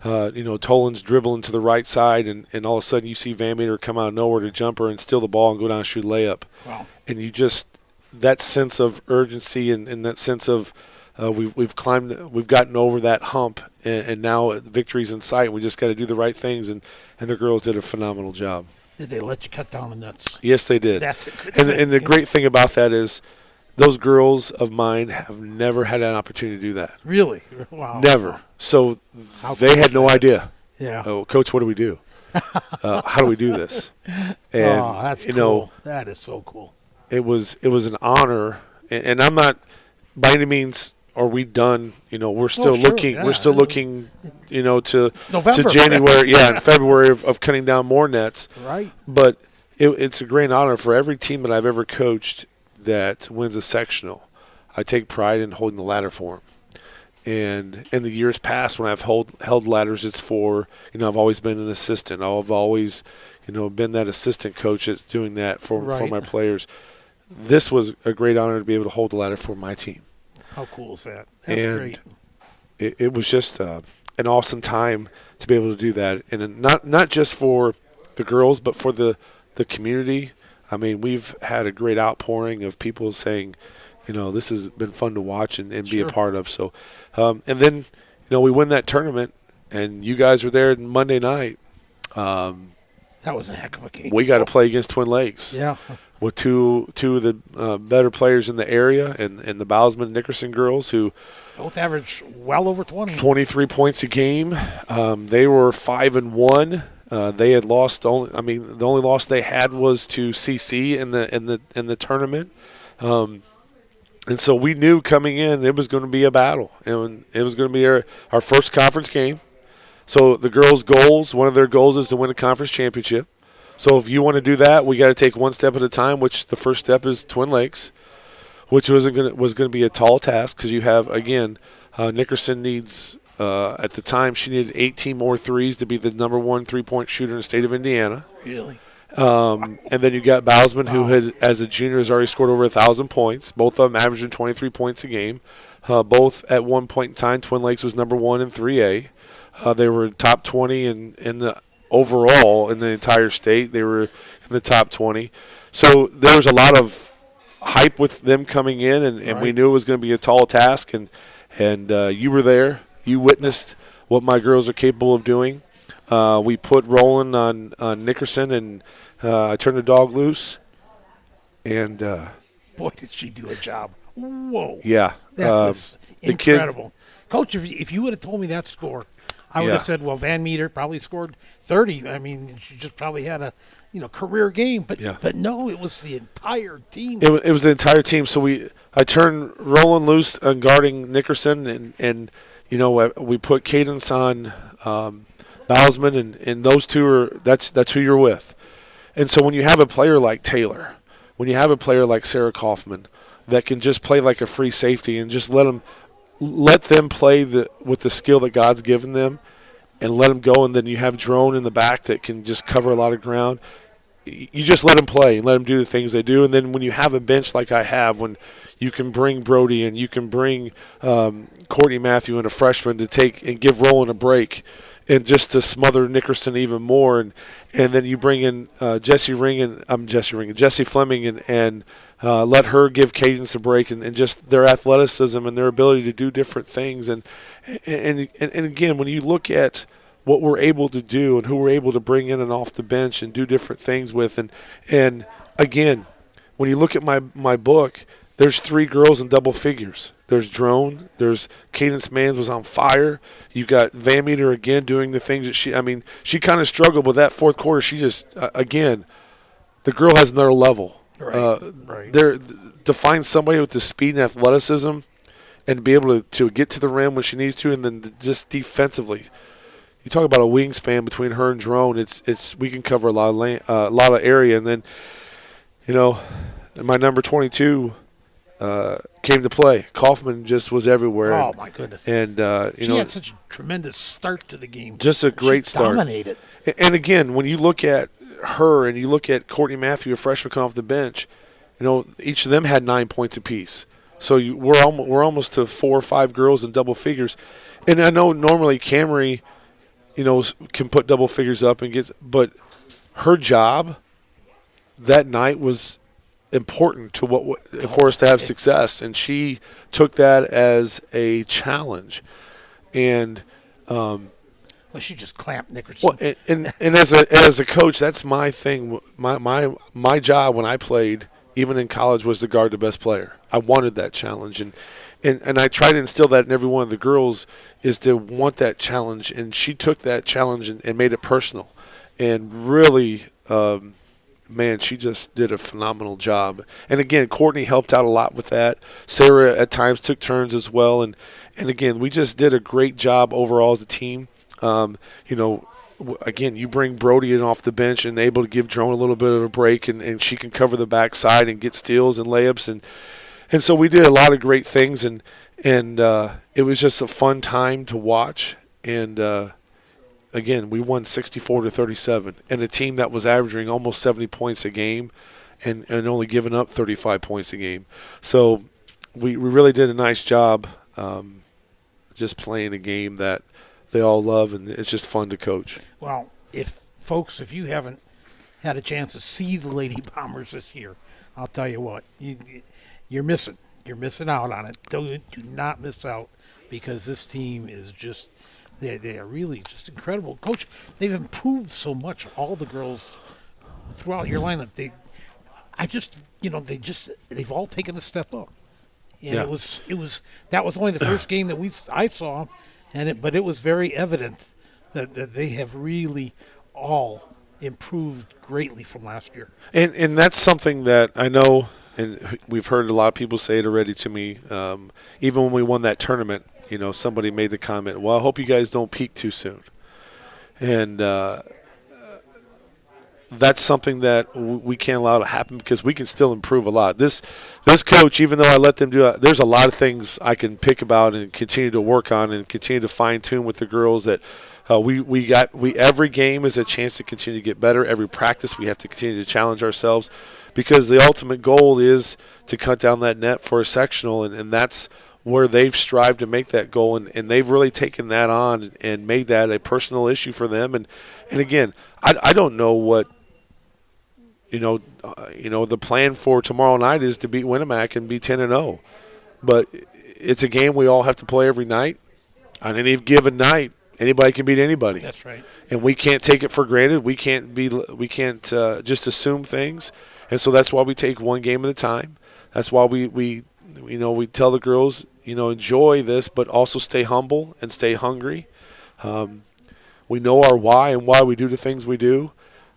Tolan's dribbling to the right side, and all of a sudden you see Van Meter come out of nowhere to jumper and steal the ball and go down and shoot a layup. Wow. And you just, that sense of urgency and that sense of we've gotten over that hump, and now victory's in sight. We just got to do the right things, and the girls did a phenomenal job. Did they let you cut down the nuts? Yes, they did. That's a good and thing. the great thing about that is those girls of mine have never had an opportunity to do that. Really? Wow. Never. So they had no idea. Yeah. Oh, Coach, what do we do? How do we do this? And that's cool. That is so cool. It was an honor, and I'm not by any means are we done. We're still looking. Yeah. We're still looking. To November. January. Yeah, in February of cutting down more nets. Right. But it's a great honor for every team that I've ever coached that wins a sectional. I take pride in holding the ladder for them. And in the years past, when I've held ladders, it's for I've always been an assistant. I've always been that assistant coach that's doing that for my players. This was a great honor to be able to hold the ladder for my team. How cool is that? That's great. It was just an awesome time to be able to do that, and not just for the girls, but for the community. I mean, we've had a great outpouring of people saying, this has been fun to watch and be a part of. So, and then, we win that tournament, and you guys were there Monday night. That was a heck of a game. We got to play against Twin Lakes. Yeah. With two of the better players in the area, and the Bousman Nickerson girls who both averaged well over 20. 23 points a game. They were 5-1. They had lost the only loss they had was to CC in the tournament. And so we knew coming in it was going to be a battle, and it was going to be our first conference game. So the girls' one of their goals is to win a conference championship. So if you want to do that, we got to take one step at a time, which the first step is Twin Lakes, which was going to be a tall task because you have, again, Nickerson needs, at the time, she needed 18 more threes to be the number 1 3-point shooter in the state of Indiana. Really? And then you got Bousman, who had, as a junior, has already scored over 1,000 points. Both of them averaging 23 points a game. Both at one point in time, Twin Lakes was number 1 in 3A. They were top 20 in the overall in the entire state. They were in the top 20. So there was a lot of hype with them coming in, and we knew it was going to be a tall task. And you were there. You witnessed what my girls are capable of doing. We put Roland on Nickerson, and I turned the dog loose. And boy, did she do a job. Whoa. Yeah. That was incredible. Coach, if you would have told me that score, I would have said, well, Van Meter probably scored 30. I mean, she just probably had a career game. But no, it was the entire team. It was the entire team. So I turned Roland loose on guarding Nickerson, and we put Cadence on Bousman, and those two that's who you're with. And so when you have a player like Taylor, when you have a player like Sarah Kaufman, that can just play like a free safety and just let them play with the skill that God's given them, and let them go. And then you have Drone in the back that can just cover a lot of ground. You just let them play and let them do the things they do. And then when you have a bench like I have, when you can bring Brody and you can bring Courtney Matthew and a freshman to take and give Roland a break and just to smother Nickerson even more. And then you bring in Jesse Fleming and let her give Cadence a break and just their athleticism and their ability to do different things. And again, when you look at what we're able to do and who we're able to bring in and off the bench and do different things with. And again, when you look at my book, there's 3 girls in double figures. There's Drone. There's Cadence Mans was on fire. You got Van Meter again doing the things that she kind of struggled with that fourth quarter. She just, again, the girl has another level. Right. To find somebody with the speed and athleticism and be able to get to the rim when she needs to, and then just defensively. You talk about a wingspan between her and Drone. It's we can cover a lot of area, and then my number 22 came to play. Kaufman just was everywhere. Oh my goodness! And she had such a tremendous start to the game. Just a great start. Dominated. And again, when you look at her and you look at Courtney Matthew, a freshman coming off the bench, each of them had 9 points apiece. So we're almost to 4 or 5 girls in double figures, and I know normally Camry, can put double figures up but her job that night was important to for us to have success, and she took that as a challenge. And she just clamped Nickerson. Well, and as a coach, that's my thing. My job when I played, even in college, was to guard the best player. I wanted that challenge, and I try to instill that in every one of the girls, is to want that challenge. And she took that challenge and made it personal. And really, she just did a phenomenal job. And, again, Courtney helped out a lot with that. Sarah at times took turns as well. And again, we just did a great job overall as a team. Again, you bring Brody in off the bench and able to give Drone a little bit of a break, and she can cover the backside and get steals and layups. And so we did a lot of great things, and it was just a fun time to watch. And again, we won 64-37, and a team that was averaging almost 70 points a game, and only giving up 35 points a game. So we really did a nice job, just playing a game that they all love, and it's just fun to coach. Well, if you haven't had a chance to see the Lady Bombers this year, I'll tell you what, you're missing out on it. Do not miss out, because this team is just they are really just incredible. Coach, they've improved so much. All the girls throughout your lineup, they've all taken a step up. And Yeah. that was only the first game that I saw, but it was very evident that they have really all improved greatly from last year. And that's something that I know, and we've heard a lot of people say it already to me. Even when we won that tournament, somebody made the comment, well, I hope you guys don't peak too soon. And that's something that we can't allow to happen, because we can still improve a lot. This coach, even though I let them do it, there's a lot of things I can pick about and continue to work on and continue to fine-tune with the girls that every game is a chance to continue to get better. Every practice we have to continue to challenge ourselves, because the ultimate goal is to cut down that net for a sectional, and that's where they've strived to make that goal, and they've really taken that on and made that a personal issue for them. And again, I don't know what the plan for tomorrow night is to beat Winnemac and be 10-0, but it's a game we all have to play every night. On any given night, anybody can beat anybody. That's right. And we can't take it for granted. We can't just assume things, and so that's why we take one game at a time. That's why we tell the girls, enjoy this, but also stay humble and stay hungry. We know our why and why we do the things we do.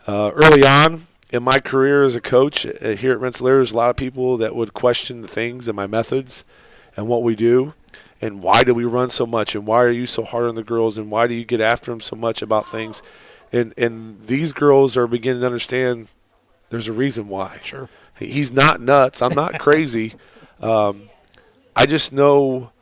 Early on in my career as a coach here at Rensselaer, there's a lot of people that would question the things and my methods and what we do, and why do we run so much, and why are you so hard on the girls, and why do you get after them so much about things. And these girls are beginning to understand there's a reason why. Sure. He's not nuts. I'm not crazy. I just know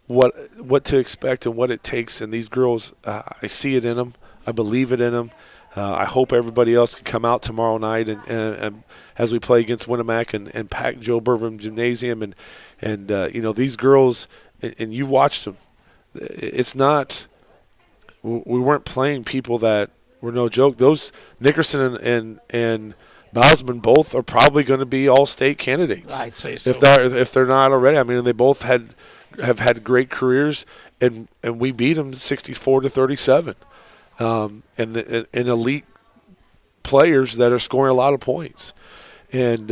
what to expect and what it takes. And these girls, I see it in them. I believe it in them. I hope everybody else can come out tomorrow night and as we play against Winnemac and pack Joe Burvam Gymnasium and these girls, and you've watched them. It's not we weren't playing people that were no joke. Those Nickerson and Bosman both are probably going to be all-state candidates. I'd say so. If they're not already. I mean, they both have had great careers, and we beat them 64-37. And elite players that are scoring a lot of points. And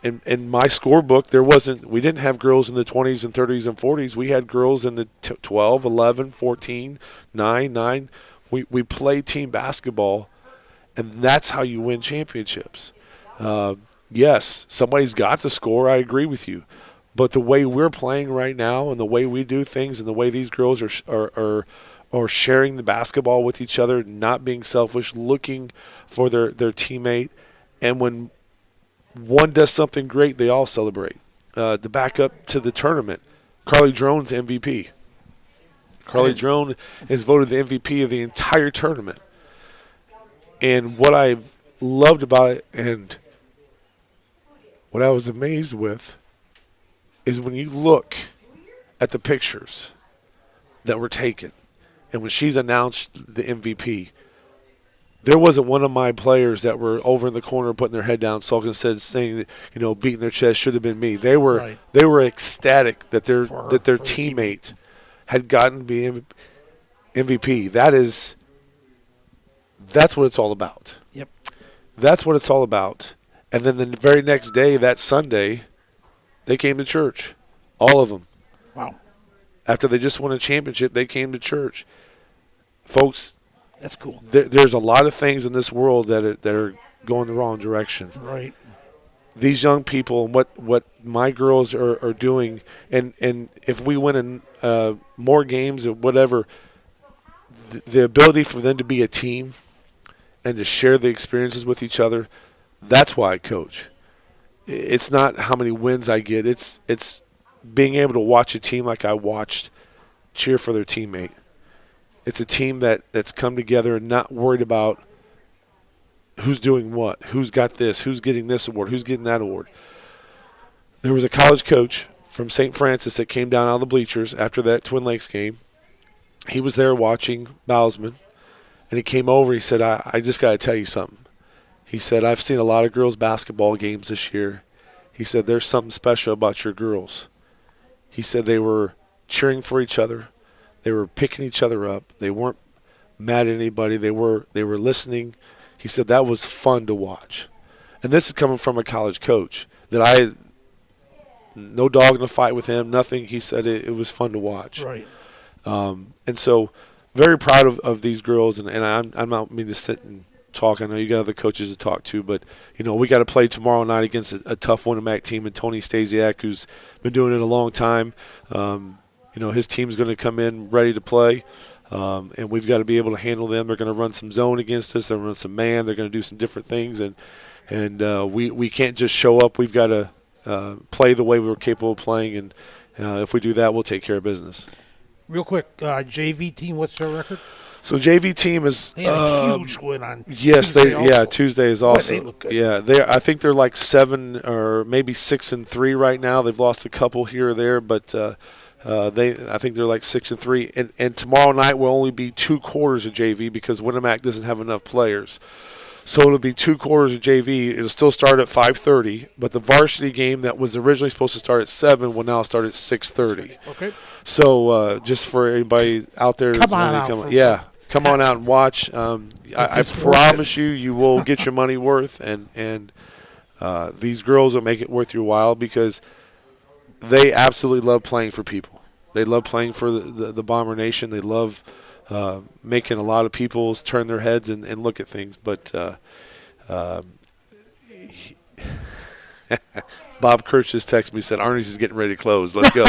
in my scorebook, we didn't have girls in the 20s and 30s and 40s. We had girls in the 12, 11, 14, 9. We play team basketball, and that's how you win championships. Yes, somebody's got to score. I agree with you. But the way we're playing right now and the way we do things and the way these girls are sharing the basketball with each other, not being selfish, looking for their teammate, and when one does something great, they all celebrate. The back up to the tournament, Carly Drone's MVP. Carly Drone is voted the MVP of the entire tournament. And what I've loved about it and what I was amazed with is when you look at the pictures that were taken, and when she's announced the MVP, there wasn't one of my players that were over in the corner putting their head down, sulking, saying, beating their chest, should have been me. They were ecstatic that their teammate had gotten to be MVP. That's what it's all about. Yep. That's what it's all about. And then the very next day, that Sunday, they came to church, all of them. Wow. After they just won a championship, they came to church. Folks, that's cool. There's a lot of things in this world that are going the wrong direction. Right. These young people and what my girls are doing, and if we win in more games or whatever, the ability for them to be a team and to share the experiences with each other, that's why I coach. It's not how many wins I get. It's being able to watch a team like I watched cheer for their teammate. It's a team that's come together and not worried about who's doing what, who's got this, who's getting this award, who's getting that award. There was a college coach from St. Francis that came down out of the bleachers after that Twin Lakes game. He was there watching Bowsman, and he came over. He said, I just got to tell you something. He said, I've seen a lot of girls' basketball games this year. He said, there's something special about your girls. He said they were cheering for each other. They were picking each other up. They weren't mad at anybody. They were listening. He said that was fun to watch. And this is coming from a college coach that no dog in the fight with him, nothing. He said it was fun to watch. Right. And so very proud of these girls, and I'm not meaning to sit and talk. I know you got other coaches to talk to, but we got to play tomorrow night against a tough Winnemac team, and Tony Stasiak, who's been doing it a long time. His team's going to come in ready to play, and we've got to be able to handle them. They're going to run some zone against us. They're going to run some man. They're going to do some different things, and we can't just show up. We've got to play the way we're capable of playing, and if we do that, we'll take care of business. Real quick, JV team, what's their record? So JV team is they had a huge win on yes, Tuesday Tuesday is also they look good. I think they're like 7 or maybe 6-3 right now. They've lost a couple here or there, but I think they're like 6-3. And tomorrow night will only be 2 quarters of JV because Winnemac doesn't have enough players. So it'll be 2 quarters of JV. It'll still start at 5:30, but the varsity game that was originally supposed to start at 7 will now start at 6:30. Okay. So just for anybody out there, come on out and watch. I promise you will get your money worth, and these girls will make it worth your while because they absolutely love playing for people. They love playing for the Bomber Nation. They love making a lot of people turn their heads and look at things. But Bob Kirch just texted me, said, Arnie's is getting ready to close. Let's go.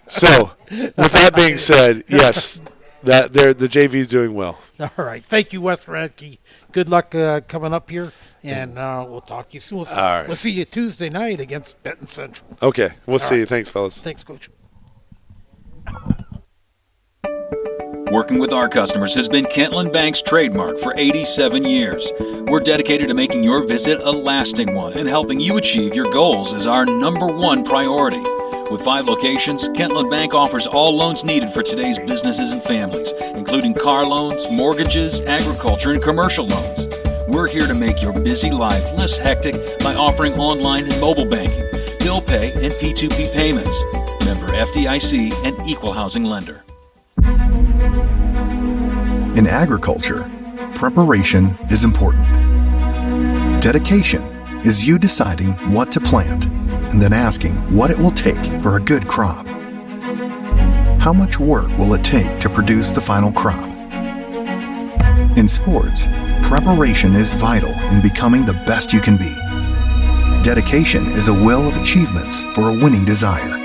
So with that being said, yes, the JV is doing well. All right. Thank you, Wes Radke. Good luck coming up here, and we'll talk to you soon. All right. We'll see you Tuesday night against Benton Central. Okay. We'll see right. you. Thanks, fellas. Thanks, Coach. Working with our customers has been Kentland Bank's trademark for 87 years. We're dedicated to making your visit a lasting one, and helping you achieve your goals is our #1 priority. With 5 locations, Kentland Bank offers all loans needed for today's businesses and families, including car loans, mortgages, agriculture, and commercial loans. We're here to make your busy life less hectic by offering online and mobile banking, bill pay, and P2P payments. Member FDIC and equal housing lender. In agriculture, preparation is important. Dedication is you deciding what to plant and then asking what it will take for a good crop. How much work will it take to produce the final crop? In sports, preparation is vital in becoming the best you can be. Dedication is a will of achievements for a winning desire.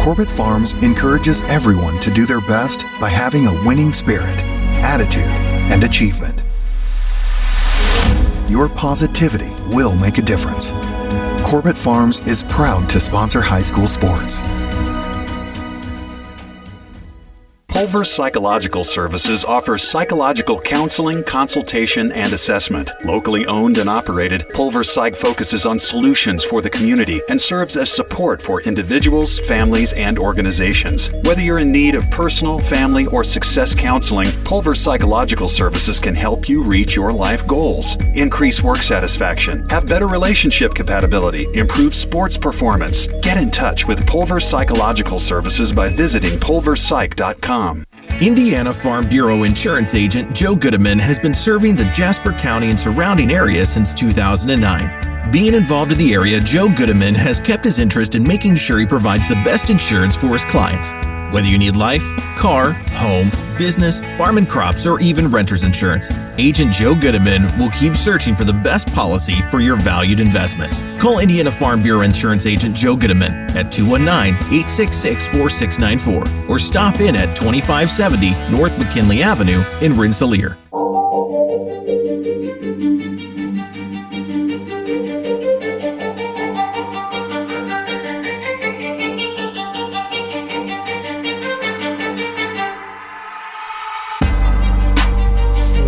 Corbett Farms encourages everyone to do their best by having a winning spirit, attitude, and achievement. Your positivity will make a difference. Corbett Farms is proud to sponsor high school sports. Pulver Psychological Services offers psychological counseling, consultation, and assessment. Locally owned and operated, Pulver Psych focuses on solutions for the community and serves as support for individuals, families, and organizations. Whether you're in need of personal, family, or success counseling, Pulver Psychological Services can help you reach your life goals. Increase work satisfaction, have better relationship compatibility, improve sports performance. Get in touch with Pulver Psychological Services by visiting pulverpsych.com. Indiana Farm Bureau insurance agent Joe Goodman has been serving the Jasper County and surrounding area since 2009. Being involved in the area, Joe Goodman has kept his interest in making sure he provides the best insurance for his clients. Whether you need life, car, home, business, farm and crops, or even renter's insurance, Agent Joe Goodman will keep searching for the best policy for your valued investments. Call Indiana Farm Bureau Insurance Agent Joe Goodman at 219-866-4694 or stop in at 2570 North McKinley Avenue in Rensselaer.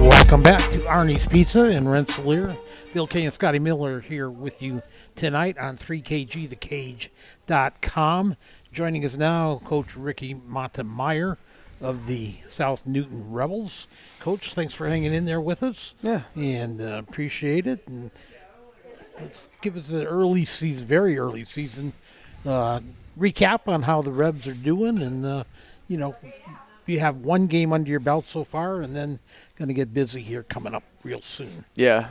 Welcome back to Arnie's Pizza in Rensselaer. Bill Kay and Scotty Miller here with you tonight on 3kgthecage.com. Joining us now, Coach Ricky Montemeyer of the South Newton Rebels. Coach, thanks for hanging in there with us. Yeah. And appreciate it. And let's give us an early season, very early season recap on how the Rebs are doing. And, you have one game under your belt so far, and then going to get busy here coming up real soon. Yeah,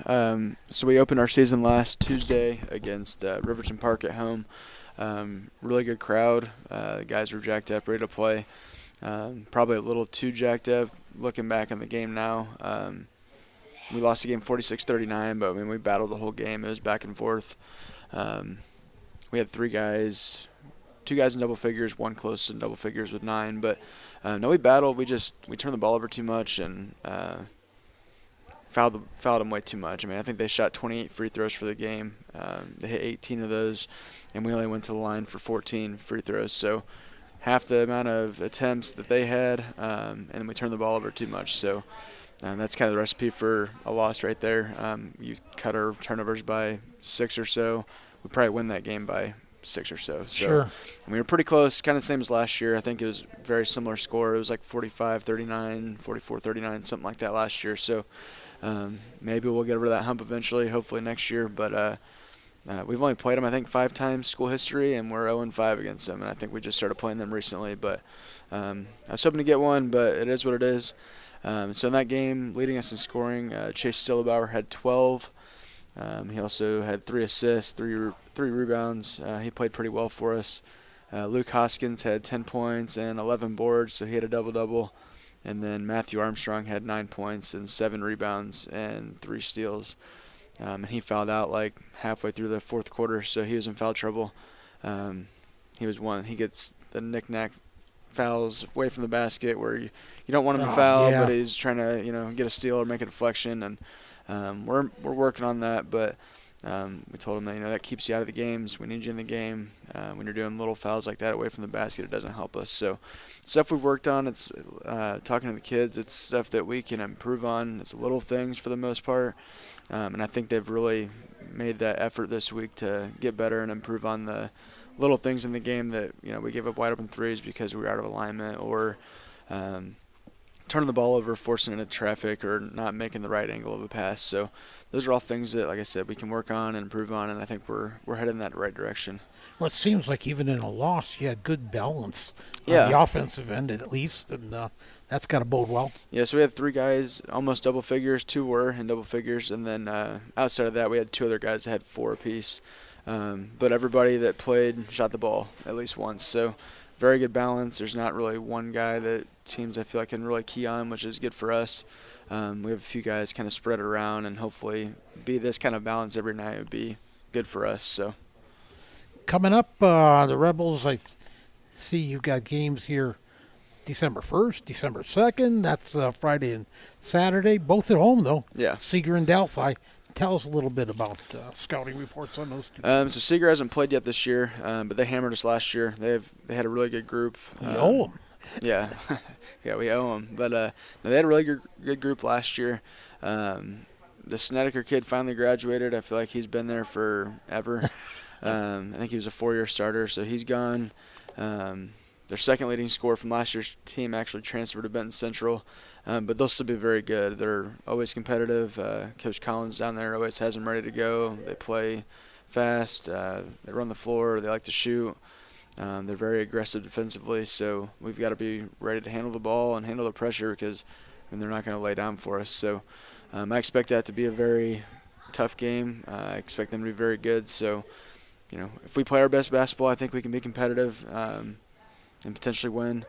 so we opened our season last Tuesday against Riverton Park at home. Really good crowd. The guys were jacked up, ready to play. Probably a little too jacked up looking back on the game now. We lost the game 46-39, but we battled the whole game. It was back and forth. We had two guys in double figures, one close in double figures with 9, but no, we battled. We turned the ball over too much and fouled them way too much. I think they shot 28 free throws for the game. They hit 18 of those, and we only went to the line for 14 free throws. So half the amount of attempts that they had, and we turned the ball over too much. So that's kind of the recipe for a loss right there. You cut our turnovers by 6 or so, we probably win that game by 6 or so. Sure. We were pretty close, kind of same as last year. I think it was a very similar score. It was like 45-39, 44-39, something like that last year. So maybe we'll get over that hump eventually, hopefully next year. But we've only played them, I think, 5 times school history, and we're 0-5 against them. And I think we just started playing them recently. But I was hoping to get one, but it is what it is. So in that game, leading us in scoring, Chase Stillebauer had 12. He also had 3 assists, three rebounds. He played pretty well for us. Luke Hoskins had 10 points and 11 boards, so he had a double-double. And then Matthew Armstrong had 9 points and 7 rebounds and 3 steals. And he fouled out like halfway through the fourth quarter, so he was in foul trouble. He gets the knick-knack fouls away from the basket where you don't want him to Oh, foul, yeah. but he's trying to get a steal or make a deflection, and we're working on that. But we told him that that keeps you out of the games. We need you in the game. When you're doing little fouls like that away from the basket, it doesn't help us. So stuff we've worked on. It's talking to the kids. It's stuff that we can improve on. It's little things for the most part, and I think they've really made that effort this week to get better and improve on the little things in the game that we gave up wide open threes because we were out of alignment, or turning the ball over, forcing it into traffic, or not making the right angle of a pass. So those are all things that, like I said, we can work on and improve on, and I think we're headed in that right direction. Well, it seems like even in a loss, you had good balance Yeah. on the offensive end at least, and that's got to bode well. Yeah, so we had 3 guys almost double figures. 2 were in double figures, and then outside of that, we had 2 other guys that had 4 apiece. But everybody that played shot the ball at least once. So very good balance. There's not really one guy that teams I feel like can really key on, which is good for us. We have a few guys kind of spread around, and hopefully be this kind of balance every night would be good for us. So Coming up, the Rebels, I see you got games here December 1st, December 2nd. That's Friday and Saturday, both at home, though. Yeah. Seeger and Delphi. Tell us a little bit about scouting reports on those two. So Seeger hasn't played yet this year, but they hammered us last year. They had a really good group. We owe them. Yeah, yeah, we owe them. But no, they had a really good group last year. The Snedeker kid finally graduated. I feel like he's been there forever. I think he was a 4-year starter, so he's gone. Their second leading scorer from last year's team actually transferred to Benton Central, but they'll still be very good. They're always competitive. Coach Collins down there always has them ready to go. They play fast. They run the floor. They like to shoot. They're very aggressive defensively, so we've got to be ready to handle the ball and handle the pressure because they're not going to lay down for us. So I expect that to be a very tough game. I expect them to be very good. So, if we play our best basketball, I think we can be competitive and potentially win.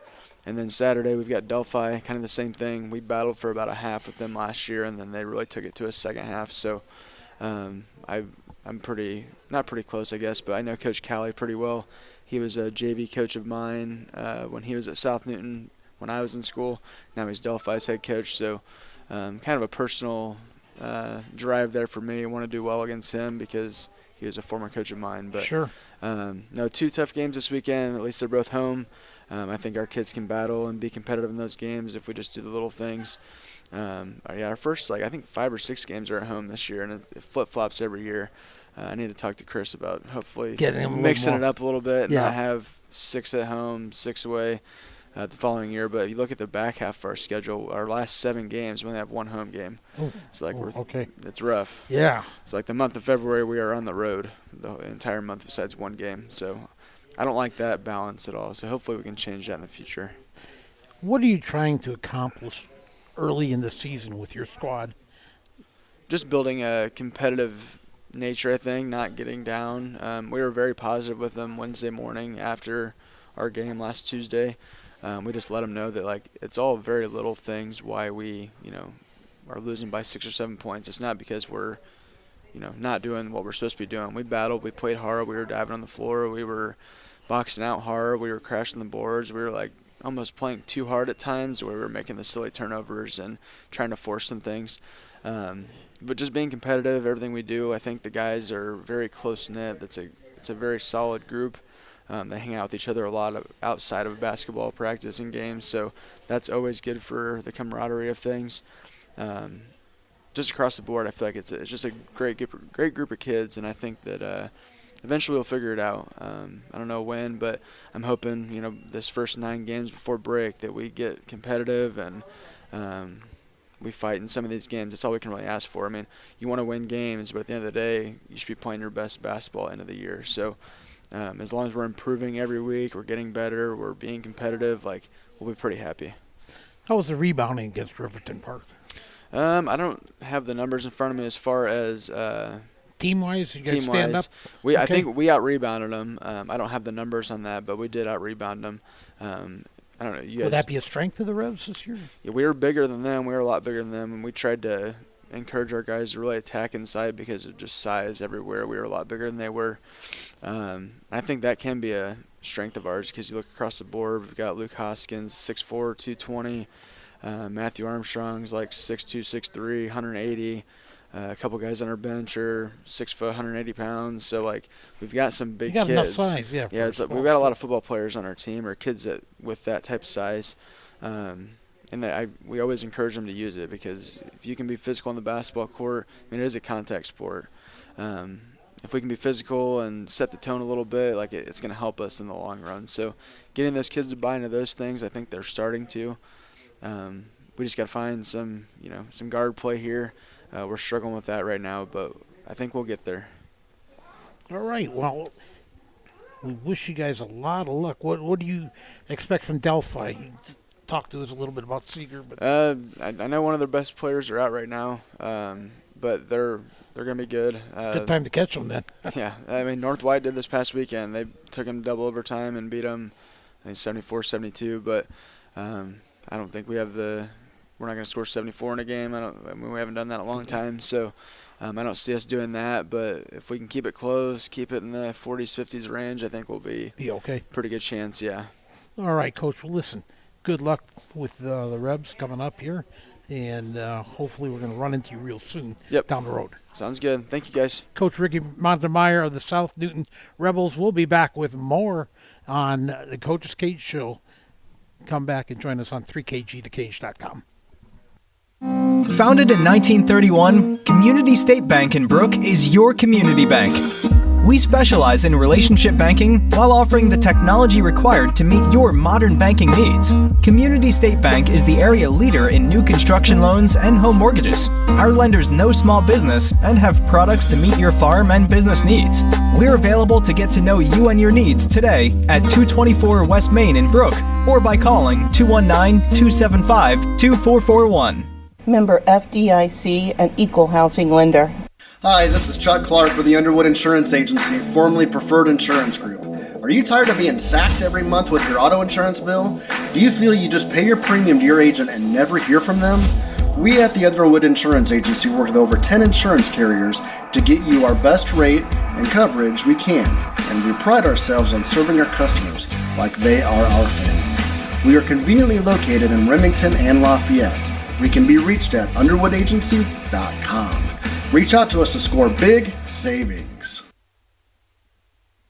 And then Saturday we've got Delphi, kind of the same thing. We battled for about a half with them last year, and then they really took it to a second half. So I'm not pretty close, I guess, but I know Coach Callie pretty well. He was a JV coach of mine when he was at South Newton when I was in school. Now he's Delphi's head coach, so kind of a personal drive there for me. I want to do well against him because he was a former coach of mine. But Sure. No, 2 tough games this weekend. At least they're both home. I think our kids can battle and be competitive in those games if we just do the little things. Our first, I think 5 or 6 games are at home this year, and it flip-flops every year. I need to talk to Chris about hopefully mixing it up a little bit and not have 6 at home, 6 away the following year. But if you look at the back half of our schedule, our last 7 games, we only have 1 home game. It's okay. It's rough. Yeah. It's like the month of February we are on the road the entire month besides 1 game. So I don't like that balance at all. So hopefully we can change that in the future. What are you trying to accomplish early in the season with your squad? Just building a competitive nature, I think, not getting down. We were very positive with them Wednesday morning after our game last Tuesday. We just let them know that it's all very little things why we are losing by 6 or 7 points. It's not because we're not doing what we're supposed to be doing. We battled, we played hard, we were diving on the floor, we were boxing out hard, we were crashing the boards, we were almost playing too hard at times where we were making the silly turnovers and trying to force some things. But just being competitive, everything we do, I think the guys are very close-knit. It's a very solid group. They hang out with each other a lot outside of basketball practice and games, so that's always good for the camaraderie of things. Just across the board, I feel like it's just a great group of kids, and I think that eventually we'll figure it out. I don't know when, but I'm hoping this first 9 games before break that we get competitive and we fight in some of these games. That's all we can really ask for. I mean, you want to win games, but at the end of the day, you should be playing your best basketball end of the year. So as long as we're improving every week, we're getting better, we're being competitive, we'll be pretty happy. How was the rebounding against Riverton Park? I don't have the numbers in front of me as far as team-wise. You guys stand up. I think we out-rebounded them. I don't have the numbers on that, but we did out-rebound them. I don't know. You guys, would that be a strength of the Revs this year? Yeah, we were bigger than them. We were a lot bigger than them, and we tried to encourage our guys to really attack inside because of just size everywhere. We were a lot bigger than they were. I think that can be a strength of ours because you look across the board. We've got Luke Hoskins, 6'4", 220. Matthew Armstrong's like 6'2", 6'3", 180. A couple guys on our bench are 6 foot, 180 pounds. So like we've got some big kids. You got enough size, yeah. Yeah, we've got a lot of football players on our team or kids with that type of size. And we always encourage them to use it because if you can be physical on the basketball court, I mean, it is a contact sport. If we can be physical and set the tone a little bit, like it's going to help us in the long run. So getting those kids to buy into those things, I think they're starting to. We just got to find some guard play here. We're struggling with that right now, but I think we'll get there. All right. Well, we wish you guys a lot of luck. What do you expect from Delphi? You talked to us a little bit about Seeger, but I know one of their best players are out right now, but they're going to be good. Good time to catch them then. Yeah, I mean North White did this past weekend. They took them to double overtime and beat them, I think 74-72. But I don't think we're not going to score 74 in a game. We haven't done that in a long time, so I don't see us doing that. But if we can keep it close, keep it in the 40s, 50s range, I think we'll be okay. Pretty good chance, yeah. All right, Coach. Well, listen, good luck with the Rebs coming up here, and hopefully we're going to run into you real soon down the road. Sounds good. Thank you, guys. Coach Ricky Montemeyer of the South Newton Rebels will be back with more on the Coach's Cage Show. Come back and join us on 3kgthecage.com. Founded in 1931, Community State Bank in Brook is your community bank. We specialize in relationship banking while offering the technology required to meet your modern banking needs. Community State Bank is the area leader in new construction loans and home mortgages. Our lenders know small business and have products to meet your farm and business needs. We're available to get to know you and your needs today at 224 West Main in Brook or by calling 219-275-2441. Member FDIC, an equal housing lender. Hi, this is Chuck Clark with the Underwood Insurance Agency, formerly Preferred Insurance Group. Are you tired of being sacked every month with your auto insurance bill? Do you feel you just pay your premium to your agent and never hear from them? We at the Underwood Insurance Agency work with over 10 insurance carriers to get you our best rate and coverage we can, and we pride ourselves on serving our customers like they are our family. We are conveniently located in Remington and Lafayette. We can be reached at underwoodagency.com. Reach out to us to score big savings.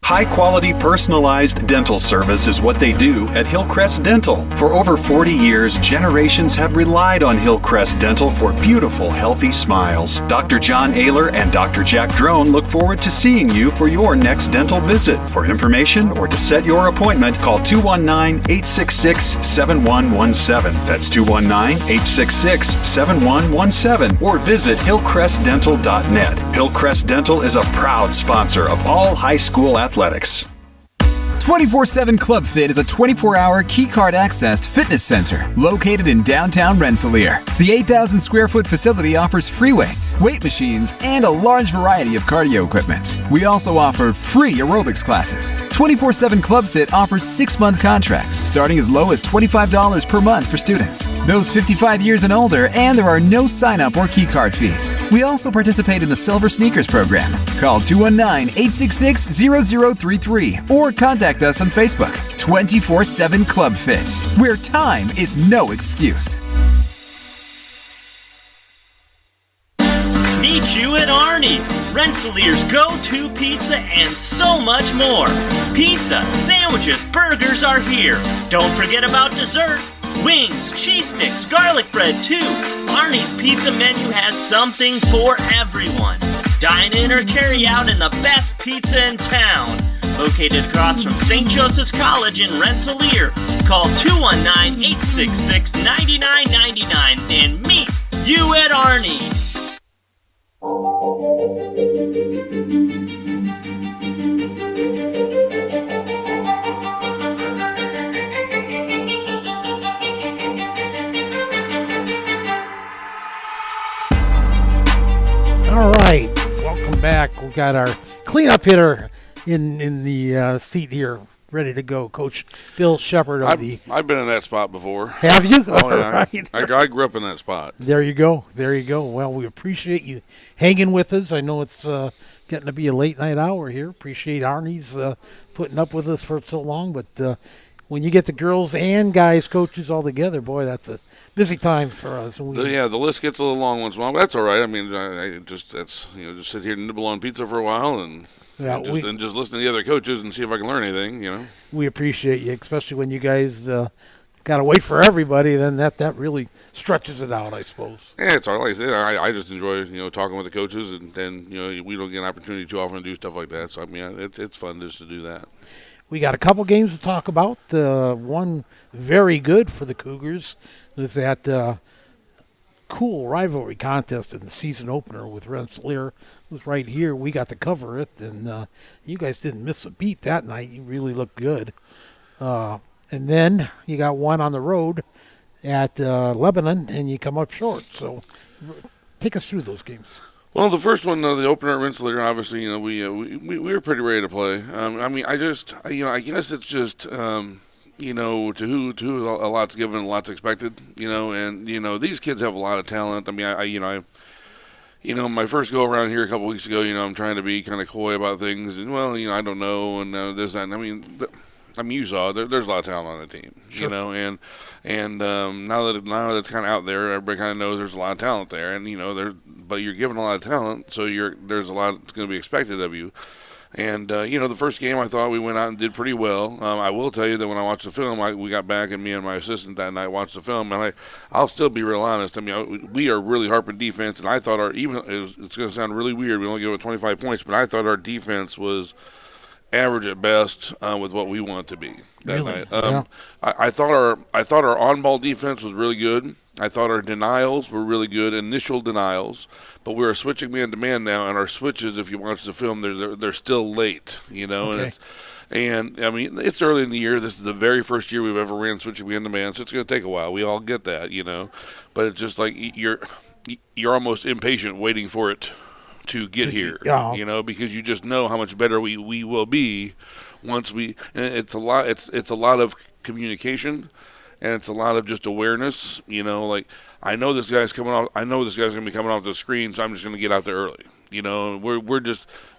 High-quality, personalized dental service is what they do at Hillcrest Dental. For over 40 years, generations have relied on Hillcrest Dental for beautiful, healthy smiles. Dr. John Ayler and Dr. Jack Drone look forward to seeing you for your next dental visit. For information or to set your appointment, call 219-866-7117. That's 219-866-7117. Or visit hillcrestdental.net. Hillcrest Dental is a proud sponsor of all high school athletics. 24/7 Club Fit is a 24-hour keycard accessed fitness center located in downtown Rensselaer. The 8,000 square foot facility offers free weights, weight machines, and a large variety of cardio equipment. We also offer free aerobics classes. 24/7 Club Fit offers 6-month contracts starting as low as $25 per month for students, those 55 years and older, and there are no sign-up or keycard fees. We also participate in the Silver Sneakers program. Call 219-866-0033 or contact us on Facebook. 24/7 Club Fit, where time is no excuse. Meet you at Arnie's, Rensselaer's go-to pizza and so much more. Pizza, sandwiches, burgers are here. Don't forget about dessert. Wings, cheese sticks, garlic bread too. Arnie's pizza menu has something for everyone. Dine in or carry out in the best pizza in town. Located across from St. Joseph's College in Rensselaer. Call 219-866-9999 and meet you at Arnie's. All right, welcome back. We got our cleanup hitter in the seat here, ready to go. Coach Bill Shepard of I've been in that spot before. Have you? Oh, yeah. Right. I grew up in that spot. There you go. There you go. Well, we appreciate you hanging with us. I know it's got getting to be a late night hour here. Appreciate Arnie's putting up with us for so long. But when you get the girls and guys coaches all together, boy, that's a busy time for us. And the list gets a little long once in a while, but that's all right. I mean, I just sit here and nibble on pizza for a while and just listen to the other coaches and see if I can learn anything. We appreciate you, especially when you guys got to wait for everybody. Then that really stretches it out, I suppose. Yeah, it's all right. Like I said, I just enjoy talking with the coaches, and we don't get an opportunity too often to do stuff like that. So I mean, it's fun just to do that. We got a couple games to talk about. One very good for the Cougars was that cool rivalry contest in the season opener with Rensselaer. It was right here. We got to cover it, and you guys didn't miss a beat that night. You really looked good. And then you got one on the road at Lebanon, and you come up short. So take us through those games. Well, the first one, the opener at Rensselaer, obviously, we were pretty ready to play. I mean, I guess it's just, to who a lot's given, a lot's expected, and these kids have a lot of talent. I mean, my first go around here a couple weeks ago, I'm trying to be kind of coy about things, and I don't know, and this, that, and I mean, you saw there's a lot of talent on the team, Sure. and now that it's kind of out there, everybody kind of knows there's a lot of talent there, and but you're given a lot of talent, so there's a lot that's going to be expected of you. And the first game I thought we went out and did pretty well. I will tell you that when I watched the film, we got back and me and my assistant that night watched the film, and I'll still be real honest. I mean, we are really harping defense, and I thought it's going to sound really weird. We only gave it 25 points, but I thought our defense was average at best with what we want it to be that night. Yeah. I thought our on-ball defense was really good. I thought our denials were really good, initial denials, but we were switching man-to-man now, and our switches, if you watch the film, they're still late, Okay. and I mean, it's early in the year. This is the very first year we've ever ran switching man-to-man, so it's going to take a while. We all get that, but it's just like you're almost impatient waiting for it to get here, Yeah. because you just know how much better we will be once we. And it's a lot of communication, and it's a lot of just awareness. Like I know this guy's coming off. I know this guy's going to be coming off the screen, so I'm just going to get out there early.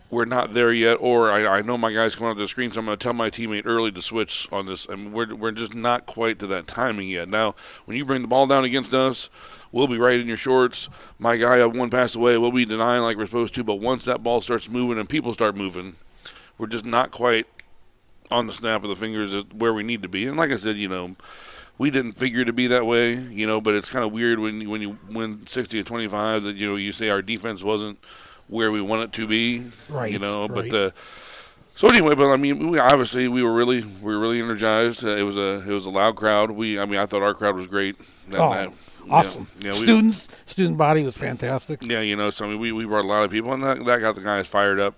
We're not there yet, or I know my guy's coming off the screen, so I'm going to tell my teammate early to switch on this. I mean, we're just not quite to that timing yet. Now, when you bring the ball down against us, we'll be right in your shorts. My guy one pass away, we'll be denying like we're supposed to, but once that ball starts moving and people start moving, we're just not quite on the snap of the fingers at where we need to be. And like I said, we didn't figure to be that way, but it's kind of weird when you win 60-25 that, you say our defense wasn't where we want it to be, Right, but right. so anyway, but I mean, we were really energized. It was a loud crowd. I thought our crowd was great that night. Awesome. Yeah, Student body was fantastic. Yeah, so I mean, we brought a lot of people, and that got the guys fired up.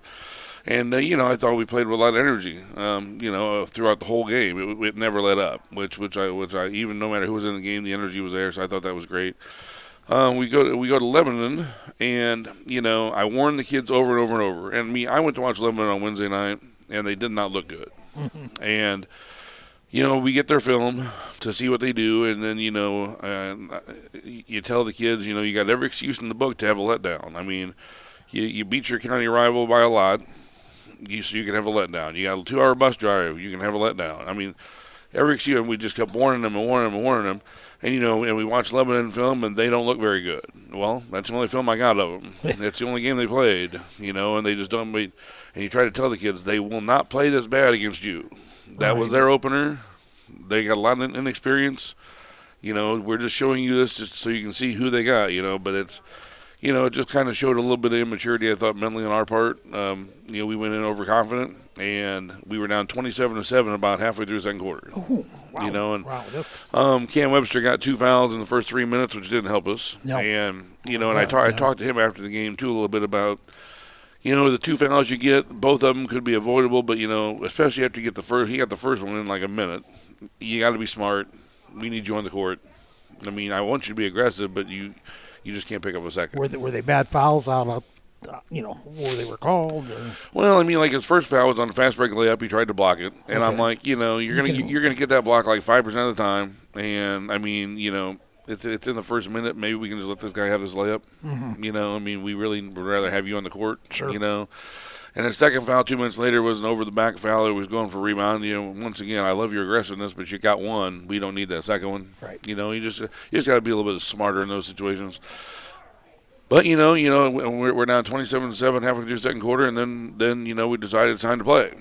And, I thought we played with a lot of energy, throughout the whole game. It never let up, which I even no matter who was in the game, the energy was there, so I thought that was great. We go to Lebanon, and, I warned the kids over and over and over. And I went to watch Lebanon on Wednesday night, and they did not look good. And, we get their film to see what they do, and then, you tell the kids, you got every excuse in the book to have a letdown. I mean, you beat your county rival by a lot, so you can have a letdown. You got a 2-hour bus drive, you can have a letdown. I mean, every excuse, and we just kept warning them. And, and we watched Lebanon film, and they don't look very good. Well, that's the only film I got of them. That's the only game they played, and they just don't wait. And you try to tell the kids, they will not play this bad against you. That was their opener. They got a lot of inexperience. We're just showing you this just so you can see who they got, but it's, it just kind of showed a little bit of immaturity, I thought, mentally on our part. We went in overconfident, and we were down 27-7 about halfway through the second quarter. Ooh, wow. And Cam Webster got 2 fouls in the first 3 minutes, which didn't help us. No. And, and I talked to him after the game, too, a little bit about, the 2 fouls you get, both of them could be avoidable, but, especially after you get the first, he got the first one in like a minute. You got to be smart. We need you on the court. I mean, I want you to be aggressive, but you just can't pick up a second. Were they bad fouls out? Where they were called? Or? Well, I mean, like his first foul was on a fast break layup. He tried to block it, and I'm like, you're gonna get that block like 5% of the time. And I mean, it's in the first minute. Maybe we can just let this guy have this layup. Mhm. You know, I mean, we really would rather have you on the court. Sure. You know. And the second foul 2 minutes later was an over-the-back foul. It was going for rebound. You know, once again, I love your aggressiveness, but you got one. We don't need that second one. Right. You know, you just got to be a little bit smarter in those situations. But you know, we're down 27-7 halfway through the second quarter, and then we decided it's time to play,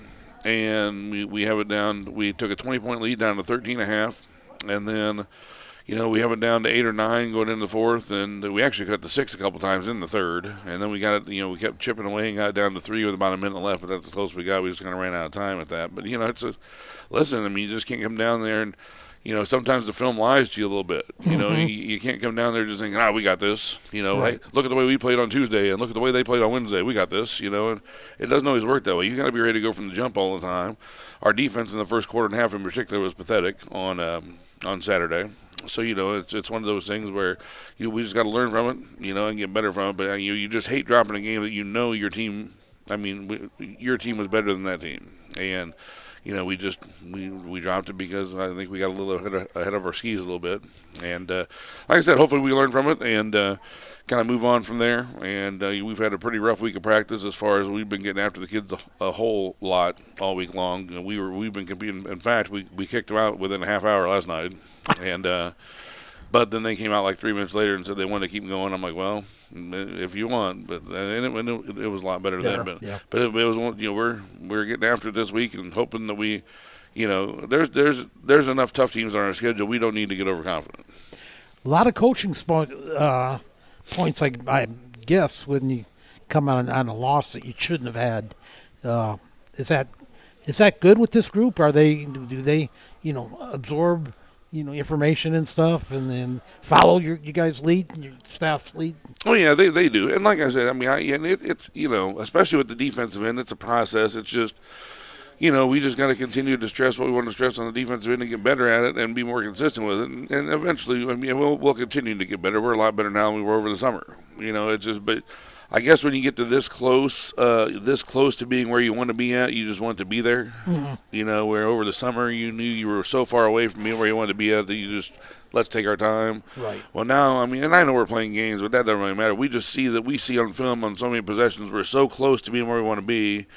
and we have it down. We took a 20-point lead down to 13.5, and then. You know, we have it down to 8 or 9 going into the fourth, and we actually cut to 6 a couple times in the third. And then we got it, we kept chipping away and got it down to 3 with about a minute left, but that's as close as we got. We just kind of ran out of time at that. But, listen, I mean, you just can't come down there and, sometimes the film lies to you a little bit. You know, you can't come down there just thinking, we got this. Right. Hey, look at the way we played on Tuesday and look at the way they played on Wednesday. We got this, and it doesn't always work that way. You got to be ready to go from the jump all the time. Our defense in the first quarter and half in particular was pathetic on Saturday. So, it's one of those things where we just got to learn from it, and get better from it. But you just hate dropping a game that your team, your team was better than that team. And, we dropped it because I think we got a little ahead of our skis a little bit. And like I said, hopefully we learn from it and kind of move on from there. And we've had a pretty rough week of practice as far as we've been getting after the kids a whole lot all week long. We've been competing. In fact, we kicked them out within a half hour last night. And but then they came out like 3 minutes later and said they wanted to keep going. I'm like, well, if you want, but it was a lot better then. But it was we're getting after it this week and hoping that we, there's enough tough teams on our schedule. We don't need to get overconfident. A lot of coaching points, I guess, when you come on a loss that you shouldn't have had. Is that good with this group? Do they absorb information and stuff, and then follow your guys' lead, your staff's lead? Oh yeah, they do. And like I said, it's especially with the defensive end, it's a process. It's just we just got to continue to stress what we want to stress on the defensive end and get better at it and be more consistent with it. And eventually, we'll continue to get better. We're a lot better now than we were over the summer. It's just, but I guess when you get to this close to being where you want to be at, you just want to be there. Mm-hmm. Where over the summer you knew you were so far away from being where you wanted to be at that you just let's take our time. Right. Well, now and I know we're playing games, but that doesn't really matter. We just see on film on so many possessions we're so close to being where we want to be,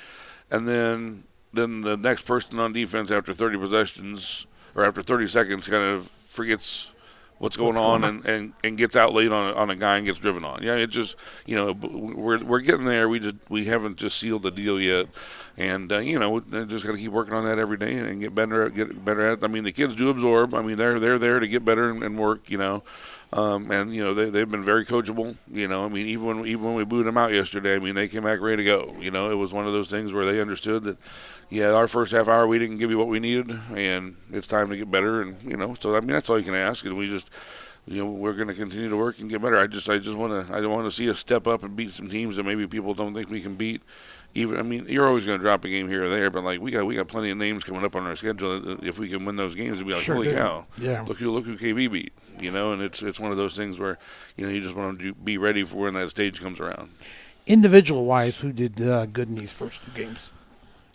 and then the next person on defense after 30 possessions or after 30 seconds kind of forgets what's going on and gets out late on a guy and gets driven on. Yeah, it just we're getting there. We haven't just sealed the deal yet, and just got to keep working on that every day and get better at it. The kids do absorb. They're there to get better and work. And they've been very coachable. Even when we booed them out yesterday, they came back ready to go. It was one of those things where they understood that, our first half hour we didn't give you what we needed, and it's time to get better. And so that's all you can ask. And we just, we're going to continue to work and get better. I want to see us step up and beat some teams that maybe people don't think we can beat. You're always going to drop a game here or there, but we got plenty of names coming up on our schedule. If we can win those games, we'll be like, sure holy do. cow! Yeah. Look who KV beat. And it's one of those things where you just want to be ready for when that stage comes around. Individual wise, who did good in these first two games?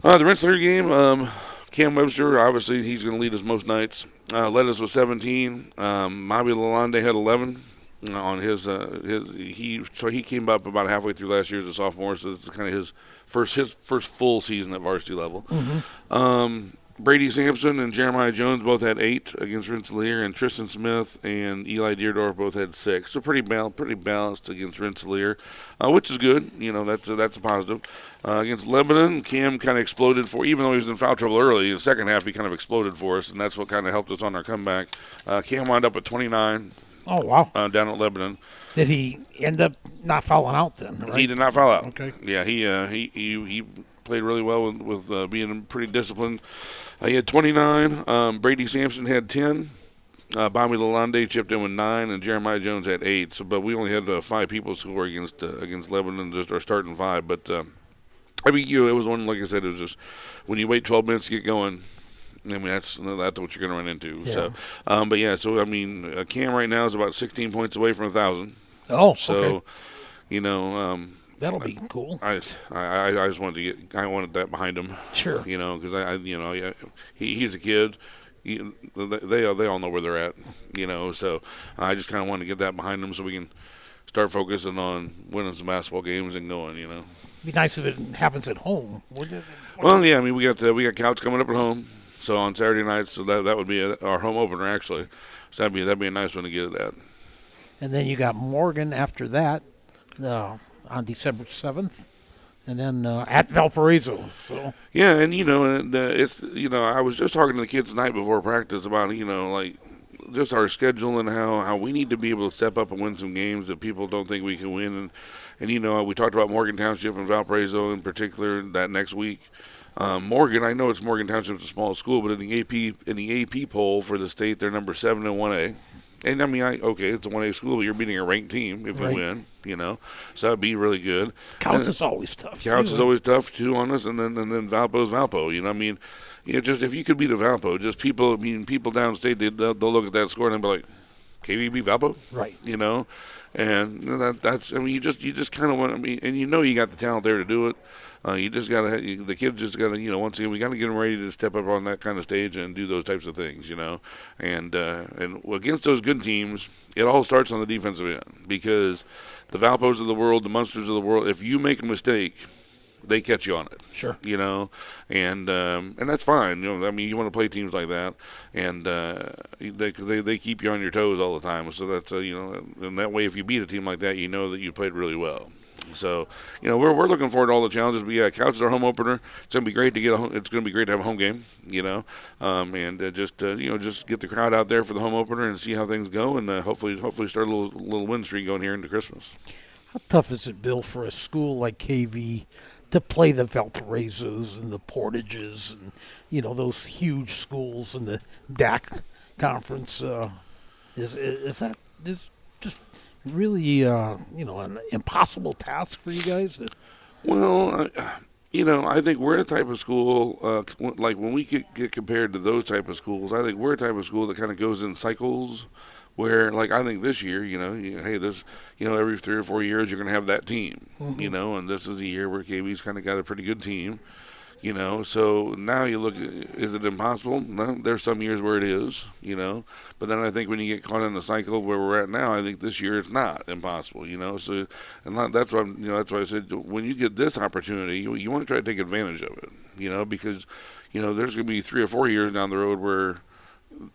The Rensselaer game, Cam Webster, obviously he's going to lead us most nights. Led us with 17. Mabi Lalonde had 11 on his. He came up about halfway through last year as a sophomore, so this is kind of his first full season at varsity level. Mm-hmm. Brady Sampson and Jeremiah Jones both had 8 against Rensselaer, and Tristan Smith and Eli Deerdorf both had 6. So pretty balanced against Rensselaer, which is good. That's a positive. Against Lebanon, Cam kind of exploded even though he was in foul trouble early. In the second half, he kind of exploded for us, and that's what kind of helped us on our comeback. Cam wound up at 29. Oh, wow. Down at Lebanon. Did he end up not fouling out then? Right? He did not foul out. Okay. Yeah, he played really well with being pretty disciplined. He had 29. Brady Sampson had 10. Bobby Lalonde chipped in with 9, and Jeremiah Jones had 8. But we only had 5 people score against Lebanon, just our starting 5. But it was one, like I said, it was just when you wait 12 minutes to get going. That's what you're going to run into. Yeah. So, Cam right now is about 16 points away from 1,000. Oh, so, okay. That'll be cool. I just wanted that behind him. Sure. Because he's a kid. they all know where they're at, So I just kind of want to get that behind them so we can start focusing on winning some basketball games and going. It'd be nice if it happens at home. Well, yeah, I mean we got Couch coming up at home, so on Saturday nights, so that would be our home opener actually. So that'd be a nice one to get it at. And then you got Morgan after that on December 7th. And then at Valparaiso. So. Yeah, and it's I was just talking to the kids the night before practice about like just our schedule and how we need to be able to step up and win some games that people don't think we can win. And we talked about Morgan Township and Valparaiso in particular that next week. Morgan, I know it's Morgan Township's a small school, but in the AP poll for the state, they're number 7 in 1A. And I mean, it's a 1A school, but you're beating a ranked team if you win, So that'd be really good. Counts is always tough. Counts is always tough too on us, and then Valpo's Valpo. I mean, just if you could beat a Valpo, just people downstate, they'll look at that score and they'll be like, "KV beat Valpo?" Right. And that's I mean, you just kind of want. I mean, and you got the talent there to do it. You just gotta. The kids just gotta. Once again, we gotta get them ready to step up on that kind of stage and do those types of things. And against those good teams, it all starts on the defensive end because the Valpos of the world, the Munsters of the world. If you make a mistake, they catch you on it. Sure. And that's fine. I mean, you want to play teams like that, and they keep you on your toes all the time. So that's and that way, if you beat a team like that, you know that you played really well. So, we're looking forward to all the challenges. But yeah, Couch is our home opener. It's gonna be great to it's gonna be great to have a home game. And just get the crowd out there for the home opener and see how things go, and hopefully start a little win streak going here into Christmas. How tough is it, Bill, for a school like KV to play the Valparaisos and the Portages and those huge schools in the DAC conference? Is that just really an impossible task for you guys? Well, I think we're a type of school like when we get compared to those type of schools. I think we're a type of school that kind of goes in cycles. Where, like, I think this year, every 3 or 4 years you're going to have that team, and this is a year where KV's kind of got a pretty good team, So now you look, is it impossible? No, there's some years where it is, But then I think when you get caught in the cycle where we're at now, I think this year it's not impossible, So, and that's why that's why I said when you get this opportunity, you want to try to take advantage of it, because there's going to be 3 or 4 years down the road where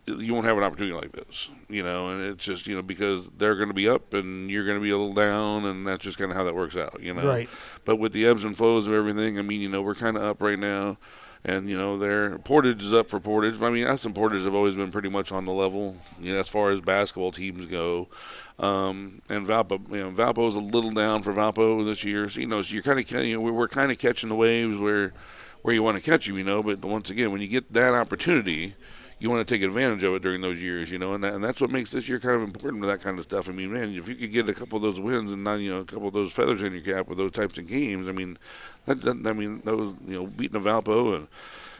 you won't have an opportunity like this, and it's just, because they're going to be up and you're going to be a little down, and that's just kind of how that works out, Right. But with the ebbs and flows of everything, I mean, we're kind of up right now, and, Portage is up for Portage. I mean, us and Portage have always been pretty much on the level, as far as basketball teams go. And Valpo, Valpo's a little down for Valpo this year. So, so you're kind of, we're kind of catching the waves where you want to catch them, but once again, when you get that opportunity, you want to take advantage of it during those years, and that's what makes this year kind of important to that kind of stuff. I mean, man, if you could get a couple of those wins and not, a couple of those feathers in your cap with those types of games, I mean, those, beating a Valpo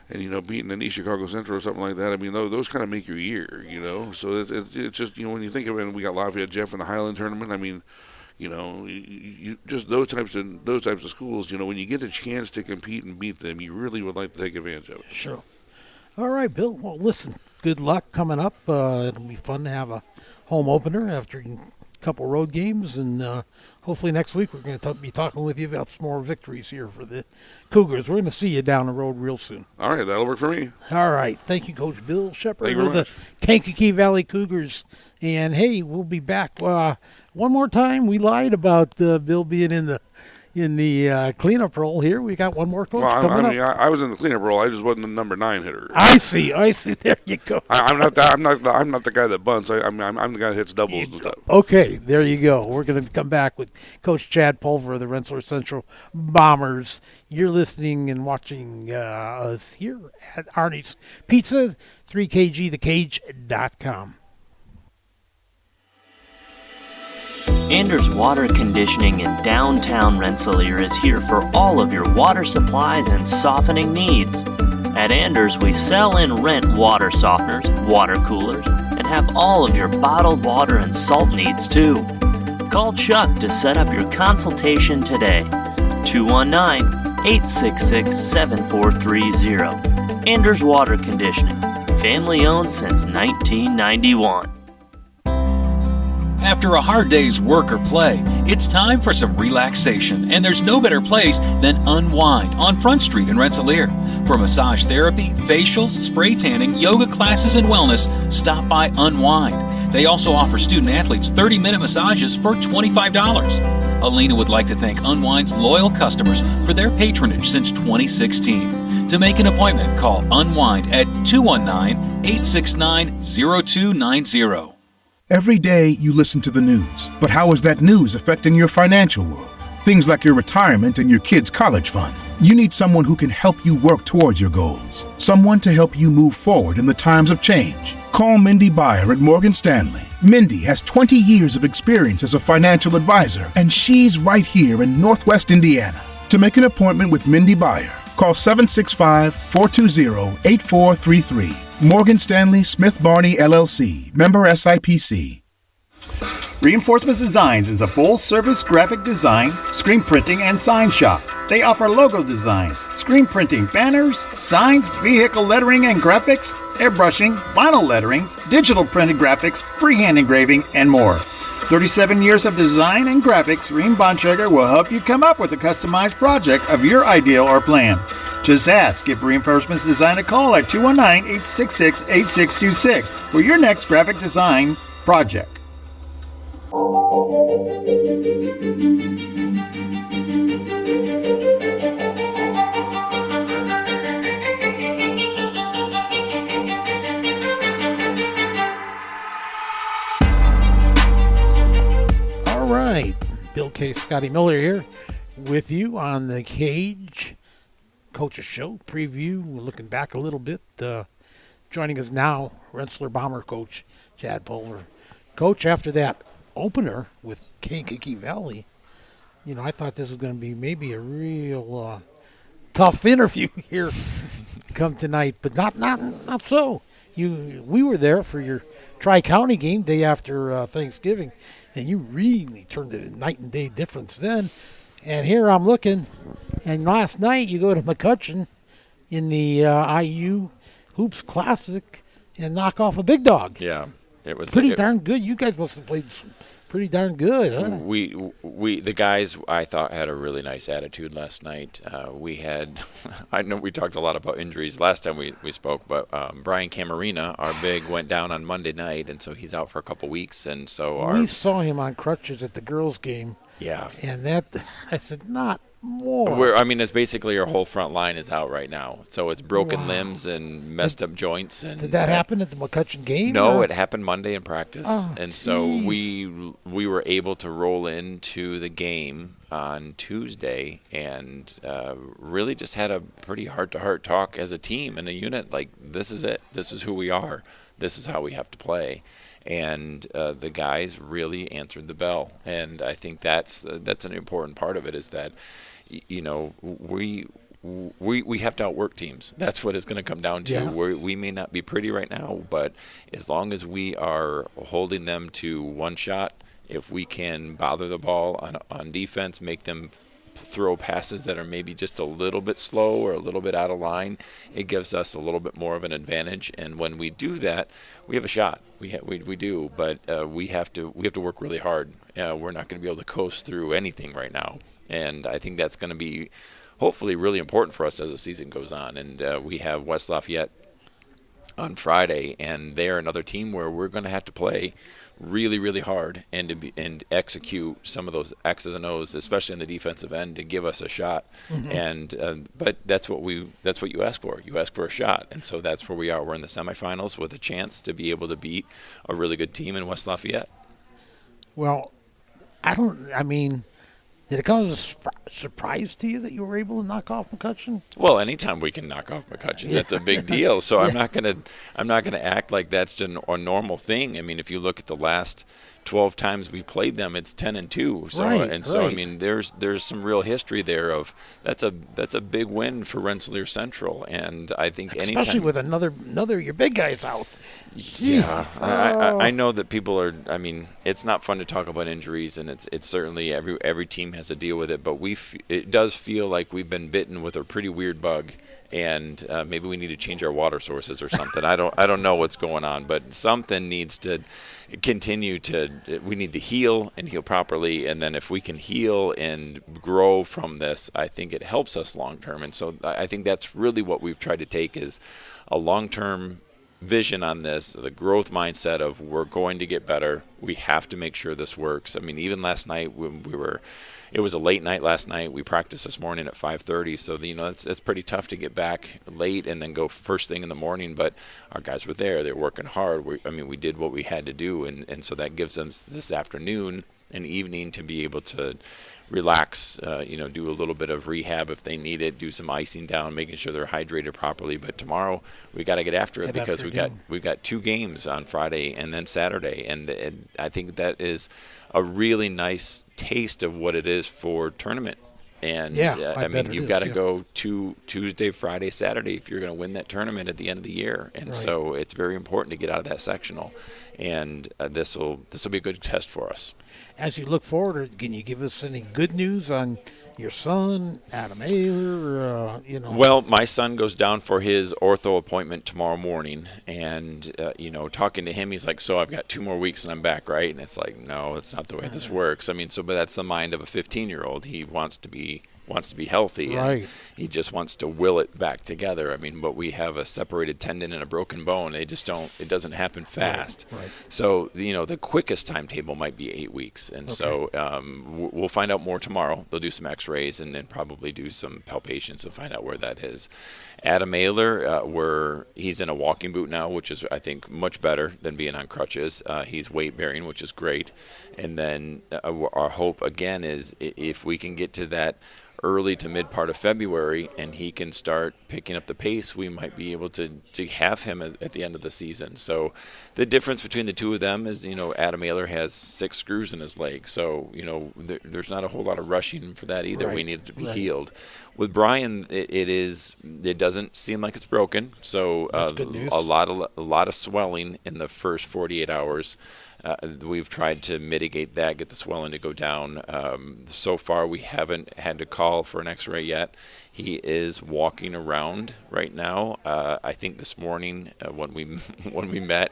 and beating an East Chicago Central or something like that, I mean, those kind of make your year, So it's just, when you think of it, and we got Lafayette Jeff in the Highland tournament, I mean, you just those types of schools, when you get a chance to compete and beat them, you really would like to take advantage of it. Sure. All right, Bill. Well, listen, good luck coming up. It'll be fun to have a home opener after a couple road games, and hopefully next week we're going to be talking with you about some more victories here for the Cougars. We're going to see you down the road real soon. All right, that'll work for me. All right. Thank you, Coach Bill Shepard Thank you of very the much. Kankakee Valley Cougars. And, hey, we'll be back. One more time, we lied about Bill being in the cleanup role here. We got one more coach coming up. I was in the cleanup role. I just wasn't the number 9 hitter. I see. There you go. I'm not the guy that bunts. I'm the guy that hits doubles and stuff. Okay, there you go. We're going to come back with Coach Chad Pulver of the Rensselaer Central Bombers. You're listening and watching us here at Arnie's Pizza, 3kgthecage.com. Anders Water Conditioning in downtown Rensselaer is here for all of your water supplies and softening needs. At Anders, we sell and rent water softeners, water coolers, and have all of your bottled water and salt needs too. Call Chuck to set up your consultation today. 219-866-7430. Anders Water Conditioning, Family owned since 1991. After a hard day's work or play, it's time for some relaxation, and there's no better place than Unwind on Front Street in Rensselaer. For massage therapy, facials, spray tanning, yoga classes, and wellness, stop by Unwind. They also offer student-athletes 30-minute massages for $25. Alina would like to thank Unwind's loyal customers for their patronage since 2016. To make an appointment, call Unwind at 219-869-0290. Every day you listen to the news, but how is that news affecting your financial world? Things like your retirement and your kids' college fund. You need someone who can help you work towards your goals. Someone to help you move forward in the times of change. Call Mindy Byer at Morgan Stanley. Mindy has 20 years of experience as a financial advisor, and she's right here in Northwest Indiana. To make an appointment with Mindy Byer, call 765-420-8433. Morgan Stanley Smith Barney LLC, member SIPC. Reinforcements Designs is a full-service graphic design, screen printing, and sign shop. They offer logo designs, screen printing, banners, signs, vehicle lettering and graphics, airbrushing, vinyl letterings, digital printed graphics, freehand engraving, and more. 37 years of design and graphics, Reem Bontrager will help you come up with a customized project of your ideal or plan. Just ask, give Reinforcements Design a call at 219-866-8626 for your next graphic design project. All right, Bill K. Scotty Miller here with you on the Kage Coach's Show preview. We're looking back a little bit. Joining us now, Rensselaer Bomber coach Chad Pulver. Coach, after that opener with Kankakee Valley, I thought this was going to be maybe a real tough interview here come tonight, but not so. We were there for your Tri-County game day after Thanksgiving, and you really turned it a night and day difference then. And here I'm looking, and last night you go to McCutcheon in the IU Hoops Classic and knock off a big dog. Yeah, it was pretty darn good. You guys must have played pretty darn good, huh? The guys, I thought, had a really nice attitude last night. We had, I know we talked a lot about injuries last time we spoke, but Brian Camarina, our big, went down on Monday night, and so he's out for a couple weeks. And so we saw him on crutches at the girls' game. Yeah. And I said, not more. It's basically our whole front line is out right now. So it's broken limbs and messed up joints. And did that happen at the McCutcheon game? No, it happened Monday in practice. Oh, and so we were able to roll into the game on Tuesday and really just had a pretty heart-to-heart talk as a team and a unit. Like, this is it. This is who we are. This is how we have to play. And the guys really answered the bell, and I think that's an important part of it. Is that we have to outwork teams. That's what it's going to come down to. Yeah. We may not be pretty right now, but as long as we are holding them to one shot, if we can bother the ball on defense, make them throw passes that are maybe just a little bit slow or a little bit out of line, it gives us a little bit more of an advantage. And when we do that, we have a shot. We do, but we have to work really hard. We're not going to be able to coast through anything right now, and I think that's going to be hopefully really important for us as the season goes on. And we have West Lafayette on Friday, and they're another team where we're going to have to play really, really hard and execute some of those X's and O's, especially in the defensive end, to give us a shot. Mm-hmm. And but that's what you ask for. You ask for a shot, and so that's where we are. We're in the semifinals with a chance to be able to beat a really good team in West Lafayette. Well, did it come as a surprise to you that you were able to knock off McCutcheon? Well, anytime we can knock off McCutcheon, that's a big deal. So I'm not gonna act like that's just a normal thing. I mean, if you look at the last 12 times we played them, it's 10-2. So right. There's some real history there of that's a big win for Rensselaer Central, and I think especially with another your big guys out. Yeah, I know that people are. I mean, it's not fun to talk about injuries, and it's certainly every team has to deal with it. But we it does feel like we've been bitten with a pretty weird bug, and maybe we need to change our water sources or something. I don't know what's going on, but something needs to continue to. We need to heal and heal properly, and then if we can heal and grow from this, I think it helps us long term. And so I think that's really what we've tried to take is a long term vision on this, the growth mindset of we're going to get better. We have to make sure this works. I mean, even last night when it was a late night last night. We practiced this morning at 5:30, so it's pretty tough to get back late and then go first thing in the morning. But our guys were there; they're working hard. We did what we had to do, and so that gives them this afternoon and evening to be able to relax, do a little bit of rehab if they need it, do some icing down, making sure they're hydrated properly. But tomorrow we got to get after it because we've got 2 games on Friday and then Saturday, and I think that is a really nice taste of what it is for tournament. And I mean, you've got to go to Tuesday, Friday, Saturday if you're going to win that tournament at the end of the year. And so it's very important to get out of that sectional. And this will be a good test for us. As you look forward, can you give us any good news on your son, Adam Ayler? Well, my son goes down for his ortho appointment tomorrow morning, and talking to him, he's like, "So I've got 2 more weeks and I'm back, right?" And it's like, no, that's not the way this works. I mean, but that's the mind of a 15-year-old. He wants to be healthy, and he just wants to will it back together. I mean, but we have a separated tendon and a broken bone. It doesn't happen fast. Right. So the quickest timetable might be 8 weeks, and so we'll find out more tomorrow. They'll do some X-rays and then probably do some palpations to find out where that is. Adam Ayler, he's in a walking boot now, which is, I think, much better than being on crutches. He's weight bearing, which is great. And then our hope again is if we can get to that early to mid part of February and he can start picking up the pace, we might be able to have him at the end of the season. So the difference between the two of them is, Adam Ayler has 6 screws in his leg. So, there's not a whole lot of rushing for that either. Right. We need it to be healed. With Brian, it doesn't seem like it's broken. So That's good news. a lot of swelling in the first 48 hours. We've tried to mitigate that, get the swelling to go down. So far, we haven't had to call for an X-ray yet. He is walking around right now. I think this morning when we met,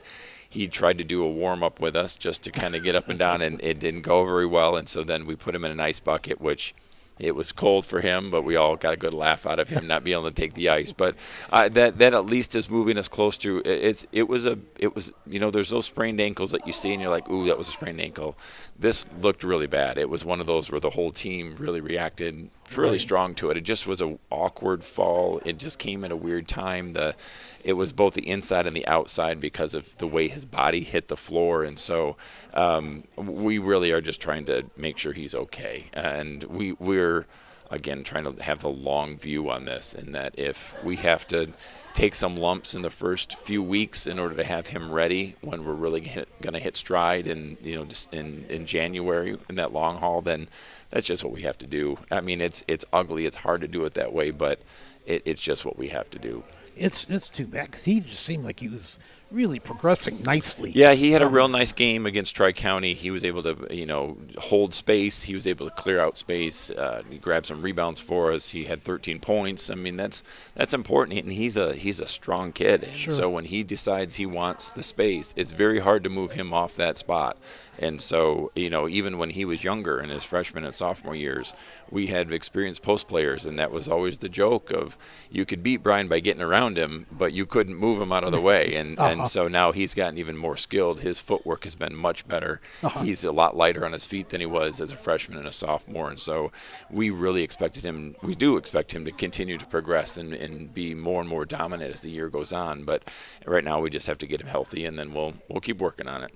he tried to do a warm-up with us just to kind of get up and down, and it didn't go very well. And so then we put him in an ice bucket, which it was cold for him, but we all got a good laugh out of him not being able to take the ice. But that at least is moving us close to it. It was there's those sprained ankles that you see and you're like, ooh, that was a sprained ankle. This looked really bad. It was one of those where the whole team really reacted really strong to it. It just was an awkward fall. It just came at a weird time. It was both the inside and the outside because of the way his body hit the floor. And so we really are just trying to make sure he's okay. And we're, again, trying to have the long view on this, and that if we have to take some lumps in the first few weeks in order to have him ready when we're really going to hit stride just in January in that long haul, then that's just what we have to do. I mean, it's ugly. It's hard to do it that way, but it's just what we have to do. It's too bad because he just seemed like he was really progressing nicely. Yeah, he had a real nice game against Tri-County. He was able to, hold space. He was able to clear out space. He grabbed some rebounds for us. He had 13 points. I mean, that's important. And he's a strong kid. And so when he decides he wants the space, it's very hard to move him off that spot. And so, even when he was younger in his freshman and sophomore years, we had experienced post players, and that was always the joke of you could beat Brian by getting around him, but you couldn't move him out of the way. And so now he's gotten even more skilled. His footwork has been much better. He's a lot lighter on his feet than he was as a freshman and a sophomore. And so we do expect him to continue to progress and be more and more dominant as the year goes on. But right now we just have to get him healthy, and then we'll keep working on it.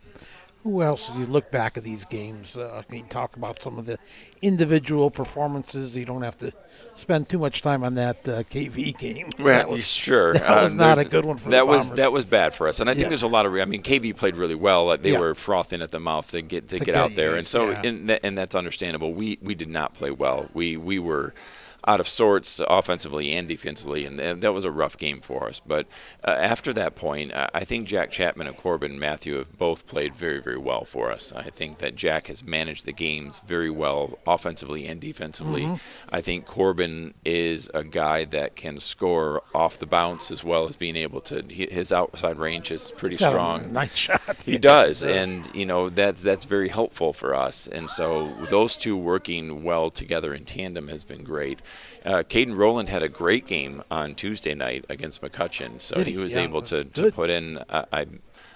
Who else, as you look back at these games, can you talk about some of the individual performances? You don't have to spend too much time on that KV game. Well, that was, sure. That was not a good one for the Bombers. That was bad for us. And I think there's a lot of KV played really well. They were frothing at the mouth to get out there. And so and that's understandable. We did not play well. We were out of sorts offensively and defensively, and that was a rough game for us. But after that point, I think Jack Chapman and Corbin Matthew have both played very, very well for us. I think that Jack has managed the games very well offensively and defensively. Mm-hmm. I think Corbin is a guy that can score off the bounce as well as being able to. His outside range is pretty He's got strong. a nice shot. He does, and that's very helpful for us. And so those two working well together in tandem has been great. Caden Rowland had a great game on Tuesday night against McCutcheon, so he was able to put in.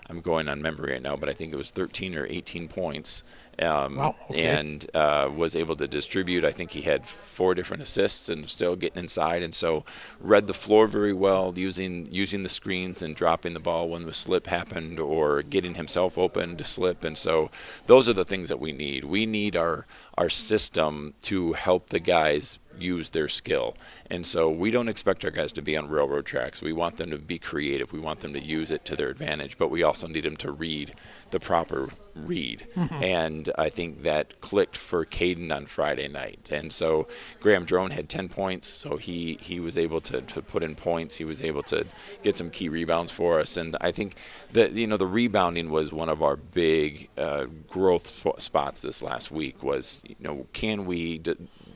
I'm going on memory right now, but I think it was 13 or 18 points. Wow, okay. And was able to distribute. I think he had 4 different assists and still getting inside, and so read the floor very well, using the screens and dropping the ball when the slip happened or getting himself open to slip. And so those are the things that we need. We need our system to help the guys use their skill. And so we don't expect our guys to be on railroad tracks. We want them to be creative. We want them to use it to their advantage, but we also need them to read the proper read. Mhm. And I think that clicked for Caden on Friday night. And so Graham Drone had 10 points, so he was able to put in points. He was able to get some key rebounds for us. And I think that, the rebounding was one of our big growth spots this last week was, can we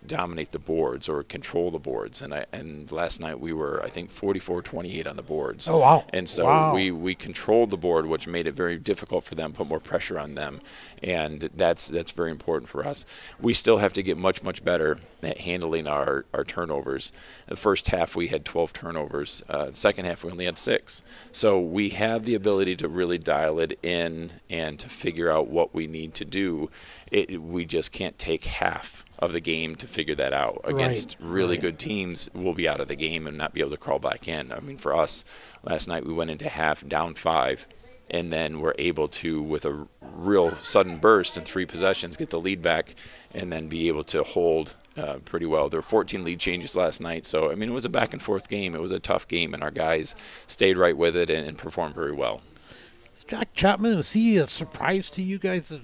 dominate the boards or control the boards, and last night we were, I think, 44-28 on the boards. Oh, wow. And so Wow. we controlled the board, which made it very difficult for them, put more pressure on them, and that's very important for us. We still have to get much better at handling our turnovers. The first half we had 12 turnovers. The second half we only had 6. So we have the ability to really dial it in and to figure out what we need to do. We just can't take half of the game to figure that out. Against really good teams, we'll be out of the game and not be able to crawl back in. I mean, for us, last night we went into half down 5, and then we're able to, with a real sudden burst in 3 possessions, get the lead back and then be able to hold pretty well. There were 14 lead changes last night, so, I mean, it was a back-and-forth game. It was a tough game, and our guys stayed right with it and performed very well. Jack Chapman, was he a surprise to you guys?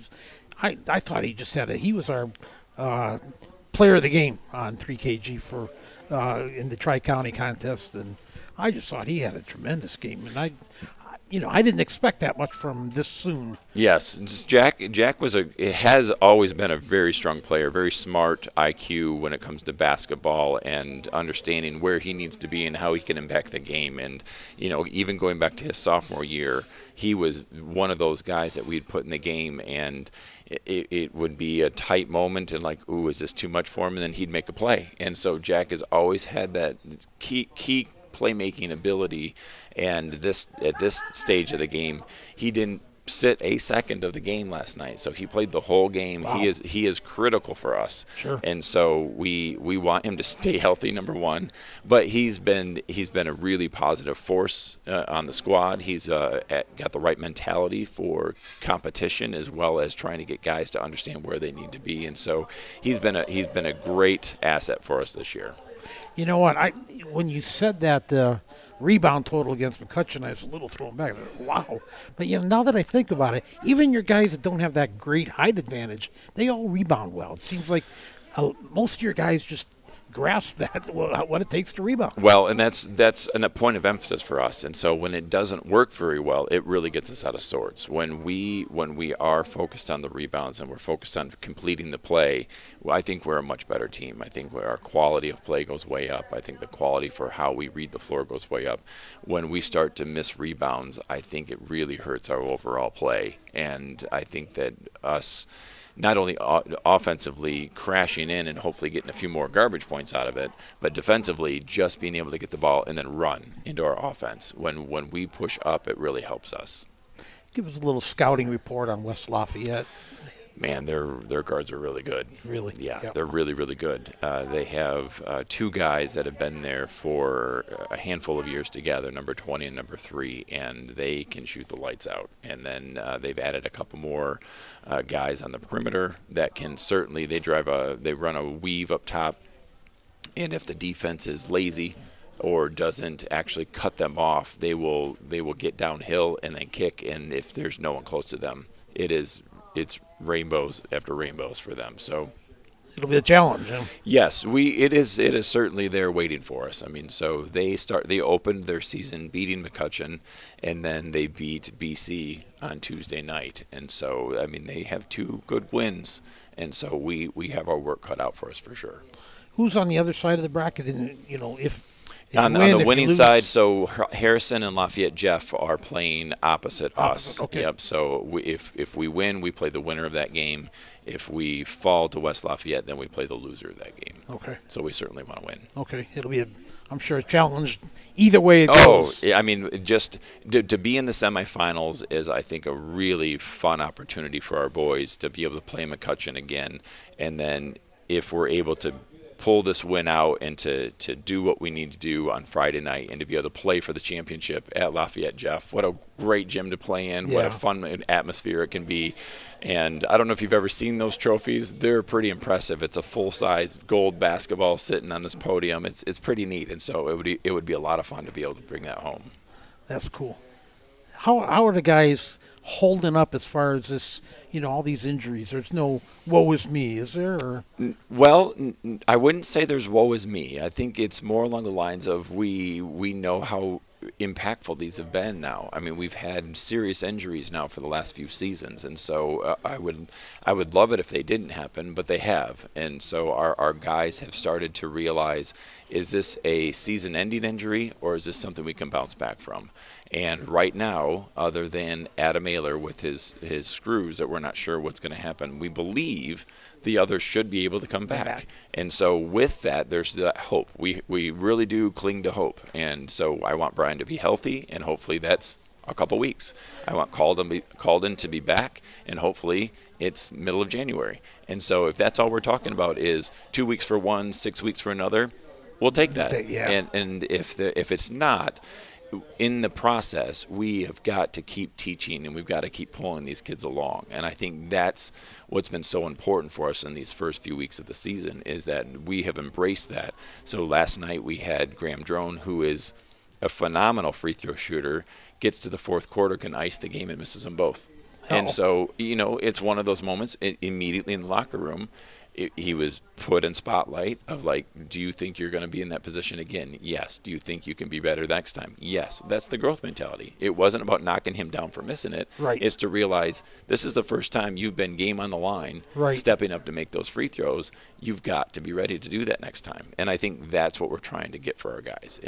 I thought he just he was our player of the game on 3KG for in the Tri-County contest, and I just thought he had a tremendous game, and I didn't expect that much from this soon. Yes, Jack has always been a very strong player, very smart IQ when it comes to basketball and understanding where he needs to be and how he can impact the game. And even going back to his sophomore year, he was one of those guys that we'd put in the game, and it would be a tight moment and like, ooh, is this too much for him? And then he'd make a play. And so Jack has always had that key playmaking ability. And at this stage of the game, he didn't sit a second of the game last night. So he played the whole game. Wow. He is critical for us. Sure. And so we want him to stay healthy, number one. But he's been a really positive force on the squad. He's got the right mentality for competition as well as trying to get guys to understand where they need to be. And so he's been a great asset for us this year. You know what? When you said that rebound total against McCutcheon, I was a little thrown back. Wow. But now that I think about it, even your guys that don't have that great height advantage, they all rebound well. It seems like most of your guys just grasp that, what it takes to rebound. Well, and that's a point of emphasis for us. And so when it doesn't work very well, it really gets us out of sorts. When we are focused on the rebounds and we're focused on completing the play, I think we're a much better team. I think our quality of play goes way up. I think the quality for how we read the floor goes way up. When we start to miss rebounds, I think it really hurts our overall play. And I think that us not only offensively crashing in and hopefully getting a few more garbage points out of it, but defensively just being able to get the ball and then run into our offense. When we push up, it really helps us. Give us a little scouting report on West Lafayette. Man, their guards are really good. Really? Yeah, Yep. They're really, really good. They have 2 guys that have been there for a handful of years together, number 20 and number 3, and they can shoot the lights out. And then they've added a couple more guys on the perimeter that can certainly, they run a weave up top, and if the defense is lazy or doesn't actually cut them off, they will get downhill and then kick, and if there's no one close to them, it's rainbows after rainbows for them. So it'll be a challenge. Huh? Yes, it is certainly there waiting for us. I mean, so they opened their season beating McCutcheon, and then they beat BC on Tuesday night. And so, I mean, they have 2 good wins, and so we have our work cut out for us for sure. Who's on the other side of the bracket? And if on you win, the if winning you lose, side, so Harrison and Lafayette Jeff are playing opposite us. Okay. Yep. So if we win, we play the winner of that game. If we fall to West Lafayette, then we play the loser of that game. Okay. So we certainly want to win. Okay. It'll be I'm sure a challenge either way it goes. I mean, just to be in the semifinals is, I think, a really fun opportunity for our boys to be able to play McCutcheon again, and then if we're able to pull this win out and to do what we need to do on Friday night and to be able to play for the championship at Lafayette Jeff. What a great gym to play in. Yeah. What a fun atmosphere it can be. And I don't know if you've ever seen those trophies. They're pretty impressive. It's a full-size gold basketball sitting on this podium. It's pretty neat. And so it would be a lot of fun to be able to bring that home. That's cool. How are the guys holding up as far as this, all these injuries? There's no woe is me, is there? Or? Well, I wouldn't say there's woe is me. I think it's more along the lines of we know how impactful these have been now. I mean, we've had serious injuries now for the last few seasons, and so I would love it if they didn't happen, but they have. And so our guys have started to realize, is this a season-ending injury, or is this something we can bounce back from? And right now, other than Adam Ayler with his screws that we're not sure what's going to happen, we believe the others should be able to come back. And so with that, there's that hope. We really do cling to hope. And so I want Brian to be healthy, and hopefully that's a couple weeks. I want Calden to be back, and hopefully it's middle of January. And so if that's all we're talking about is 2 weeks for one, 6 weeks for another, we'll take that. Yeah. And if it's not, in the process, we have got to keep teaching, and we've got to keep pulling these kids along. And I think that's what's been so important for us in these first few weeks of the season, is that we have embraced that. So last night we had Graham Drone, who is a phenomenal free throw shooter, gets to the fourth quarter, can ice the game, and misses them both. And so, it's one of those moments immediately in the locker room. He was put in spotlight of like, do you think you're going to be in that position again? Yes. Do you think you can be better next time? Yes. That's the growth mentality. It wasn't about knocking him down for missing it. Right. It's to realize this is the first time you've been game on the line, stepping up to make those free throws. You've got to be ready to do that next time. And I think that's what we're trying to get for our guys.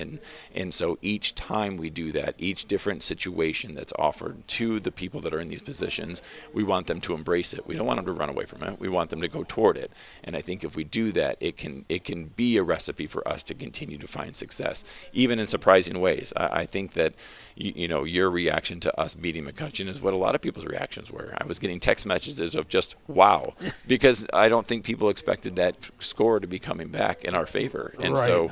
And so each time we do that, each different situation that's offered to the people that are in these positions, we want them to embrace it. We don't want them to run away from it. We want them to go toward it. And I think if we do that, it can be a recipe for us to continue to find success, even in surprising ways. I think that your reaction to us beating McCutcheon is what a lot of people's reactions were. I was getting text messages of just wow, because I don't think people expected that score to be coming back in our favor. And so,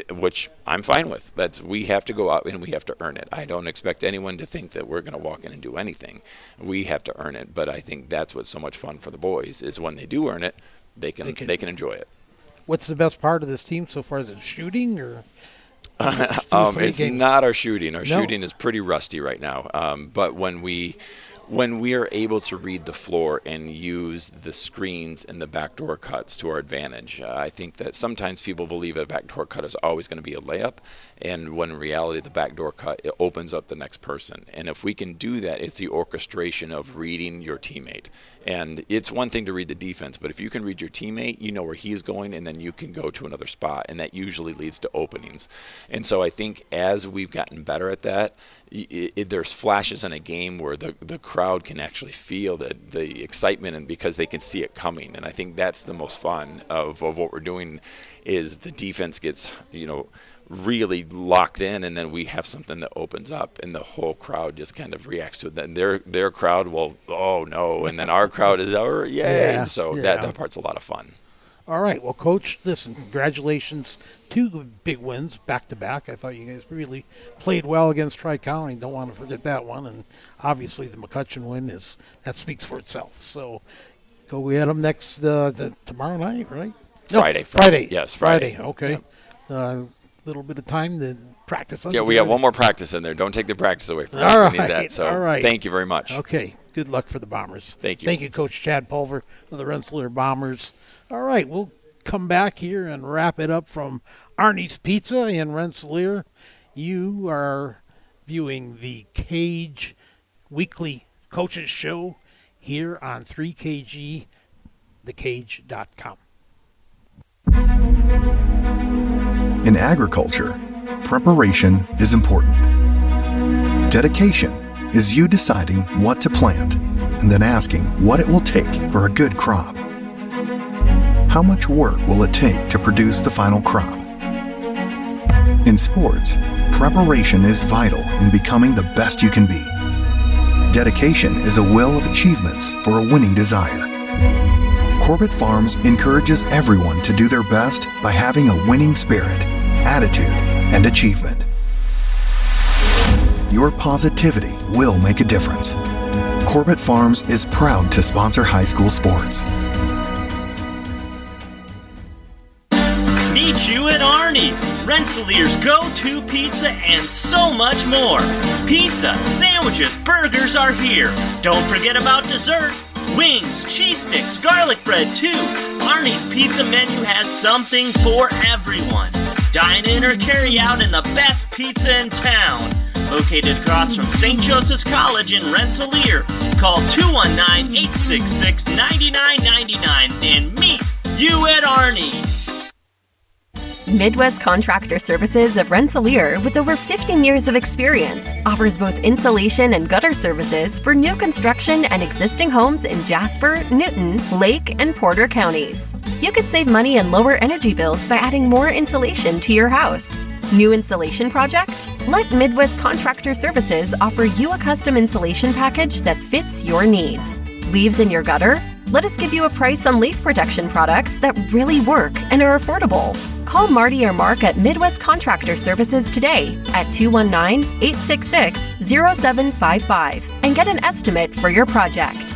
which I'm fine with. We have to go out and we have to earn it. I don't expect anyone to think that we're going to walk in and do anything. We have to earn it. But I think that's what's so much fun for the boys, is when they do earn it, they can enjoy it. What's the best part of this team so far? Is it shooting or? It's not our shooting. Our shooting is pretty rusty right now. But when we are able to read the floor and use the screens and the backdoor cuts to our advantage, I think that sometimes people believe a backdoor cut is always going to be a layup, and when in reality the backdoor cut, it opens up the next person. And if we can do that, it's the orchestration of reading your teammate. And it's one thing to read the defense, but if you can read your teammate, you know where he's going, and then you can go to another spot, and that usually leads to openings. And so I think as we've gotten better at that, there's flashes in a game where the crowd can actually feel the excitement, and because they can see it coming. And I think that's the most fun of what we're doing, is the defense gets really locked in, and then we have something that opens up, and the whole crowd just kind of reacts to it. Then their crowd will, oh no, and then our crowd is yay. Yeah, and so that part's a lot of fun. All right, well, Coach, listen, congratulations. 2 big wins back to back. I thought you guys really played well against Tri-County. Don't want to forget that one. And obviously the McCutcheon win that speaks for itself. So go get them next tomorrow night, right? Friday. Yes, Friday. Okay. Little bit of time to practice. Yeah, we have one more practice in there. Don't take the practice away from us. All right. We need that. So all right. Thank you very much. Okay. Good luck for the Bombers. Thank you. Thank you, Coach Chad Pulver of the Rensselaer Bombers. All right, we'll come back here and wrap it up from Arnie's Pizza in Rensselaer. You are viewing the Kage Weekly Coaches Show here on 3KG, thekage.com. In agriculture, preparation is important. Dedication is you deciding what to plant and then asking what it will take for a good crop. How much work will it take to produce the final crop? In sports, preparation is vital in becoming the best you can be. Dedication is a will of achievements for a winning desire. Corbett Farms encourages everyone to do their best by having a winning spirit, attitude, and achievement. Your positivity will make a difference. Corbett Farms is proud to sponsor high school sports. Meet you at Arnie's, Rensselaer's go-to pizza, and so much more. Pizza, sandwiches, burgers are here. Don't forget about dessert. Wings, cheese sticks, garlic bread too. Arnie's pizza menu has something for everyone. Dine in or carry out in the best pizza in town. Located across from St. Joseph's College in Rensselaer. Call 219-866-9999 and meet you at Arnie's. Midwest Contractor Services of Rensselaer, with over 15 years of experience, offers both insulation and gutter services for new construction and existing homes in Jasper, Newton, Lake, and Porter counties. You could save money and lower energy bills by adding more insulation to your house. New insulation project? Let Midwest Contractor Services offer you a custom insulation package that fits your needs. Leaves in your gutter? Let us give you a price on leaf protection products that really work and are affordable. Call Marty or Mark at Midwest Contractor Services today at 219-866-0755 and get an estimate for your project.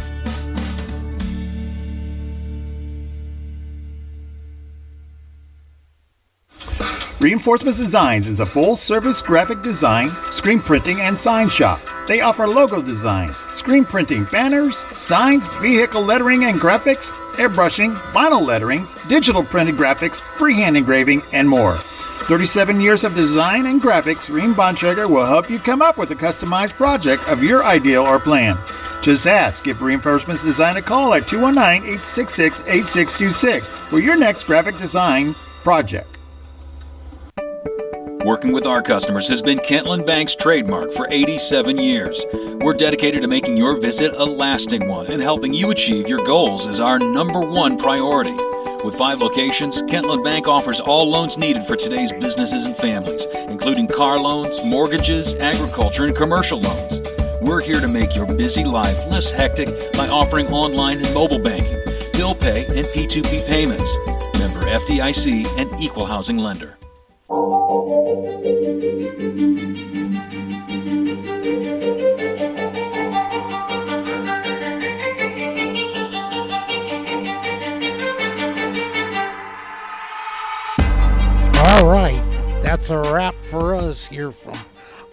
Reinforcements Designs is a full-service graphic design, screen printing, and sign shop. They offer logo designs, screen printing, banners, signs, vehicle lettering and graphics, airbrushing, vinyl letterings, digital printed graphics, freehand engraving, and more. 37 years of design and graphics, Reem Bontrager will help you come up with a customized project of your ideal or plan. Just ask, give Reinforcements Design a call at 219-866-8626 for your next graphic design project. Working with our customers has been Kentland Bank's trademark for 87 years. We're dedicated to making your visit a lasting one, and helping you achieve your goals is our #1 priority. With 5 locations, Kentland Bank offers all loans needed for today's businesses and families, including car loans, mortgages, agriculture, and commercial loans. We're here to make your busy life less hectic by offering online and mobile banking, bill pay, and P2P payments. Member FDIC and Equal Housing Lender. All right, that's a wrap for us here from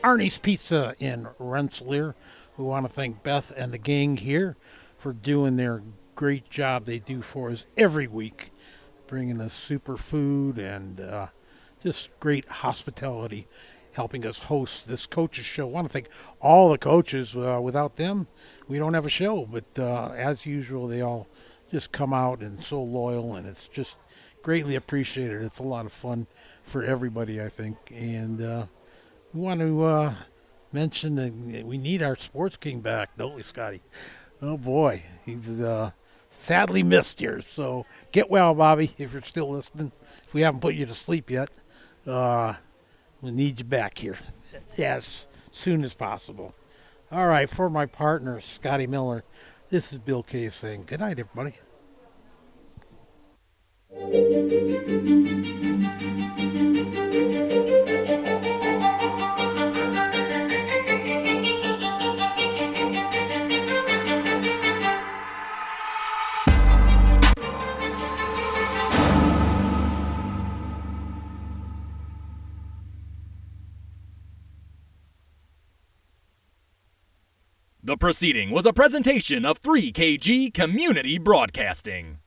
Arnie's Pizza in Rensselaer. We want to thank Beth and the gang here for doing their great job they do for us every week, bringing us super food and just great hospitality, helping us host this coaches show. I want to thank all the coaches. Without them, we don't have a show. But as usual, they all just come out and so loyal, and it's just greatly appreciated. It's a lot of fun for everybody, I think. And we want to mention that we need our sports king back, don't we, Scotty? Oh, boy. He's sadly missed here. So get well, Bobby, if you're still listening. If we haven't put you to sleep yet. We need you back here as soon as possible. All right, for my partner, Scotty Miller, this is Bill Kay saying good night, everybody. The proceeding was a presentation of 3KG Community Broadcasting.